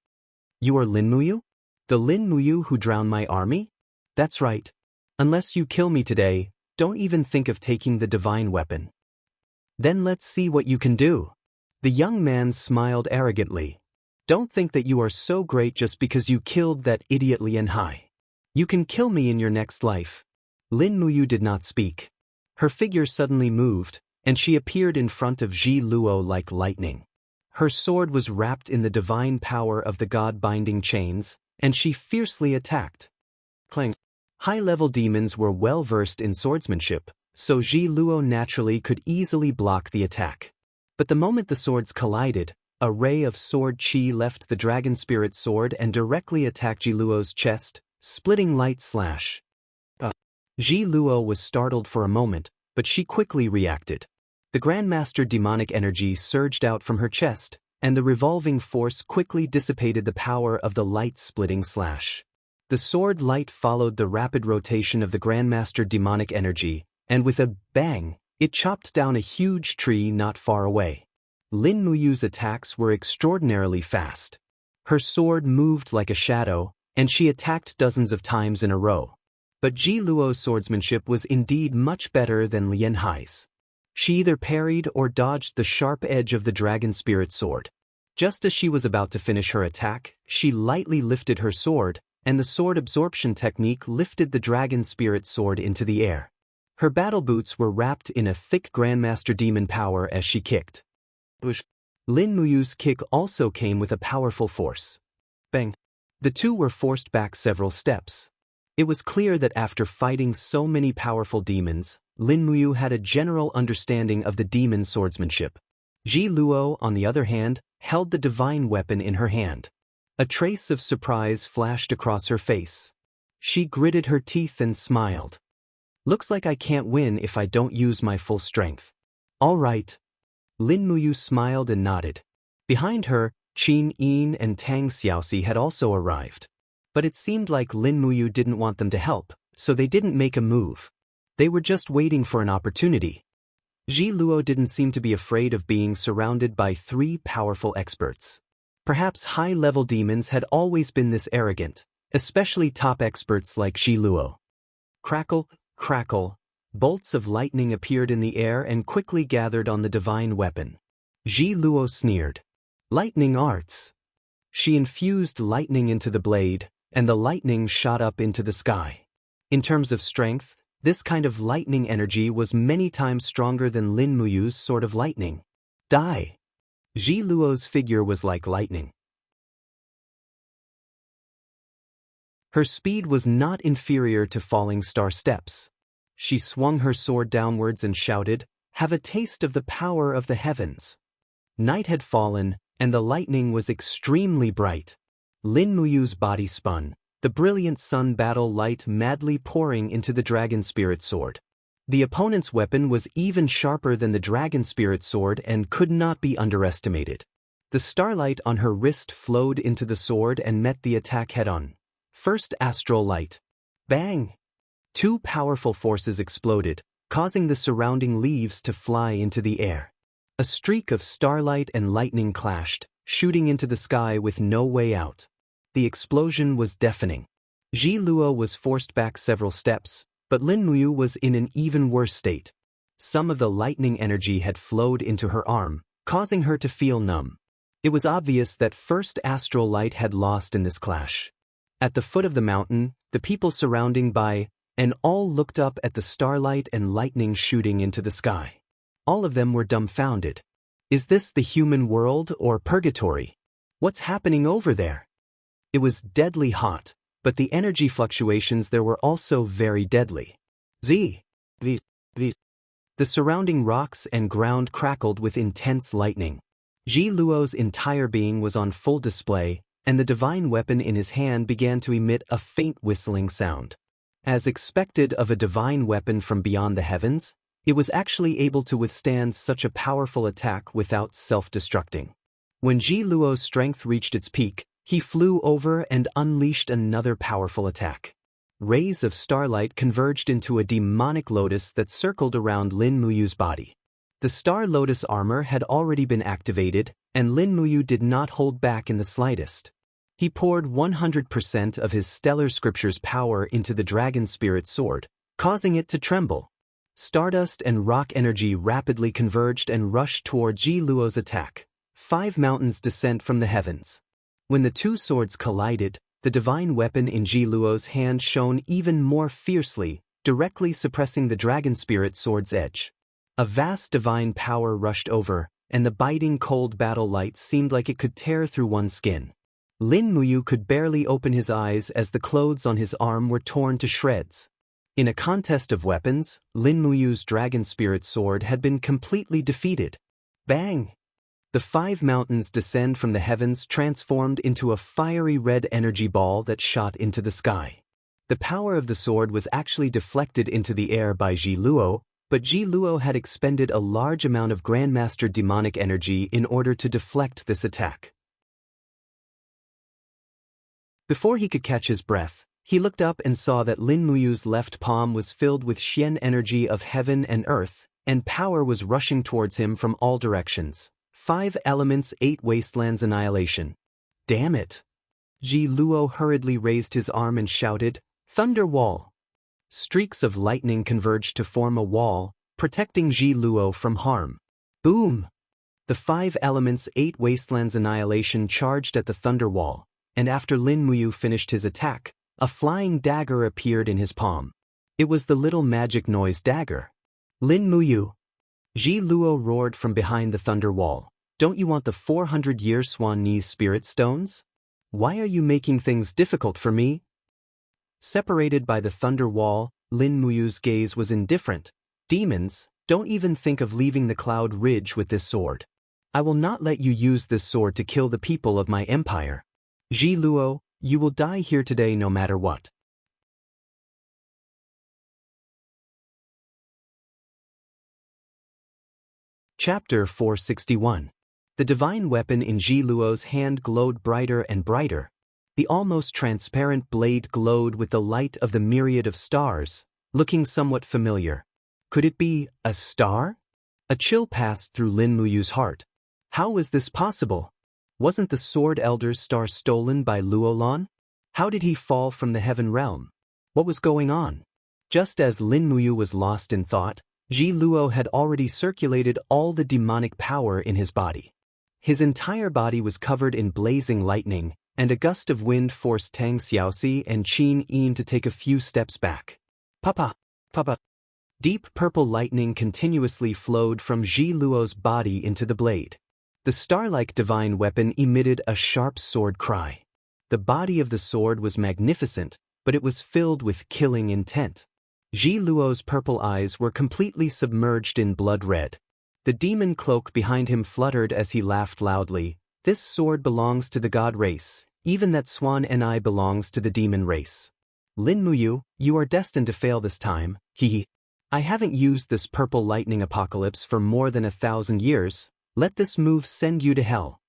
"You are Lin Muyu? The Lin Muyu who drowned my army?" "That's right. Unless you kill me today, don't even think of taking the divine weapon." "Then let's see what you can do." The young man smiled arrogantly. "Don't think that you are so great just because you killed that idiot Lian Hai. You can kill me in your next life." Lin Muyu did not speak. Her figure suddenly moved, and she appeared in front of Ji Luo like lightning. Her sword was wrapped in the divine power of the god-binding chains, and she fiercely attacked. Clang. High-level demons were well-versed in swordsmanship, so Ji Luo naturally could easily block the attack. But the moment the swords collided, a ray of sword chi left the dragon spirit sword and directly attacked Ji Luo's chest, splitting light slash. Ji Luo was startled for a moment, but she quickly reacted. The Grandmaster demonic energy surged out from her chest, and the revolving force quickly dissipated the power of the light-splitting slash. The sword light followed the rapid rotation of the Grandmaster demonic energy, and with a bang, it chopped down a huge tree not far away. Lin Muyu's attacks were extraordinarily fast. Her sword moved like a shadow, and she attacked dozens of times in a row. But Ji Luo's swordsmanship was indeed much better than Lian Hai's. She either parried or dodged the sharp edge of the dragon spirit sword. Just as she was about to finish her attack, she lightly lifted her sword, and the sword absorption technique lifted the dragon spirit sword into the air. Her battle boots were wrapped in a thick Grandmaster demon power as she kicked. Lin Muyu's kick also came with a powerful force. Bang! The two were forced back several steps. It was clear that after fighting so many powerful demons, Lin Muyu had a general understanding of the demon swordsmanship. Ji Luo, on the other hand, held the divine weapon in her hand. A trace of surprise flashed across her face. She gritted her teeth and smiled. Looks like I can't win if I don't use my full strength. All right. Lin Muyu smiled and nodded. Behind her, Qin Yin and Tang Xiaoxi had also arrived. But it seemed like Lin Muyu didn't want them to help, so they didn't make a move. They were just waiting for an opportunity. Ji Luo didn't seem to be afraid of being surrounded by three powerful experts. Perhaps high-level demons had always been this arrogant, especially top experts like Ji Luo. Crackle, crackle, bolts of lightning appeared in the air and quickly gathered on the divine weapon. Ji Luo sneered. Lightning arts. She infused lightning into the blade, and the lightning shot up into the sky. In terms of strength, this kind of lightning energy was many times stronger than Lin Muyu's sword of lightning. Die! Ji Luo's figure was like lightning. Her speed was not inferior to falling star steps. She swung her sword downwards and shouted, "Have a taste of the power of the heavens." Night had fallen, and the lightning was extremely bright. Lin Muyu's body spun, the brilliant sun battle light madly pouring into the dragon spirit sword. The opponent's weapon was even sharper than the dragon spirit sword and could not be underestimated. The starlight on her wrist flowed into the sword and met the attack head-on. First astral light. Bang! Two powerful forces exploded, causing the surrounding leaves to fly into the air. A streak of starlight and lightning clashed, shooting into the sky with no way out. The explosion was deafening. Ji Luo was forced back several steps, but Lin Muyu was in an even worse state. Some of the lightning energy had flowed into her arm, causing her to feel numb. It was obvious that first astral light had lost in this clash. At the foot of the mountain, the people surrounding by and all looked up at the starlight and lightning shooting into the sky. All of them were dumbfounded. Is this the human world or purgatory? What's happening over there? It was deadly hot, but the energy fluctuations there were also very deadly. The surrounding rocks and ground crackled with intense lightning. Ji Luo's entire being was on full display, and the divine weapon in his hand began to emit a faint whistling sound. As expected of a divine weapon from beyond the heavens, it was actually able to withstand such a powerful attack without self-destructing. When Ji Luo's strength reached its peak, he flew over and unleashed another powerful attack. Rays of starlight converged into a demonic lotus that circled around Lin Muyu's body. The Star Lotus armor had already been activated, and Lin Muyu did not hold back in the slightest. He poured 100% of his stellar scripture's power into the dragon spirit sword, causing it to tremble. Stardust and rock energy rapidly converged and rushed toward Ji Luo's attack. 5 mountains descent from the heavens. When the two swords collided, the divine weapon in Ji Luo's hand shone even more fiercely, directly suppressing the dragon spirit sword's edge. A vast divine power rushed over, and the biting cold battle light seemed like it could tear through one's skin. Lin Muyu could barely open his eyes as the clothes on his arm were torn to shreds. In a contest of weapons, Lin Muyu's dragon spirit sword had been completely defeated. Bang! The 5 mountains descend from the heavens, transformed into a fiery red energy ball that shot into the sky. The power of the sword was actually deflected into the air by Ji Luo, but Ji Luo had expended a large amount of Grandmaster demonic energy in order to deflect this attack. Before he could catch his breath, he looked up and saw that Lin Muyu's left palm was filled with Xian energy of heaven and earth, and power was rushing towards him from all directions. 5 elements, 8 wastelands annihilation. Damn it! Ji Luo hurriedly raised his arm and shouted, "Thunder Wall!" Streaks of lightning converged to form a wall, protecting Ji Luo from harm. Boom! The 5 elements, 8 wastelands annihilation charged at the thunder wall, and after Lin Muyu finished his attack, a flying dagger appeared in his palm. It was the little magic noise dagger. Lin Muyu! Ji Luo roared from behind the thunder wall. Don't you want the 400-year Swan-Ni's spirit stones? Why are you making things difficult for me? Separated by the thunder wall, Lin Muyu's gaze was indifferent. Demons, don't even think of leaving the Cloud Ridge with this sword. I will not let you use this sword to kill the people of my empire. Ji Luo, you will die here today no matter what. Chapter 461. The divine weapon in Ji Luo's hand glowed brighter and brighter. The almost transparent blade glowed with the light of the myriad of stars, looking somewhat familiar. Could it be a star? A chill passed through Lin Muyu's heart. How was this possible? Wasn't the Sword Elder's star stolen by Luolan? How did he fall from the heaven realm? What was going on? Just as Lin Muyu was lost in thought, Ji Luo had already circulated all the demonic power in his body. His entire body was covered in blazing lightning, and a gust of wind forced Tang Xiaoxi and Qin Yin to take a few steps back. Papa! Papa! Deep purple lightning continuously flowed from Ji Luo's body into the blade. The star-like divine weapon emitted a sharp sword cry. The body of the sword was magnificent, but it was filled with killing intent. Ji Luo's purple eyes were completely submerged in blood red. The demon cloak behind him fluttered as he laughed loudly. This sword belongs to the god race, even that Swan and I belongs to the demon race. Lin Muyu, you are destined to fail this time, hehe. I haven't used this purple lightning apocalypse for more than 1,000 years, let this move send you to hell.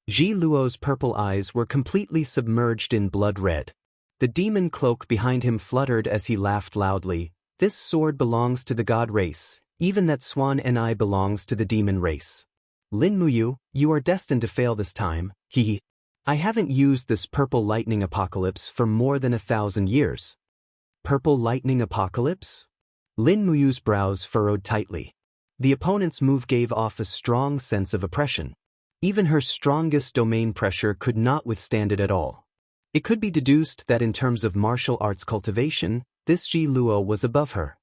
Ji Luo's purple eyes were completely submerged in blood red. The demon cloak behind him fluttered as he laughed loudly. This sword belongs to the god race, even that Swan and I belongs to the demon race. Lin Muyu, you are destined to fail this time, hehe. I haven't used this purple lightning apocalypse for more than 1,000 years. Purple lightning apocalypse? Lin Muyu's brows furrowed tightly. The opponent's move gave off a strong sense of oppression. Even her strongest domain pressure could not withstand it at all. It could be deduced that in terms of martial arts cultivation, this Ji Luo was above her.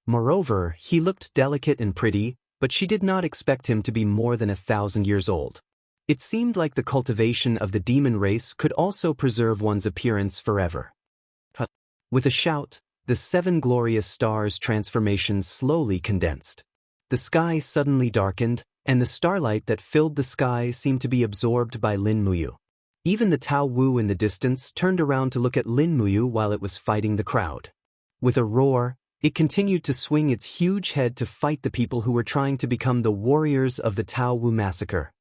Moreover, he looked delicate and pretty, but she did not expect him to be more than 1,000 years old. It seemed like the cultivation of the demon race could also preserve one's appearance forever. With a shout, the 7 glorious stars' transformation slowly condensed. The sky suddenly darkened, and the starlight that filled the sky seemed to be absorbed by Lin Muyu. Even the Tao Wu in the distance turned around to look at Lin Muyu while it was fighting the crowd. With a roar, it continued to swing its huge head to fight the people who were trying to become the warriors of the Tao Wu massacre.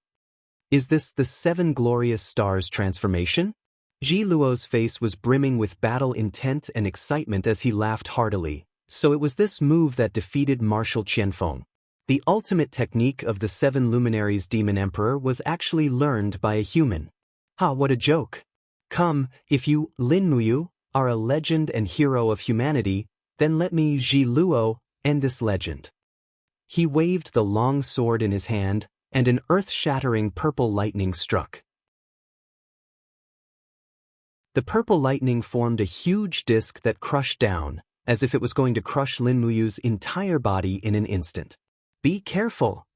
Is this the 7 glorious stars transformation? Ji Luo's face was brimming with battle intent and excitement as he laughed heartily. So it was this move that defeated Marshal Qianfeng. The ultimate technique of the 7 luminaries demon emperor was actually learned by a human. Ha, what a joke. Come, if you, Lin Muyu, are a legend and hero of humanity, then let me, Ji Luo, end this legend. He waved the long sword in his hand, and an earth-shattering purple lightning struck. The purple lightning formed a huge disk that crushed down, as if it was going to crush Lin Muyu's entire body in an instant. Be careful.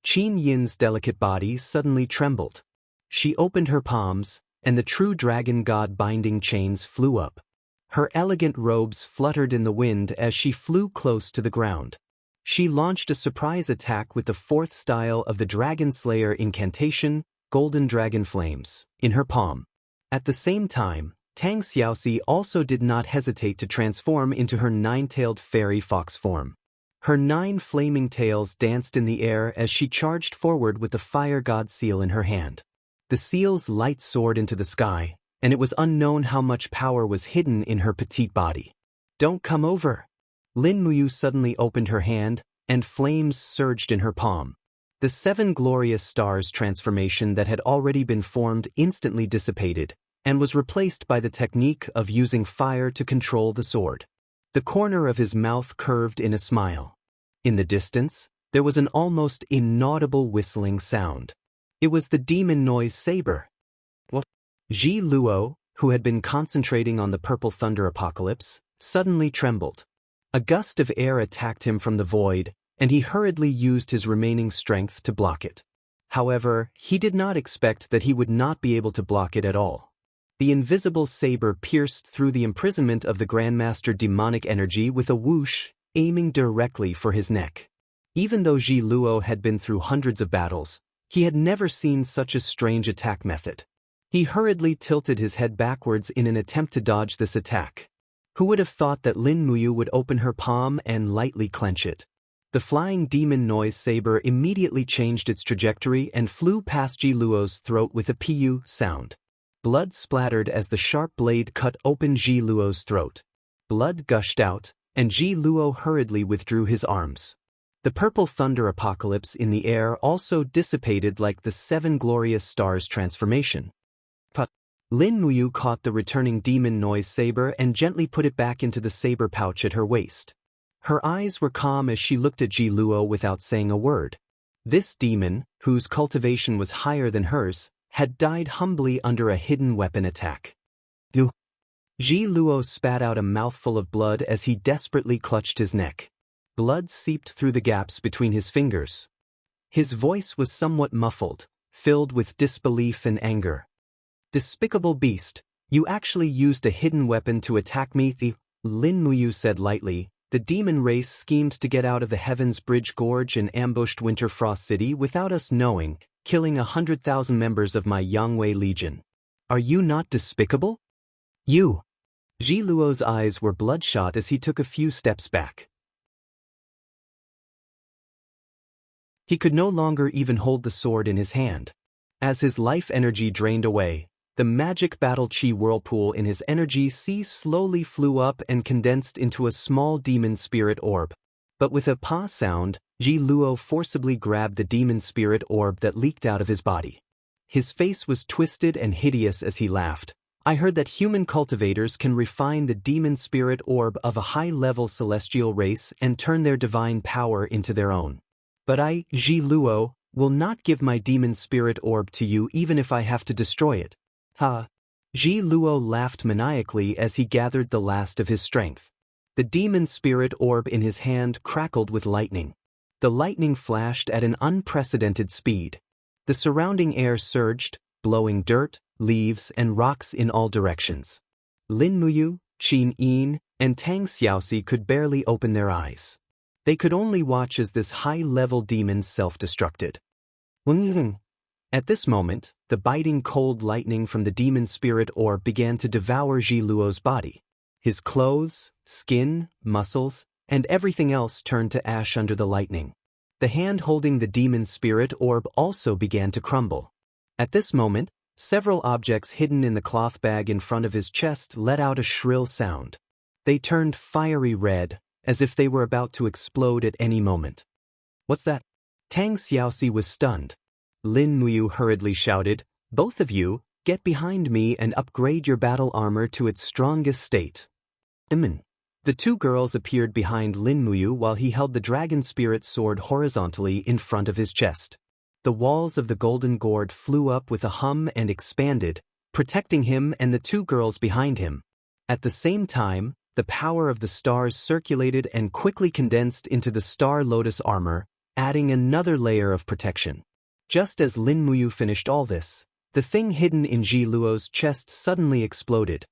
Qin Yin's delicate body suddenly trembled. She opened her palms, and the true dragon god binding chains flew up. Her elegant robes fluttered in the wind as she flew close to the ground. She launched a surprise attack with the fourth style of the Dragon Slayer incantation, Golden Dragon Flames, in her palm. At the same time, Tang Xiaoxi also did not hesitate to transform into her nine-tailed fairy fox form. Her 9 flaming tails danced in the air as she charged forward with the fire god seal in her hand. The seal's light soared into the sky, and it was unknown how much power was hidden in her petite body. Don't come over. Lin Muyu suddenly opened her hand, and flames surged in her palm. The 7 glorious stars transformation that had already been formed instantly dissipated, and was replaced by the technique of using fire to control the sword. The corner of his mouth curved in a smile. In the distance, there was an almost inaudible whistling sound. It was the demon noise saber. What? Ji Luo, who had been concentrating on the purple thunder apocalypse, suddenly trembled. A gust of air attacked him from the void, and he hurriedly used his remaining strength to block it. However, he did not expect that he would not be able to block it at all. The invisible saber pierced through the imprisonment of the Grandmaster demonic energy with a whoosh, aiming directly for his neck. Even though Ji Luo had been through hundreds of battles, he had never seen such a strange attack method. He hurriedly tilted his head backwards in an attempt to dodge this attack. Who would have thought that Lin Muyu would open her palm and lightly clench it? The flying demon noise saber immediately changed its trajectory and flew past Ji Luo's throat with a pu sound. Blood splattered as the sharp blade cut open Ji Luo's throat. Blood gushed out, and Ji Luo hurriedly withdrew his arms. The purple thunder apocalypse in the air also dissipated like the 7 glorious stars transformation. But Lin Muyu caught the returning demon noise saber and gently put it back into the saber pouch at her waist. Her eyes were calm as she looked at Ji Luo without saying a word. This demon, whose cultivation was higher than hers, had died humbly under a hidden weapon attack. Ji Luo spat out a mouthful of blood as he desperately clutched his neck. Blood seeped through the gaps between his fingers. His voice was somewhat muffled, filled with disbelief and anger. Despicable beast, you actually used a hidden weapon to attack me? Lin Muyu said lightly. The demon race schemed to get out of the Heaven's Bridge Gorge and ambushed Winterfrost City without us knowing, killing 100,000 members of my Yangwei Legion. Are you not despicable? You. Ji Luo's eyes were bloodshot as he took a few steps back. He could no longer even hold the sword in his hand. As his life energy drained away, the magic battle chi whirlpool in his energy sea slowly flew up and condensed into a small demon spirit orb. But with a pa sound, Ji Luo forcibly grabbed the demon spirit orb that leaked out of his body. His face was twisted and hideous as he laughed. I heard that human cultivators can refine the demon spirit orb of a high-level celestial race and turn their divine power into their own. But I, Ji Luo, will not give my demon spirit orb to you even if I have to destroy it. Ha! Ji Luo laughed maniacally as he gathered the last of his strength. The demon spirit orb in his hand crackled with lightning. The lightning flashed at an unprecedented speed. The surrounding air surged, blowing dirt, leaves, and rocks in all directions. Lin Muyu, Qin Yin, and Tang Xiaoxi could barely open their eyes. They could only watch as this high-level demon self-destructed. At this moment, the biting cold lightning from the demon spirit orb began to devour Ji Luo's body. His clothes, skin, muscles, and everything else turned to ash under the lightning. The hand holding the demon spirit orb also began to crumble. At this moment, several objects hidden in the cloth bag in front of his chest let out a shrill sound. They turned fiery red, as if they were about to explode at any moment. What's that? Tang Xiaoxi was stunned. Lin Muyu hurriedly shouted, both of you, get behind me and upgrade your battle armor to its strongest state. The 2 girls appeared behind Lin Muyu while he held the dragon spirit sword horizontally in front of his chest. The walls of the golden gourd flew up with a hum and expanded, protecting him and the 2 girls behind him. At the same time, the power of the stars circulated and quickly condensed into the Star Lotus armor, adding another layer of protection. Just as Lin Muyu finished all this, the thing hidden in Ji Luo's chest suddenly exploded.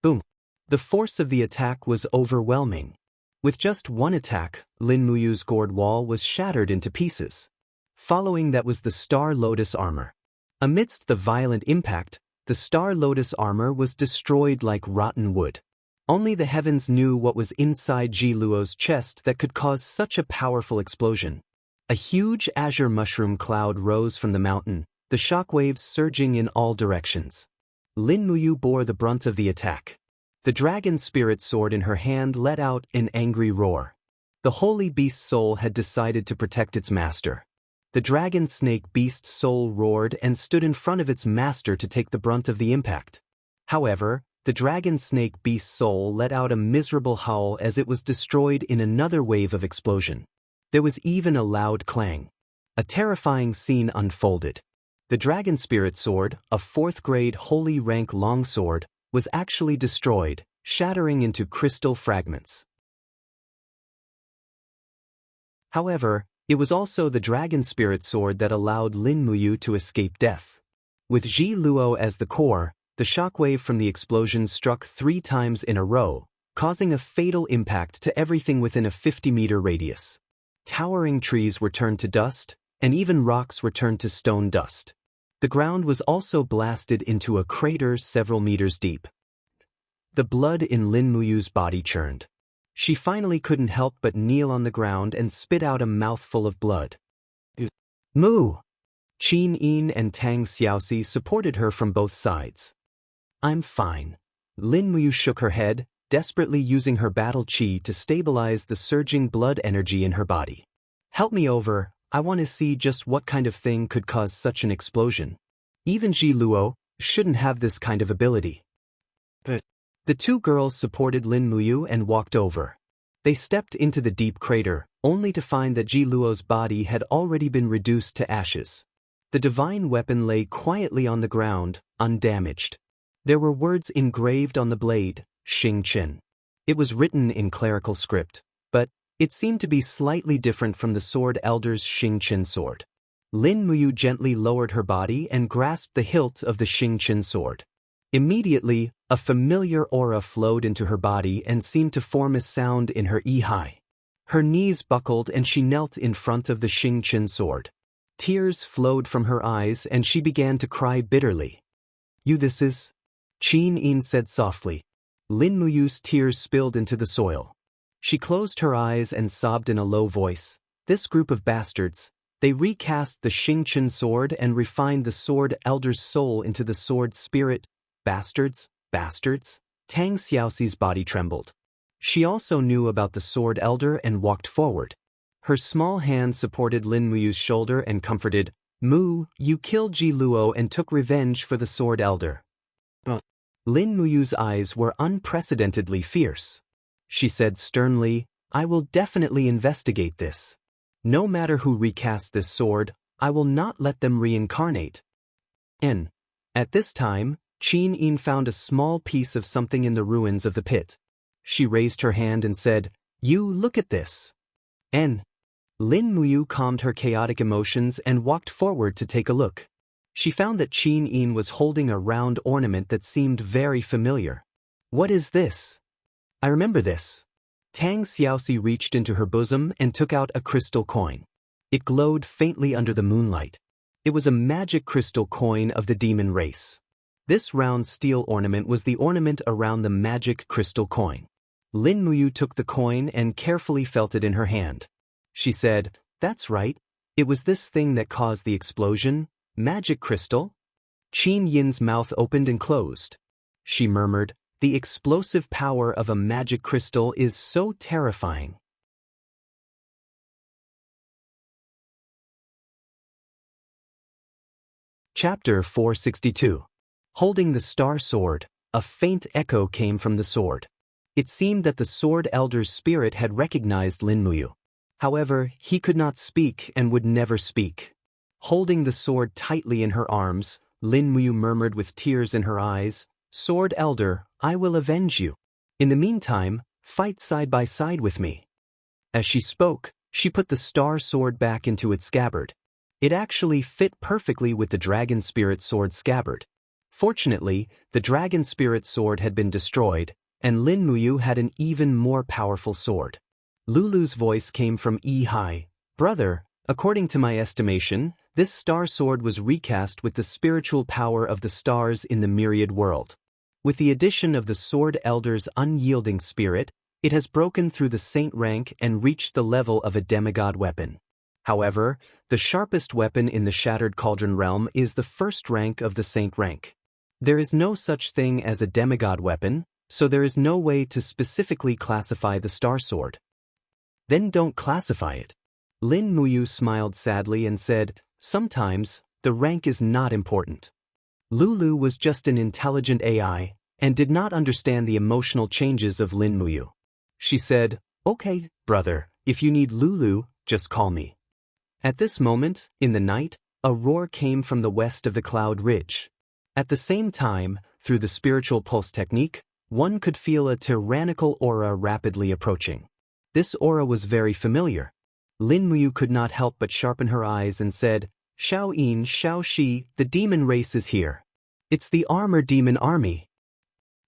Boom! The force of the attack was overwhelming. With just one attack, Lin Muyu's gourd wall was shattered into pieces. Following that was the Star Lotus armor. Amidst the violent impact, the Star Lotus armor was destroyed like rotten wood. Only the heavens knew what was inside Ji Luo's chest that could cause such a powerful explosion. A huge azure mushroom cloud rose from the mountain, the shockwaves surging in all directions. Lin Muyu bore the brunt of the attack. The dragon spirit sword in her hand let out an angry roar. The holy beast soul had decided to protect its master. The dragon snake beast soul roared and stood in front of its master to take the brunt of the impact. However, the dragon snake beast soul let out a miserable howl as it was destroyed in another wave of explosion. There was even a loud clang. A terrifying scene unfolded. The dragon spirit sword, a 4th grade holy rank longsword, was actually destroyed, shattering into crystal fragments. However, it was also the dragon spirit sword that allowed Lin Muyu to escape death. With Ji Luo as the core, the shockwave from the explosion struck 3 times in a row, causing a fatal impact to everything within a 50-meter radius. Towering trees were turned to dust, and even rocks were turned to stone dust. The ground was also blasted into a crater several meters deep. The blood in Lin Muyu's body churned. She finally couldn't help but kneel on the ground and spit out a mouthful of blood. Moo! Qin Yin and Tang Xiaoxi supported her from both sides. I'm fine. Lin Muyu shook her head, desperately using her battle qi to stabilize the surging blood energy in her body. Help me over, I want to see just what kind of thing could cause such an explosion. Even Ji Luo shouldn't have this kind of ability. But the 2 girls supported Lin Muyu and walked over. They stepped into the deep crater, only to find that Ji Luo's body had already been reduced to ashes. The divine weapon lay quietly on the ground, undamaged. There were words engraved on the blade, Xing Qin. It was written in clerical script, but it seemed to be slightly different from the Sword Elder's Xing Qin sword. Lin Muyu gently lowered her body and grasped the hilt of the Xing Qin sword. Immediately, a familiar aura flowed into her body and seemed to form a sound in her yi. Her knees buckled and she knelt in front of the Xing Qin sword. Tears flowed from her eyes and she began to cry bitterly. This is? Qin Yin said softly. Lin Muyu's tears spilled into the soil. She closed her eyes and sobbed in a low voice. This group of bastards, they recast the Xing Qin sword and refined the Sword Elder's soul into the sword spirit. Bastards, bastards. Tang Xiaoxi's body trembled. She also knew about the Sword Elder and walked forward. Her small hand supported Lin Muyu's shoulder and comforted, Mu, you killed Ji Luo and took revenge for the Sword Elder. But Lin Muyu's eyes were unprecedentedly fierce. She said sternly, I will definitely investigate this. No matter who recast this sword, I will not let them reincarnate. At this time, Qin Yin found a small piece of something in the ruins of the pit. She raised her hand and said, You look at this. Lin Muyu calmed her chaotic emotions and walked forward to take a look. She found that Qin Yin was holding a round ornament that seemed very familiar. What is this? I remember this. Tang Xiaoxi reached into her bosom and took out a crystal coin. It glowed faintly under the moonlight. It was a magic crystal coin of the demon race. This round steel ornament was the ornament around the magic crystal coin. Lin Muyu took the coin and carefully felt it in her hand. She said, That's right. It was this thing that caused the explosion. Magic crystal? Qin Yin's mouth opened and closed. She murmured, The explosive power of a magic crystal is so terrifying. Chapter 462. Holding the Star Sword, a faint echo came from the sword. It seemed that the Sword Elder's spirit had recognized Lin Muyu. However, he could not speak and would never speak. Holding the sword tightly in her arms, Lin Muyu murmured with tears in her eyes, Sword Elder, I will avenge you. In the meantime, fight side by side with me. As she spoke, She put the star sword back into its scabbard. It actually fit perfectly with the dragon spirit sword scabbard. Fortunately, the dragon spirit sword had been destroyed, and Lin Muyu had an even more powerful sword. Lulu's voice came from Yi. Brother, according to my estimation, this star sword was recast with the spiritual power of the stars in the myriad world. With the addition of the sword elder's unyielding spirit, it has broken through the saint rank and reached the level of a demigod weapon. However, the sharpest weapon in the Shattered Cauldron realm is the first rank of the saint rank. There is no such thing as a demigod weapon, so there is no way to specifically classify the star sword. Then don't classify it. Lin Muyu smiled sadly and said, sometimes, the rank is not important. Lulu was just an intelligent AI, and did not understand the emotional changes of Lin Muyu. She said, okay, brother, if you need Lulu, just call me. At this moment, in the night, a roar came from the west of the cloud ridge. At the same time, through the spiritual pulse technique, one could feel a tyrannical aura rapidly approaching. This aura was very familiar. Lin Muyu could not help but sharpen her eyes and said, Xiao Yin, Xiao Shi, the demon race is here. It's the Armor Demon army.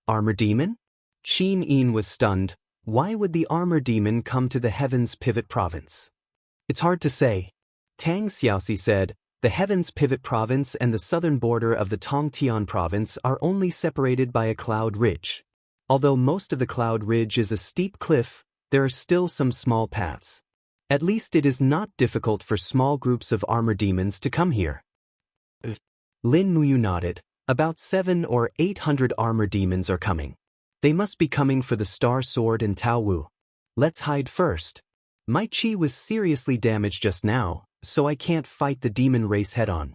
Armor Demon? Qin Yin was stunned. Why would the Armor Demon come to the Heaven's Pivot Province? It's hard to say. Tang Xiaoxi said, the Heaven's Pivot Province and the southern border of the Tongtian Province are only separated by a cloud ridge. Although most of the cloud ridge is a steep cliff, there are still some small paths. At least it is not difficult for small groups of armor demons to come here. Lin Muyu nodded. About 700 or 800 armor demons are coming. They must be coming for the Star Sword and Tao Wu. Let's hide first. My chi was seriously damaged just now, so I can't fight the demon race head-on.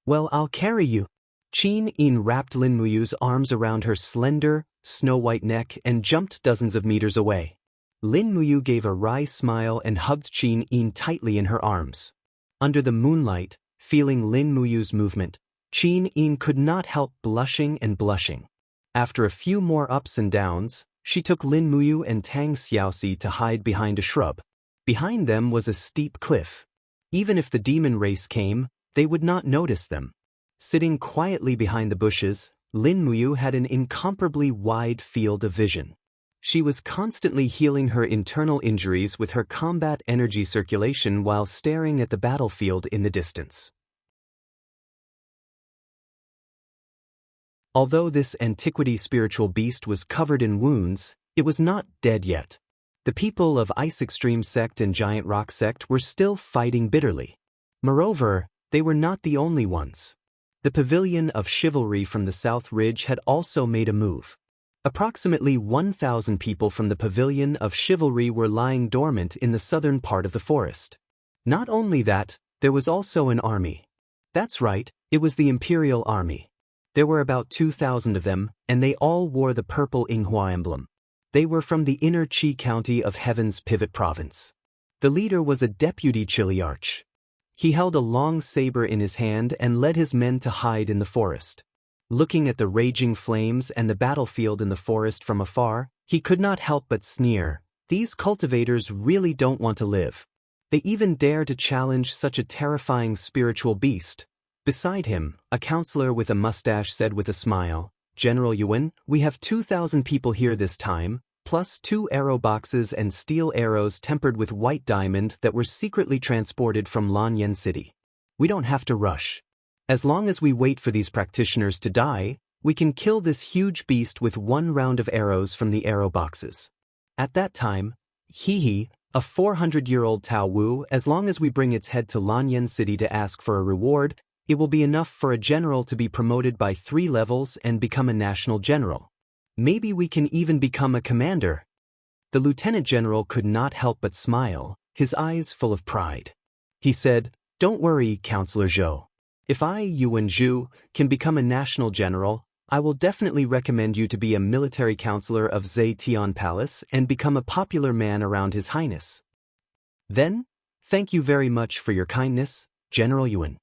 Well, I'll carry you. Qin Yin wrapped Lin Muyu's arms around her slender, snow-white neck and jumped dozens of meters away. Lin Muyu gave a wry smile and hugged Qin Yin tightly in her arms. Under the moonlight, feeling Lin Muyu's movement, Qin Yin could not help blushing and blushing. After a few more ups and downs, she took Lin Muyu and Tang Xiaoxi to hide behind a shrub. Behind them was a steep cliff. Even if the demon race came, they would not notice them. Sitting quietly behind the bushes, Lin Muyu had an incomparably wide field of vision. She was constantly healing her internal injuries with her combat energy circulation while staring at the battlefield in the distance. Although this antiquity spiritual beast was covered in wounds, it was not dead yet. The people of Ice Extreme Sect and Giant Rock Sect were still fighting bitterly. Moreover, they were not the only ones. The Pavilion of Chivalry from the South Ridge had also made a move. Approximately 1,000 people from the Pavilion of Chivalry were lying dormant in the southern part of the forest. Not only that, there was also an army. That's right, it was the Imperial Army. There were about 2,000 of them, and they all wore the purple Yinghua emblem. They were from the inner Qi County of Heaven's Pivot Province. The leader was a deputy Chiliarch. He held a long saber in his hand and led his men to hide in the forest. Looking at the raging flames and the battlefield in the forest from afar, he could not help but sneer. These cultivators really don't want to live. They even dare to challenge such a terrifying spiritual beast. Beside him, a counselor with a mustache said with a smile, General Yuan, we have 2,000 people here this time, plus 2 arrow boxes and steel arrows tempered with white diamond that were secretly transported from Lanyan City. We don't have to rush. As long as we wait for these practitioners to die, we can kill this huge beast with 1 round of arrows from the arrow boxes. At that time, a 400-year-old Tao Wu, as long as we bring its head to Lanyan City to ask for a reward, it will be enough for a general to be promoted by 3 levels and become a national general. Maybe we can even become a commander. The lieutenant general could not help but smile, his eyes full of pride. He said, don't worry, Counselor Zhou. If I, Yuan Zhu, can become a national general, I will definitely recommend you to be a military counselor of Zetian Palace and become a popular man around His Highness. Then, thank you very much for your kindness, General Yuan.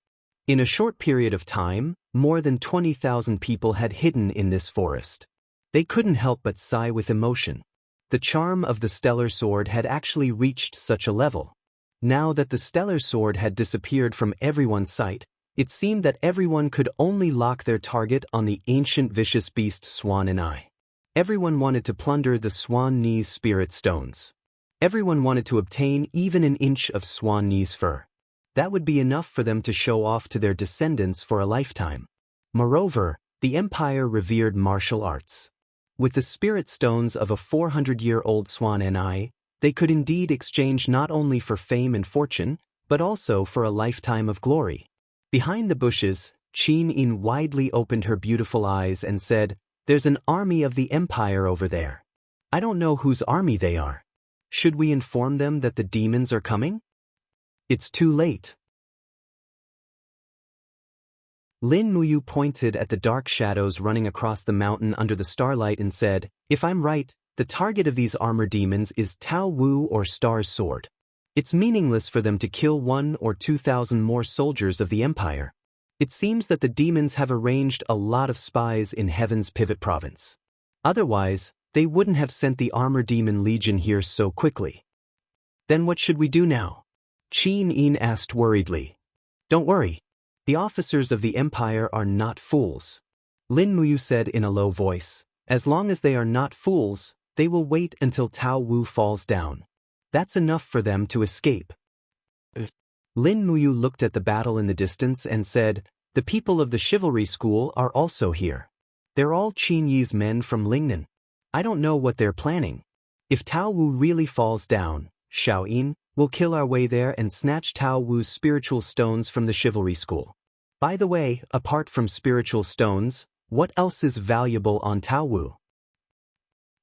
In a short period of time, more than 20,000 people had hidden in this forest. They couldn't help but sigh with emotion. The charm of the stellar sword had actually reached such a level. Now that the stellar sword had disappeared from everyone's sight, it seemed that everyone could only lock their target on the ancient vicious beast Swan and I. Everyone wanted to plunder the Swan Knee's spirit stones. Everyone wanted to obtain even an inch of Swan Knee's fur. That would be enough for them to show off to their descendants for a lifetime. Moreover, the Empire revered martial arts. With the spirit stones of a 400-year-old Swan and I, they could indeed exchange not only for fame and fortune, but also for a lifetime of glory. Behind the bushes, Qin Yin widely opened her beautiful eyes and said, "There's an army of the Empire over there. I don't know whose army they are. Should we inform them that the demons are coming?" "It's too late." Lin Muyu pointed at the dark shadows running across the mountain under the starlight and said, "If I'm right, the target of these armor demons is Tao Wu or Star's sword. It's meaningless for them to kill 1,000 or 2,000 more soldiers of the Empire. It seems that the demons have arranged a lot of spies in Heaven's Pivot Province. Otherwise, they wouldn't have sent the Armor Demon Legion here so quickly." "Then what should we do now?" Qin Yin asked worriedly. "Don't worry. The officers of the Empire are not fools," Lin Muyu said in a low voice. "As long as they are not fools, they will wait until Tao Wu falls down. That's enough for them to escape." Lin Muyu looked at the battle in the distance and said, "The people of the Chivalry School are also here. They're all Qin Yi's men from Lingnan. I don't know what they're planning. If Tao Wu really falls down, Xiao Yin will kill our way there and snatch Tao Wu's spiritual stones from the Chivalry School. By the way, apart from spiritual stones, what else is valuable on Tao Wu?"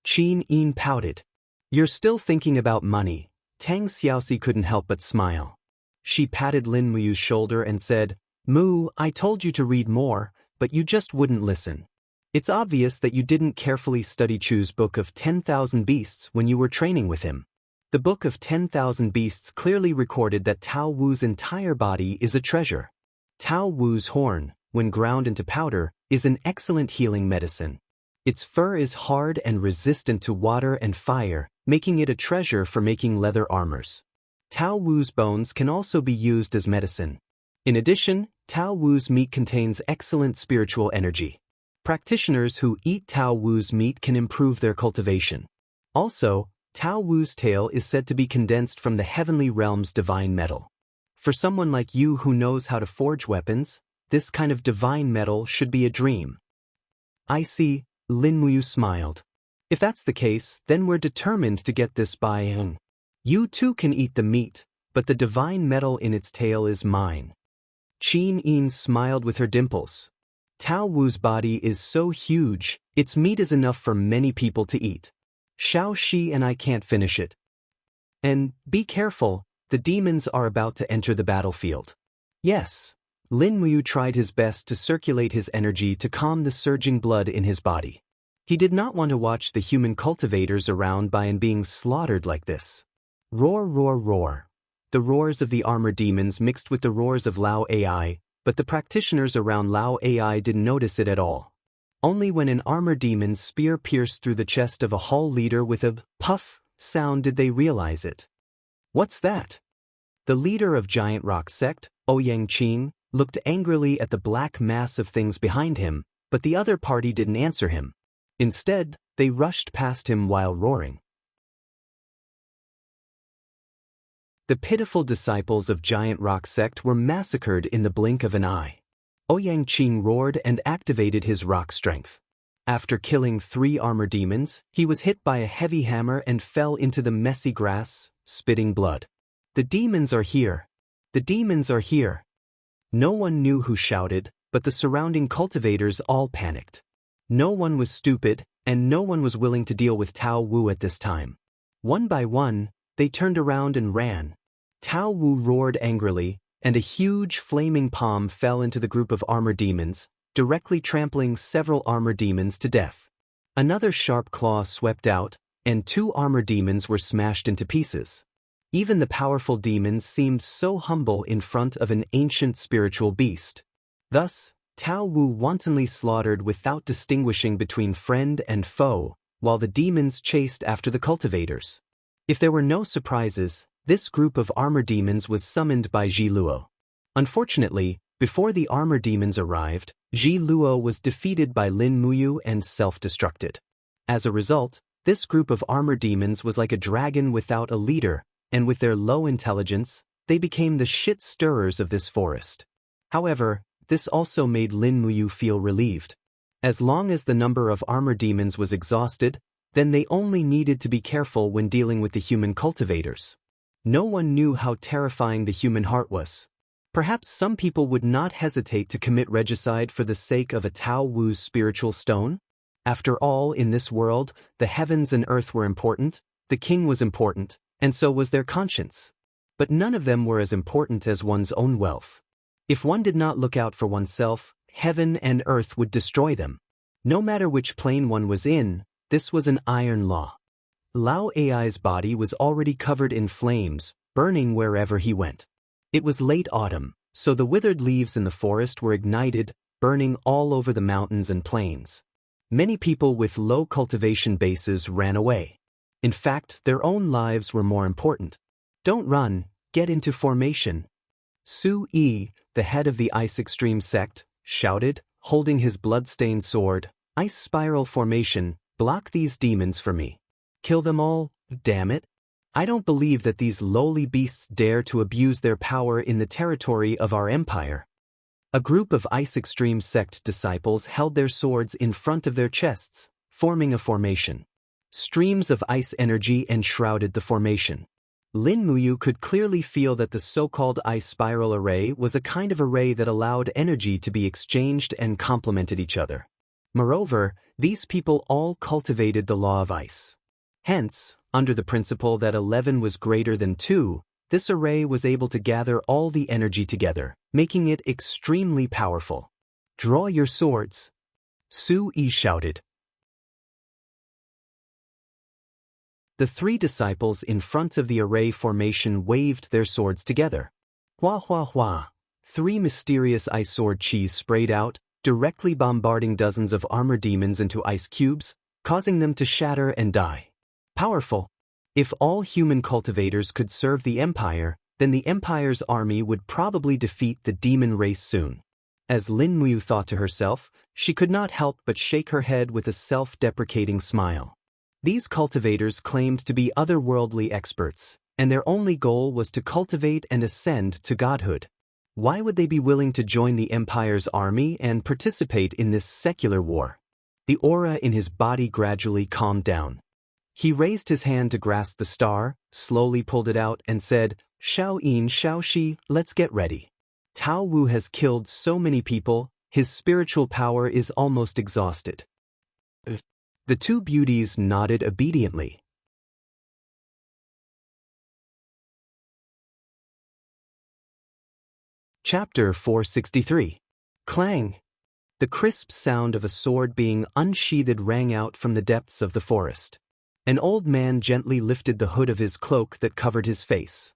Qin Yin pouted. "You're still thinking about money." Tang Xiaoxi couldn't help but smile. She patted Lin Muyu's shoulder and said, "Mu, I told you to read more, but you just wouldn't listen. It's obvious that you didn't carefully study Chu's Book of 10,000 Beasts when you were training with him. The Book of 10,000 Beasts clearly recorded that Tao Wu's entire body is a treasure. Tao Wu's horn, when ground into powder, is an excellent healing medicine. Its fur is hard and resistant to water and fire, making it a treasure for making leather armors. Tao Wu's bones can also be used as medicine. In addition, Tao Wu's meat contains excellent spiritual energy. Practitioners who eat Tao Wu's meat can improve their cultivation. Also, Tao Wu's tail is said to be condensed from the heavenly realm's divine metal. For someone like you who knows how to forge weapons, this kind of divine metal should be a dream." "I see," Lin Muyu smiled. "If that's the case, then we're determined to get this by. You too can eat the meat, but the divine metal in its tail is mine." Qin Yin smiled with her dimples. "Tao Wu's body is so huge, its meat is enough for many people to eat. Xiao Shi and I can't finish it. And, be careful, the demons are about to enter the battlefield." "Yes." Lin Muyu tried his best to circulate his energy to calm the surging blood in his body. He did not want to watch the human cultivators around by and being slaughtered like this. Roar, roar, roar. The roars of the armor demons mixed with the roars of Lao AI, but the practitioners around Lao AI didn't notice it at all. Only when an armor demon's spear pierced through the chest of a hall leader with a puff sound did they realize it. "What's that?" The leader of Giant Rock Sect, Ouyang Qing, looked angrily at the black mass of things behind him, but the other party didn't answer him. Instead, they rushed past him while roaring. The pitiful disciples of Giant Rock Sect were massacred in the blink of an eye. Ouyang Qing roared and activated his rock strength. After killing 3 armor demons, he was hit by a heavy hammer and fell into the messy grass, spitting blood. "The demons are here! The demons are here!" No one knew who shouted, but the surrounding cultivators all panicked. No one was stupid, and no one was willing to deal with Tao Wu at this time. One by one, they turned around and ran. Tao Wu roared angrily, and a huge flaming palm fell into the group of armor demons, directly trampling several armor demons to death. Another sharp claw swept out, and 2 armor demons were smashed into pieces. Even the powerful demons seemed so humble in front of an ancient spiritual beast. Thus, Tao Wu wantonly slaughtered without distinguishing between friend and foe, while the demons chased after the cultivators. If there were no surprises, This group of armor demons was summoned by Ji Luo. Unfortunately, before the armor demons arrived, Ji Luo was defeated by Lin Muyu and self-destructed. As a result, this group of armor demons was like a dragon without a leader, and with their low intelligence, they became the shit-stirrers of this forest. However, this also made Lin Muyu feel relieved. As long as the number of armor demons was exhausted, then they only needed to be careful when dealing with the human cultivators. No one knew how terrifying the human heart was. Perhaps some people would not hesitate to commit regicide for the sake of a Tao Wu's spiritual stone? After all, in this world, the heavens and earth were important, the king was important, and so was their conscience. But none of them were as important as one's own wealth. If one did not look out for oneself, heaven and earth would destroy them. No matter which plane one was in, this was an iron law. Lao Ai's body was already covered in flames, burning wherever he went. It was late autumn, so the withered leaves in the forest were ignited, burning all over the mountains and plains. Many people with low cultivation bases ran away. In fact, their own lives were more important. Don't run, get into formation. Su Yi, the head of the Ice Extreme sect, shouted, holding his blood-stained sword, "Ice spiral formation, block these demons for me. Kill them all, damn it. I don't believe that these lowly beasts dare to abuse their power in the territory of our empire." A group of Ice Extreme sect disciples held their swords in front of their chests, forming a formation. Streams of ice energy enshrouded the formation. Lin Muyu could clearly feel that the so-called ice spiral array was a kind of array that allowed energy to be exchanged and complemented each other. Moreover, these people all cultivated the law of ice. Hence, under the principle that 11 was greater than 2, this array was able to gather all the energy together, making it extremely powerful. "Draw your swords," Su Yi shouted. The three disciples in front of the array formation waved their swords together. Hua hua hua. 3 mysterious ice sword chis sprayed out, directly bombarding dozens of armor demons into ice cubes, causing them to shatter and die. Powerful. If all human cultivators could serve the Empire, then the Empire's army would probably defeat the demon race soon. As Lin Muyu thought to herself, she could not help but shake her head with a self-deprecating smile. These cultivators claimed to be otherworldly experts, and their only goal was to cultivate and ascend to godhood. Why would they be willing to join the Empire's army and participate in this secular war? The aura in his body gradually calmed down. He raised his hand to grasp the star, slowly pulled it out, and said, "Shao Yin, Shao Shi, let's get ready." Tao Wu has killed so many people, his spiritual power is almost exhausted. The two beauties nodded obediently. Chapter 463. Clang! The crisp sound of a sword being unsheathed rang out from the depths of the forest. An old man gently lifted the hood of his cloak that covered his face.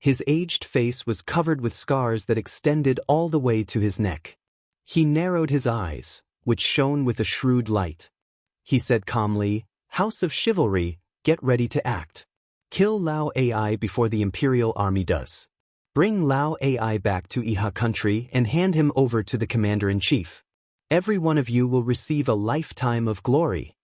His aged face was covered with scars that extended all the way to his neck. He narrowed his eyes, which shone with a shrewd light. He said calmly, "House of Chivalry, get ready to act. Kill Lao Ai before the Imperial Army does. Bring Lao Ai back to Iha country and hand him over to the Commander-in-Chief. Every one of you will receive a lifetime of glory."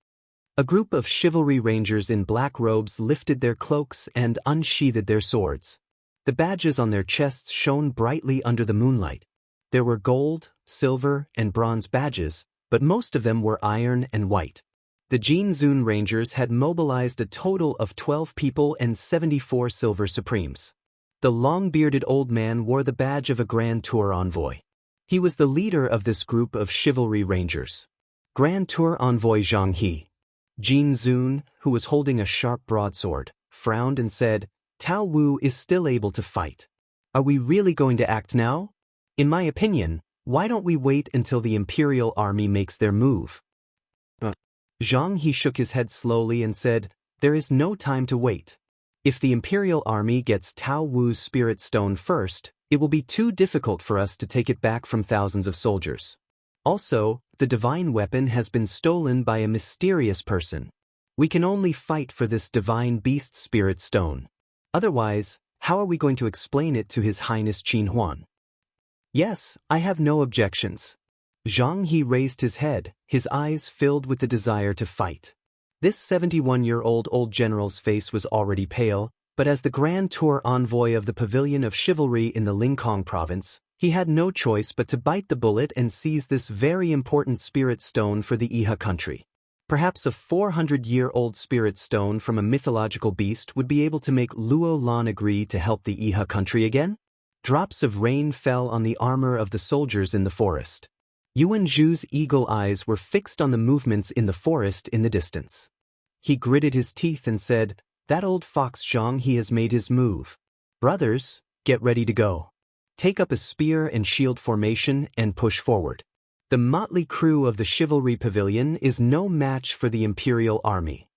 A group of chivalry rangers in black robes lifted their cloaks and unsheathed their swords. The badges on their chests shone brightly under the moonlight. There were gold, silver, and bronze badges, but most of them were iron and white. The Jianghu Rangers had mobilized a total of 12 people and 74 silver supremes. The long-bearded old man wore the badge of a Grand Tour envoy. He was the leader of this group of chivalry rangers. Grand Tour envoy Jianghu. Jin Zun, who was holding a sharp broadsword, frowned and said, "Tao Wu is still able to fight. Are we really going to act now? In my opinion, why don't we wait until the Imperial Army makes their move?" Zhang He shook his head slowly and said, "There is no time to wait. If the Imperial Army gets Tao Wu's Spirit Stone first, it will be too difficult for us to take it back from thousands of soldiers. Also, the divine weapon has been stolen by a mysterious person. We can only fight for this divine beast Spirit Stone. Otherwise, How are we going to explain it to His Highness Qin Huan? Yes, I have no objections. Jianghu raised his head, his eyes filled with the desire to fight. This 71-year-old old general's face was already pale, but as the Grand Tour envoy of the Pavilion of Chivalry in the Lincoln province, he had no choice but to bite the bullet and seize this very important spirit stone for the Iha country. Perhaps a 400-year-old spirit stone from a mythological beast would be able to make Luo Lan agree to help the Iha country again? Drops of rain fell on the armor of the soldiers in the forest. Yuan Zhu's eagle eyes were fixed on the movements in the forest in the distance. He gritted his teeth and said, "That old fox Jianghu has made his move. Brothers, get ready to go. Take up a spear and shield formation and push forward. The motley crew of the Chivalry Pavilion is no match for the Imperial Army."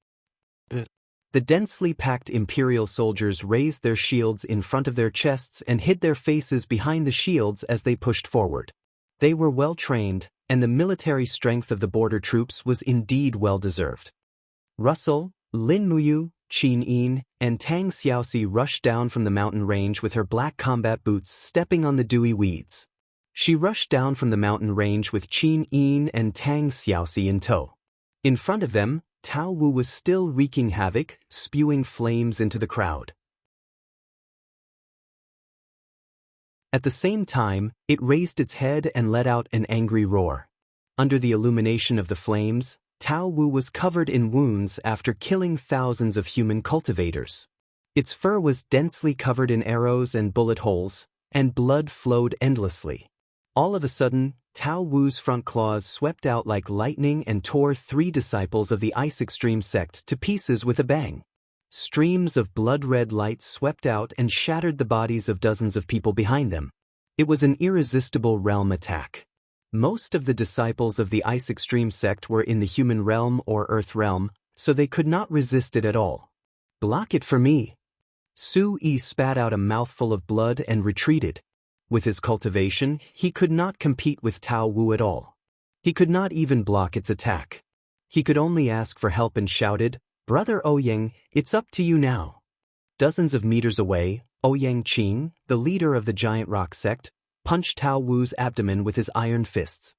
The densely packed Imperial soldiers raised their shields in front of their chests and hid their faces behind the shields as they pushed forward. They were well trained, and the military strength of the border troops was indeed well deserved. Russell, Lin Muyu, Qin Yin, and Tang Xiaoxi rushed down from the mountain range with her black combat boots stepping on the dewy weeds. She rushed down from the mountain range with Qin Yin and Tang Xiaoxi in tow. In front of them, Tao Wu was still wreaking havoc, spewing flames into the crowd. At the same time, it raised its head and let out an angry roar. Under the illumination of the flames, Tao Wu was covered in wounds after killing thousands of human cultivators. Its fur was densely covered in arrows and bullet holes, and blood flowed endlessly. All of a sudden, Tao Wu's front claws swept out like lightning and tore 3 disciples of the Ice Extreme sect to pieces with a bang. Streams of blood-red light swept out and shattered the bodies of dozens of people behind them. It was an irresistible realm attack. Most of the disciples of the Ice Extreme sect were in the human realm or earth realm, so they could not resist it at all. "Block it for me." Su Yi spat out a mouthful of blood and retreated. With his cultivation, he could not compete with Tao Wu at all. He could not even block its attack. He could only ask for help and shouted, "Brother Ouyang, it's up to you now." Dozens of meters away, Ouyang Qing, the leader of the Giant Rock sect, punched Tao Wu's abdomen with his iron fists.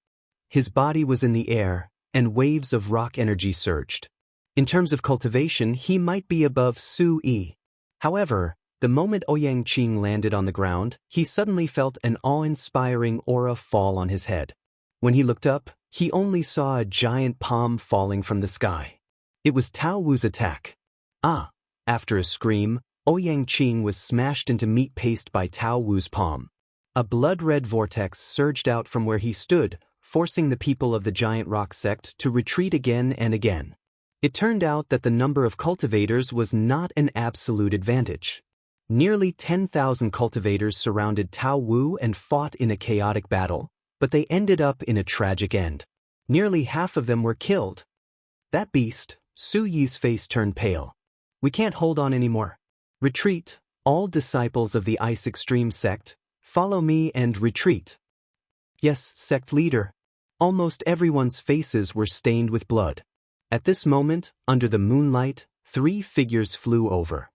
His body was in the air, and waves of rock energy surged. In terms of cultivation, he might be above Su Yi. However, the moment Ouyang Qing landed on the ground, he suddenly felt an awe-inspiring aura fall on his head. When he looked up, he only saw a giant palm falling from the sky. It was Tao Wu's attack. Ah! After a scream, Ouyang Qing was smashed into meat paste by Tao Wu's palm. A blood-red vortex surged out from where he stood, forcing the people of the Giant Rock sect to retreat again and again. It turned out that the number of cultivators was not an absolute advantage. Nearly 10,000 cultivators surrounded Tao Wu and fought in a chaotic battle, but they ended up in a tragic end. Nearly half of them were killed. That beast, Su Yi's face turned pale. "We can't hold on anymore. Retreat, all disciples of the Ice Extreme sect, follow me and retreat." "Yes, sect leader." Almost everyone's faces were stained with blood. At this moment, under the moonlight, 3 figures flew over.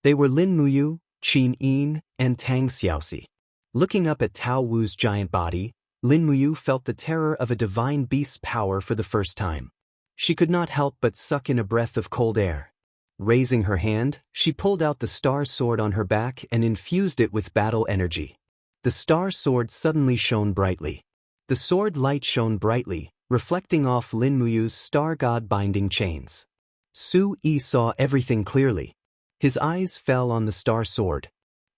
They were Lin Muyu, Qin Yin, and Tang Xiaoxi. Looking up at Tao Wu's giant body, Lin Muyu felt the terror of a divine beast's power for the first time. She could not help but suck in a breath of cold air. Raising her hand, she pulled out the star sword on her back and infused it with battle energy. The star sword suddenly shone brightly. The sword light shone brightly, reflecting off Lin Muyu's star god binding chains. Su Yi saw everything clearly. His eyes fell on the star sword.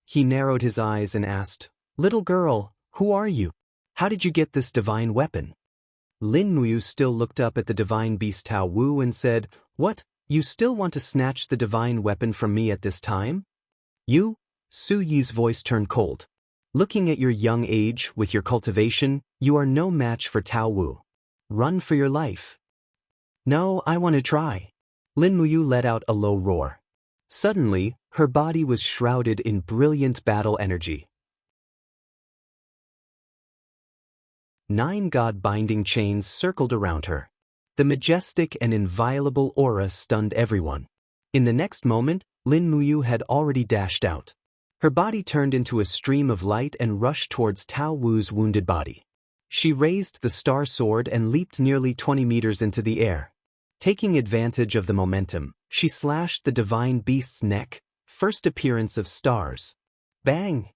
He narrowed his eyes and asked, "Little girl, who are you? How did you get this divine weapon?" Lin Muyu still looked up at the divine beast Tao Wu and said, "What, you still want to snatch the divine weapon from me at this time? You?" Su Yi's voice turned cold. "Looking at your young age, with your cultivation, you are no match for Tao Wu. Run for your life." "No, I want to try." Lin Muyu let out a low roar. Suddenly, her body was shrouded in brilliant battle energy. 9 god-binding chains circled around her. The majestic and inviolable aura stunned everyone. In the next moment, Lin Muyu had already dashed out. Her body turned into a stream of light and rushed towards Tao Wu's wounded body. She raised the star sword and leaped nearly 20 meters into the air. Taking advantage of the momentum, she slashed the divine beast's neck, first appearance of stars. Bang!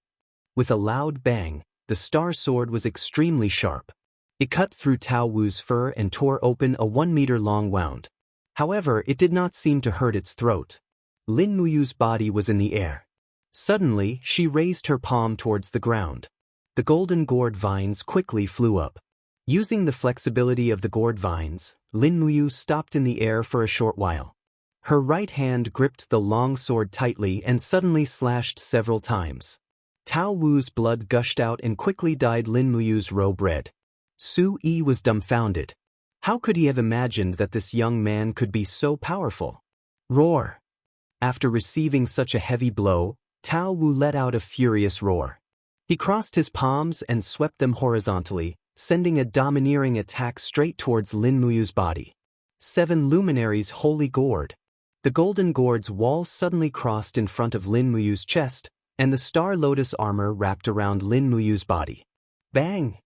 With a loud bang, the star sword was extremely sharp. It cut through Tao Wu's fur and tore open a 1-meter-long wound. However, it did not seem to hurt its throat. Lin Muyu's body was in the air. Suddenly, she raised her palm towards the ground. The golden gourd vines quickly flew up. Using the flexibility of the gourd vines, Lin Muyu stopped in the air for a short while. Her right hand gripped the long sword tightly and suddenly slashed several times. Tao Wu's blood gushed out and quickly dyed Lin Muyu's robe red. Su Yi was dumbfounded. How could he have imagined that this young man could be so powerful? Roar! After receiving such a heavy blow, Tao Wu let out a furious roar. He crossed his palms and swept them horizontally, sending a domineering attack straight towards Lin Muyu's body. 7 luminaries holy gourd. The golden gourd's wall suddenly crossed in front of Lin Muyu's chest, and the star lotus armor wrapped around Lin Muyu's body. Bang!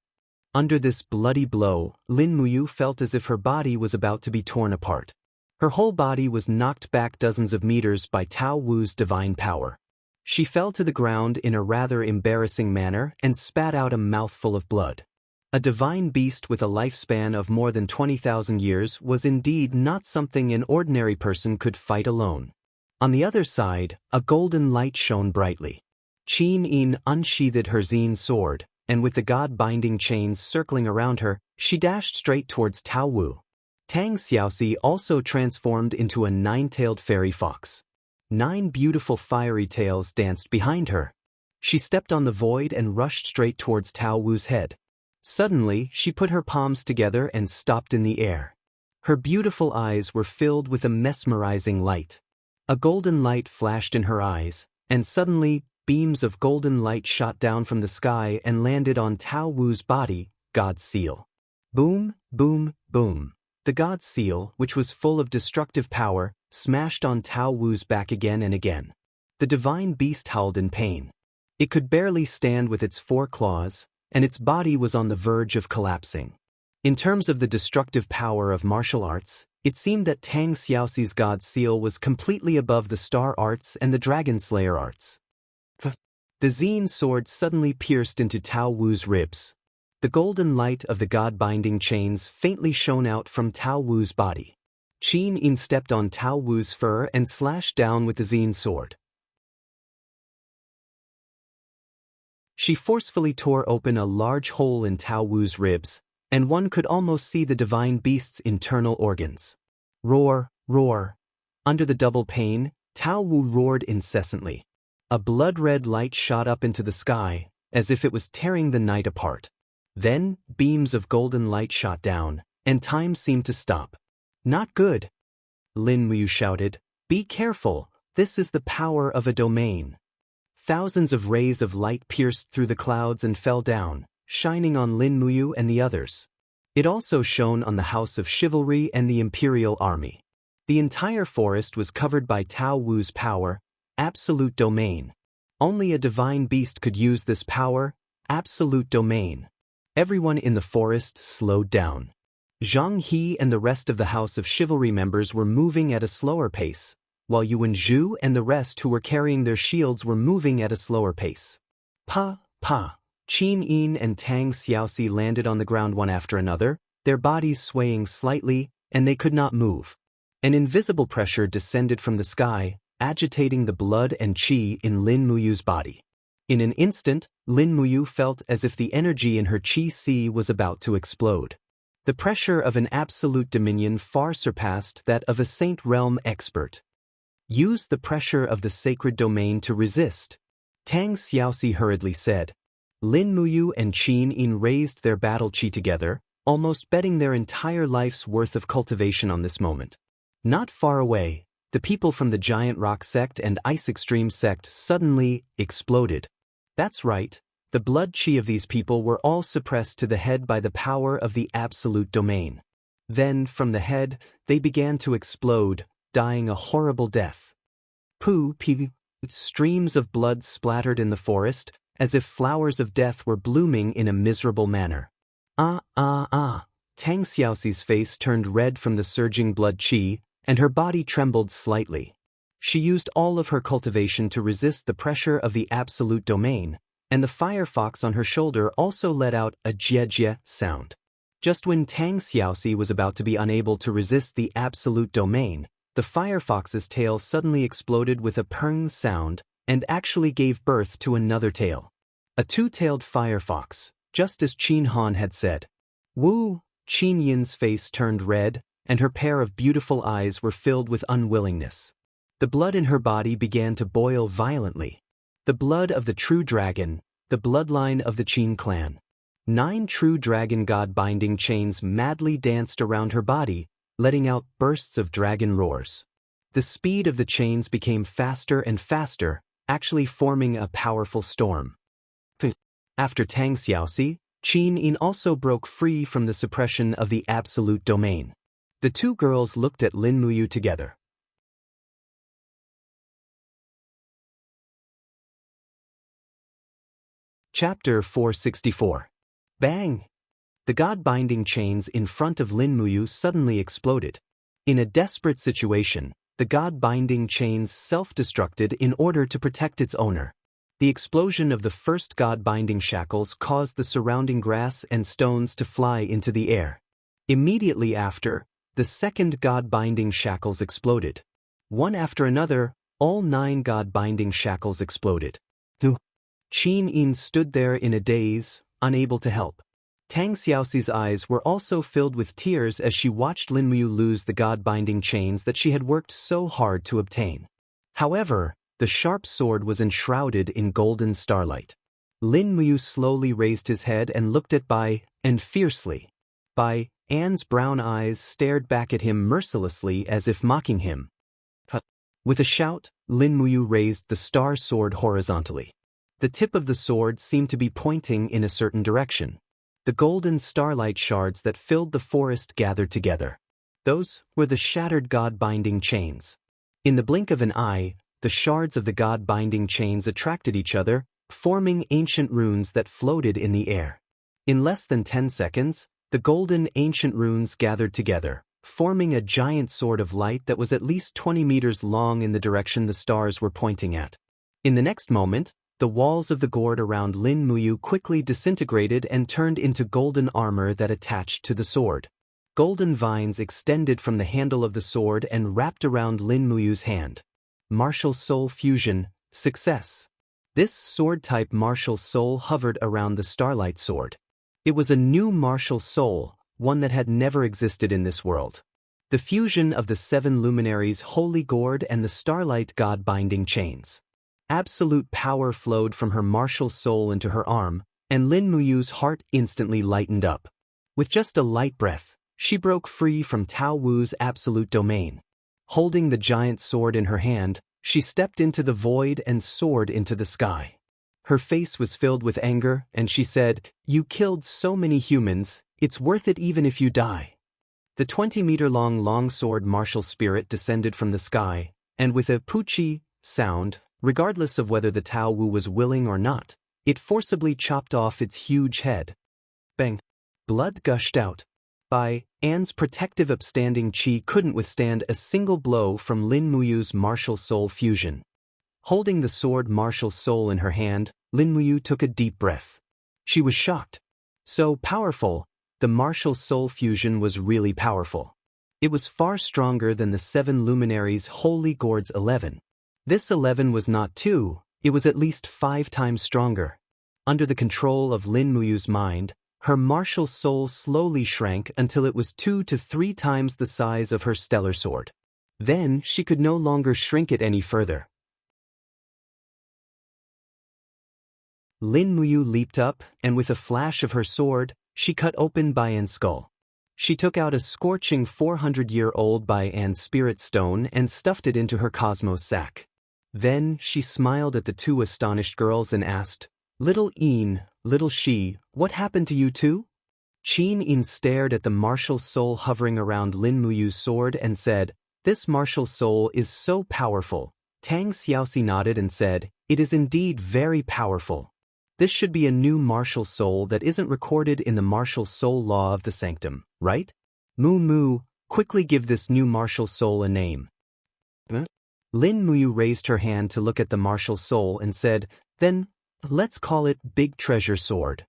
Under this bloody blow, Lin Muyu felt as if her body was about to be torn apart. Her whole body was knocked back dozens of meters by Tao Wu's divine power. She fell to the ground in a rather embarrassing manner and spat out a mouthful of blood. A divine beast with a lifespan of more than 20,000 years was indeed not something an ordinary person could fight alone. On the other side, a golden light shone brightly. Qin Yin unsheathed her Xin sword, and with the god-binding chains circling around her, she dashed straight towards Tao Wu. Tang Xiaoxi also transformed into a 9-tailed fairy fox. 9 beautiful fiery tails danced behind her. She stepped on the void and rushed straight towards Tao Wu's head. Suddenly, she put her palms together and stopped in the air. Her beautiful eyes were filled with a mesmerizing light. A golden light flashed in her eyes, and suddenly, beams of golden light shot down from the sky and landed on Tao Wu's body, God's seal. Boom, boom, boom. The God's seal, which was full of destructive power, smashed on Tao Wu's back again and again. The divine beast howled in pain. It could barely stand with its 4 claws, and its body was on the verge of collapsing. In terms of the destructive power of martial arts, it seemed that Tang Xiaoxi's God's seal was completely above the star arts and the dragon slayer arts. The Xin sword suddenly pierced into Tao Wu's ribs. The golden light of the god-binding chains faintly shone out from Tao Wu's body. Qin Yin stepped on Tao Wu's fur and slashed down with the Xin sword. She forcefully tore open a large hole in Tao Wu's ribs, and one could almost see the divine beast's internal organs. Roar, roar. Under the double pain, Tao Wu roared incessantly. A blood-red light shot up into the sky, as if it was tearing the night apart. Then, beams of golden light shot down, and time seemed to stop. Not good. Lin Muyu shouted, "Be careful, this is the power of a domain." Thousands of rays of light pierced through the clouds and fell down, shining on Lin Muyu and the others. It also shone on the House of Chivalry and the Imperial Army. The entire forest was covered by Tao Wu's power, absolute domain. Only a divine beast could use this power, absolute domain. Everyone in the forest slowed down. Zhang He and the rest of the House of Chivalry members were moving at a slower pace, while Yuan Zhu and the rest who were carrying their shields were moving at a slower pace. Pa, pa. Qin Yin and Tang Xiaoxi landed on the ground one after another, their bodies swaying slightly, and they could not move. An invisible pressure descended from the sky, agitating the blood and qi in Lin Muyu's body. In an instant, Lin Muyu felt as if the energy in her qi sea was about to explode. The pressure of an absolute dominion far surpassed that of a saint realm expert. Use the pressure of the sacred domain to resist, Tang Xiaoxi hurriedly said. Lin Muyu and Qin Yin raised their battle qi together, almost betting their entire life's worth of cultivation on this moment. Not far away, the people from the Giant Rock sect and Ice Extreme sect suddenly exploded. That's right, the blood qi of these people were all suppressed to the head by the power of the absolute domain. Then, from the head, they began to explode, dying a horrible death. Poo pee. Streams of blood splattered in the forest, as if flowers of death were blooming in a miserable manner. Tang Xiaoxi's face turned red from the surging blood qi, and her body trembled slightly. She used all of her cultivation to resist the pressure of the absolute domain, and the firefox on her shoulder also let out a jie sound. Just when Tang Xiaoxi was about to be unable to resist the absolute domain, the firefox's tail suddenly exploded with a purring sound and actually gave birth to another tail. A two-tailed firefox, just as Qin Han had said. Wu, Qin Yin's face turned red, and her pair of beautiful eyes were filled with unwillingness. The blood in her body began to boil violently. The blood of the true dragon, the bloodline of the Qin clan. 9 true dragon god-binding chains madly danced around her body, letting out bursts of dragon roars. The speed of the chains became faster and faster, actually forming a powerful storm. After Tang Xiaoxi, Qin Yin also broke free from the suppression of the absolute domain. The two girls looked at Lin Muyu together. Chapter 464. Bang! The god-binding chains in front of Lin Muyu suddenly exploded. In a desperate situation, the god-binding chains self-destructed in order to protect its owner. The explosion of the first god-binding shackles caused the surrounding grass and stones to fly into the air. Immediately after, the second god-binding shackles exploded. One after another, all 9 god-binding shackles exploded. Qin Yin stood there in a daze, unable to help. Tang Xiaoxi's eyes were also filled with tears as she watched Lin Muyu lose the god-binding chains that she had worked so hard to obtain. However, the sharp sword was enshrouded in golden starlight. Lin Muyu slowly raised his head and looked at Bai, and fiercely. Bai An's brown eyes stared back at him mercilessly as if mocking him. With a shout, Lin Muyu raised the star sword horizontally. The tip of the sword seemed to be pointing in a certain direction. The golden starlight shards that filled the forest gathered together. Those were the shattered god-binding chains. In the blink of an eye, the shards of the god-binding chains attracted each other, forming ancient runes that floated in the air. In less than 10 seconds, the golden ancient runes gathered together, forming a giant sword of light that was at least 20 meters long in the direction the stars were pointing at. In the next moment, the walls of the gourd around Lin Muyu quickly disintegrated and turned into golden armor that attached to the sword. Golden vines extended from the handle of the sword and wrapped around Lin Muyu's hand. Martial Soul Fusion, success. This sword-type martial soul hovered around the starlight sword. It was a new martial soul, one that had never existed in this world. The fusion of the 7 luminaries' holy gourd and the starlight god-binding chains. Absolute power flowed from her martial soul into her arm, and Lin Muyu's heart instantly lightened up. With just a light breath, she broke free from Tao Wu's absolute domain. Holding the giant sword in her hand, she stepped into the void and soared into the sky. Her face was filled with anger, and she said, "You killed so many humans, it's worth it even if you die." The 20-meter-long longsword martial spirit descended from the sky, and with a puchi sound, regardless of whether the Tao Wu was willing or not, it forcibly chopped off its huge head. Bang! Blood gushed out. Bai An's protective upstanding qi couldn't withstand a single blow from Lin Muyu's martial soul fusion. Holding the sword martial soul in her hand, Lin Muyu took a deep breath. She was shocked. So powerful, the martial soul fusion was really powerful. It was far stronger than the 7 luminaries' holy gourds 11. This 11 was not 2, it was at least 5 times stronger. Under the control of Lin Muyu's mind, her martial soul slowly shrank until it was 2 to 3 times the size of her stellar sword. Then she could no longer shrink it any further. Lin Muyu leaped up, and with a flash of her sword, she cut open Bai An's skull. She took out a scorching 400-year-old Bai An spirit stone and stuffed it into her cosmos sack. Then she smiled at the 2 astonished girls and asked, "Little Yin, little Shi, what happened to you too?" Qin Yin stared at the martial soul hovering around Lin Muyu's sword and said, "This martial soul is so powerful, Tang Xiaoxi nodded and said, "It is indeed very powerful. This should be a new martial soul that isn't recorded in the martial soul law of the sanctum, right? Mu Mu, quickly give this new martial soul a name." Lin Muyu raised her hand to look at the martial soul and said, "Then, let's call it Big Treasure Sword."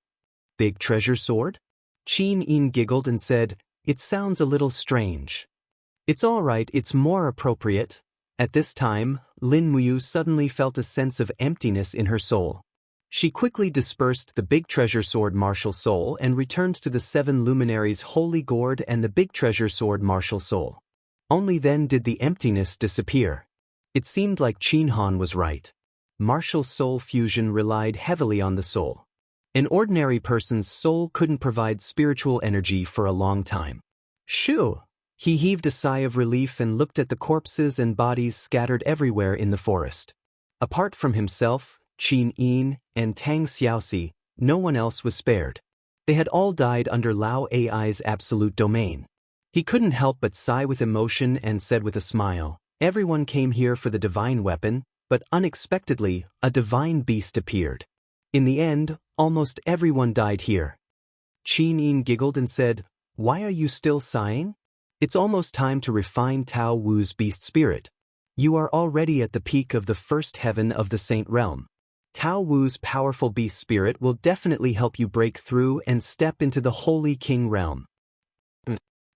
Big Treasure Sword? Qin Yin giggled and said, "It sounds a little strange." "It's all right, it's more appropriate." At this time, Lin Muyu suddenly felt a sense of emptiness in her soul. She quickly dispersed the Big Treasure Sword martial soul and returned to the 7 luminaries Holy Gourd and the Big Treasure Sword martial soul. Only then did the emptiness disappear. It seemed like Qin Han was right. Martial soul fusion relied heavily on the soul. An ordinary person's soul couldn't provide spiritual energy for a long time. Shoo! He heaved a sigh of relief and looked at the corpses and bodies scattered everywhere in the forest. Apart from himself, Qin Yin, and Tang Xiaoxi, no one else was spared. They had all died under Lao Ai's absolute domain. He couldn't help but sigh with emotion and said with a smile, "Everyone came here for the divine weapon, but unexpectedly, a divine beast appeared. In the end, almost everyone died here." Qin Yin giggled and said, "Why are you still sighing? It's almost time to refine Tao Wu's beast spirit. You are already at the peak of the first heaven of the Saint Realm. Tao Wu's powerful beast spirit will definitely help you break through and step into the Holy King realm."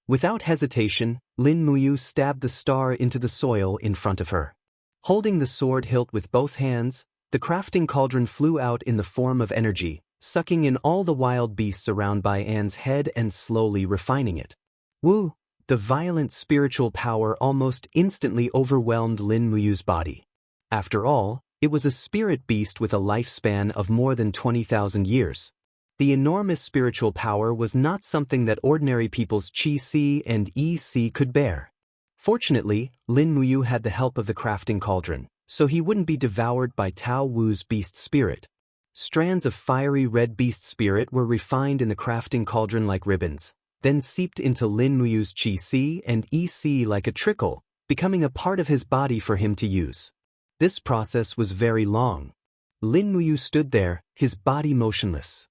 Without hesitation, Lin Muyu stabbed the star into the soil in front of her. Holding the sword hilt with both hands, the crafting cauldron flew out in the form of energy, sucking in all the wild beasts around Bai An's head and slowly refining it. Woo! The violent spiritual power almost instantly overwhelmed Lin Muyu's body. After all, it was a spirit beast with a lifespan of more than 20,000 years. The enormous spiritual power was not something that ordinary people's Qi and Yi could bear. Fortunately, Lin Muyu had the help of the crafting cauldron, so he wouldn't be devoured by Tao Wu's beast spirit. Strands of fiery red beast spirit were refined in the crafting cauldron like ribbons, then seeped into Lin Muyu's Qi and Yi like a trickle, becoming a part of his body for him to use. This process was very long. Lin Muyu stood there, his body motionless.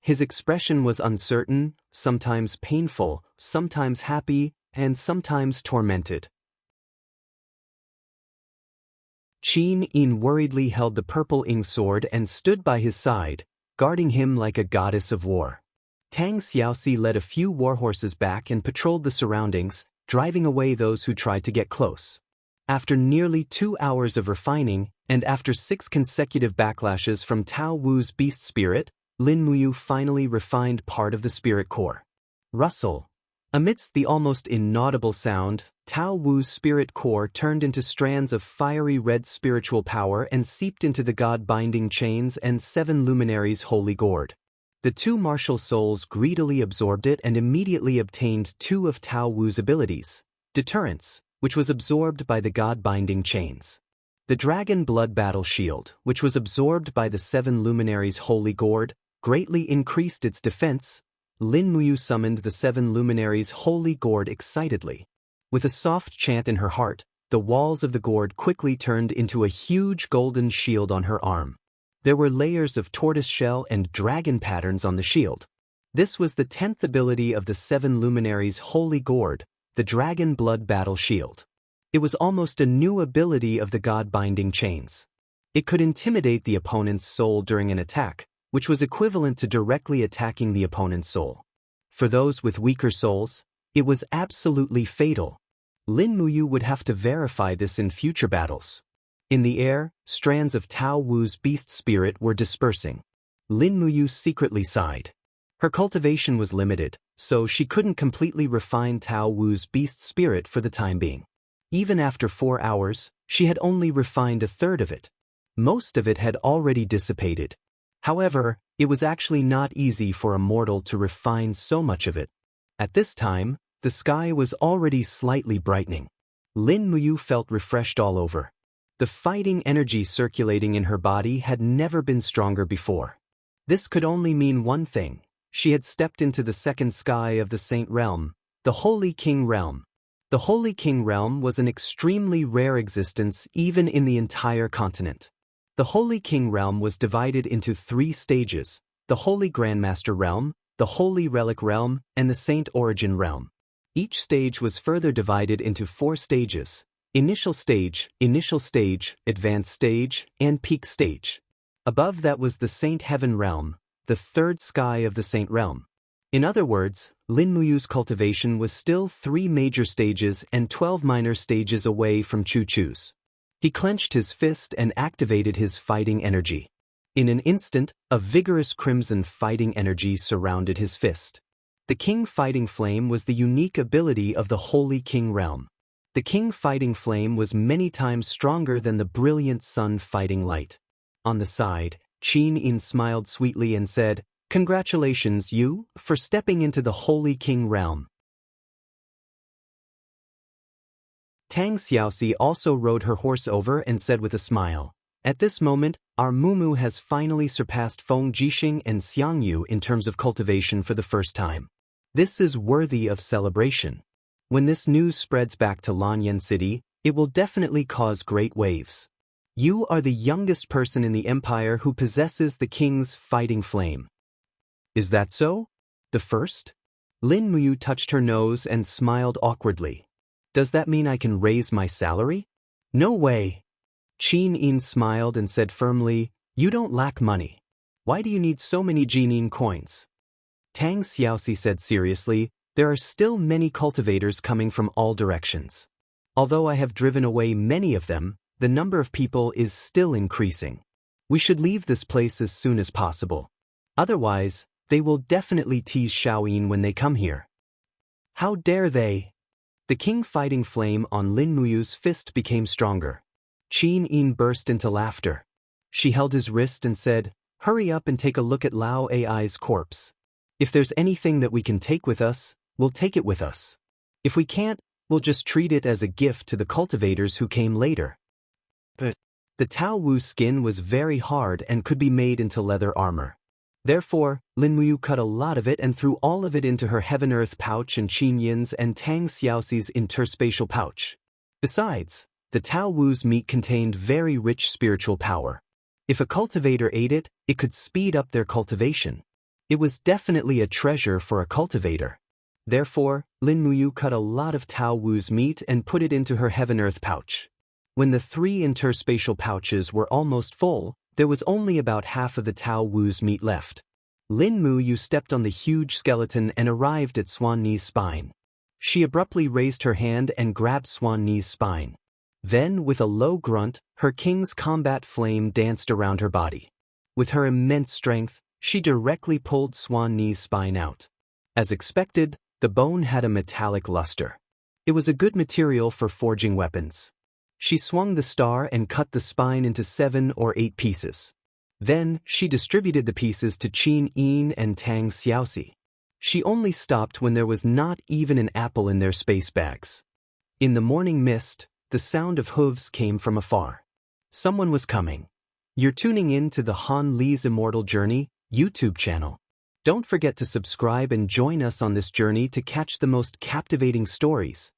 His expression was uncertain, sometimes painful, sometimes happy, and sometimes tormented. Qin Yin worriedly held the purple ing sword and stood by his side, guarding him like a goddess of war. Tang Xiaoxi led a few warhorses back and patrolled the surroundings, driving away those who tried to get close. After nearly 2 hours of refining, and after 6 consecutive backlashes from Tao Wu's beast spirit, Lin Muyu finally refined part of the spirit core. Rustle. Amidst the almost inaudible sound, Tao Wu's spirit core turned into strands of fiery red spiritual power and seeped into the god-binding chains and 7 luminaries Holy Gourd. The 2 martial souls greedily absorbed it and immediately obtained 2 of Tao Wu's abilities. Deterrence, which was absorbed by the god-binding chains. The Dragon Blood Battle Shield, which was absorbed by the 7 luminaries Holy Gourd, greatly increased its defense. Lin Muyu summoned the 7 luminaries Holy Gourd excitedly. With a soft chant in her heart, the walls of the gourd quickly turned into a huge golden shield on her arm. There were layers of tortoiseshell and dragon patterns on the shield. This was the 10th ability of the 7 luminaries Holy Gourd, the Dragon Blood Battle Shield. It was almost a new ability of the god-binding chains. It could intimidate the opponent's soul during an attack, which was equivalent to directly attacking the opponent's soul. For those with weaker souls, it was absolutely fatal. Lin Muyu would have to verify this in future battles. In the air, strands of Tao Wu's beast spirit were dispersing. Lin Muyu secretly sighed. Her cultivation was limited, so she couldn't completely refine Tao Wu's beast spirit for the time being. Even after 4 hours, she had only refined a third of it. Most of it had already dissipated. However, it was actually not easy for a mortal to refine so much of it. At this time, the sky was already slightly brightening. Lin Muyu felt refreshed all over. The fighting energy circulating in her body had never been stronger before. This could only mean one thing. She had stepped into the second sky of the Saint Realm, the Holy King Realm. The Holy King realm was an extremely rare existence even in the entire continent. The Holy King realm was divided into 3 stages: the Holy Grandmaster realm, the Holy Relic realm, and the Saint Origin realm. Each stage was further divided into 4 stages: initial stage, advanced stage, and peak stage. Above that was the Saint Heaven realm, the 3rd sky of the Saint realm. In other words, Lin Muyu's cultivation was still 3 major stages and 12 minor stages away from Chu Chu's. He clenched his fist and activated his fighting energy. In an instant, a vigorous crimson fighting energy surrounded his fist. The King Fighting Flame was the unique ability of the Holy King realm. The King Fighting Flame was many times stronger than the brilliant Sun Fighting Light. On the side, Qin Yin smiled sweetly and said, "Congratulations, you, for stepping into the Holy King realm." Tang Xiaoxi also rode her horse over and said with a smile, "At this moment, our Mumu has finally surpassed Feng Jixing and Xiangyu in terms of cultivation for the first time. This is worthy of celebration. When this news spreads back to Lanyan City, it will definitely cause great waves. You are the youngest person in the empire who possesses the King's Fighting Flame." "Is that so? The first?" Lin Muyu touched her nose and smiled awkwardly. "Does that mean I can raise my salary?" "No way." Qin Yin smiled and said firmly, "You don't lack money. Why do you need so many Jinin coins?" Tang Xiaoxi said seriously, "There are still many cultivators coming from all directions. Although I have driven away many of them, the number of people is still increasing. We should leave this place as soon as possible. Otherwise, they will definitely tease Shaoyin when they come here." "How dare they?" The King Fighting Flame on Lin Muyu's fist became stronger. Qin Yin burst into laughter. She held his wrist and said, "Hurry up and take a look at Lao Ai's corpse. If there's anything that we can take with us, we'll take it with us. If we can't, we'll just treat it as a gift to the cultivators who came later." But the Tao Wu skin was very hard and could be made into leather armor. Therefore, Lin Muyu cut a lot of it and threw all of it into her Heaven-Earth pouch and Qin Yin's and Tang Xiaoxi's interspatial pouch. Besides, the Tao Wu's meat contained very rich spiritual power. If a cultivator ate it, it could speed up their cultivation. It was definitely a treasure for a cultivator. Therefore, Lin Muyu cut a lot of Tao Wu's meat and put it into her Heaven-Earth pouch. When the 3 interspatial pouches were almost full, there was only about half of the Tao Wu's meat left. Lin Muyu stepped on the huge skeleton and arrived at Swan Ni's spine. She abruptly raised her hand and grabbed Swan Ni's spine. Then, with a low grunt, her king's combat flame danced around her body. With her immense strength, she directly pulled Swan Ni's spine out. As expected, the bone had a metallic luster. It was a good material for forging weapons. She swung the star and cut the spine into 7 or 8 pieces. Then, she distributed the pieces to Qin Yin and Tang Xiaoxi. She only stopped when there was not even an apple in their space bags. In the morning mist, the sound of hooves came from afar. Someone was coming. You're tuning in to the Han Li's Immortal Journey YouTube channel. Don't forget to subscribe and join us on this journey to catch the most captivating stories.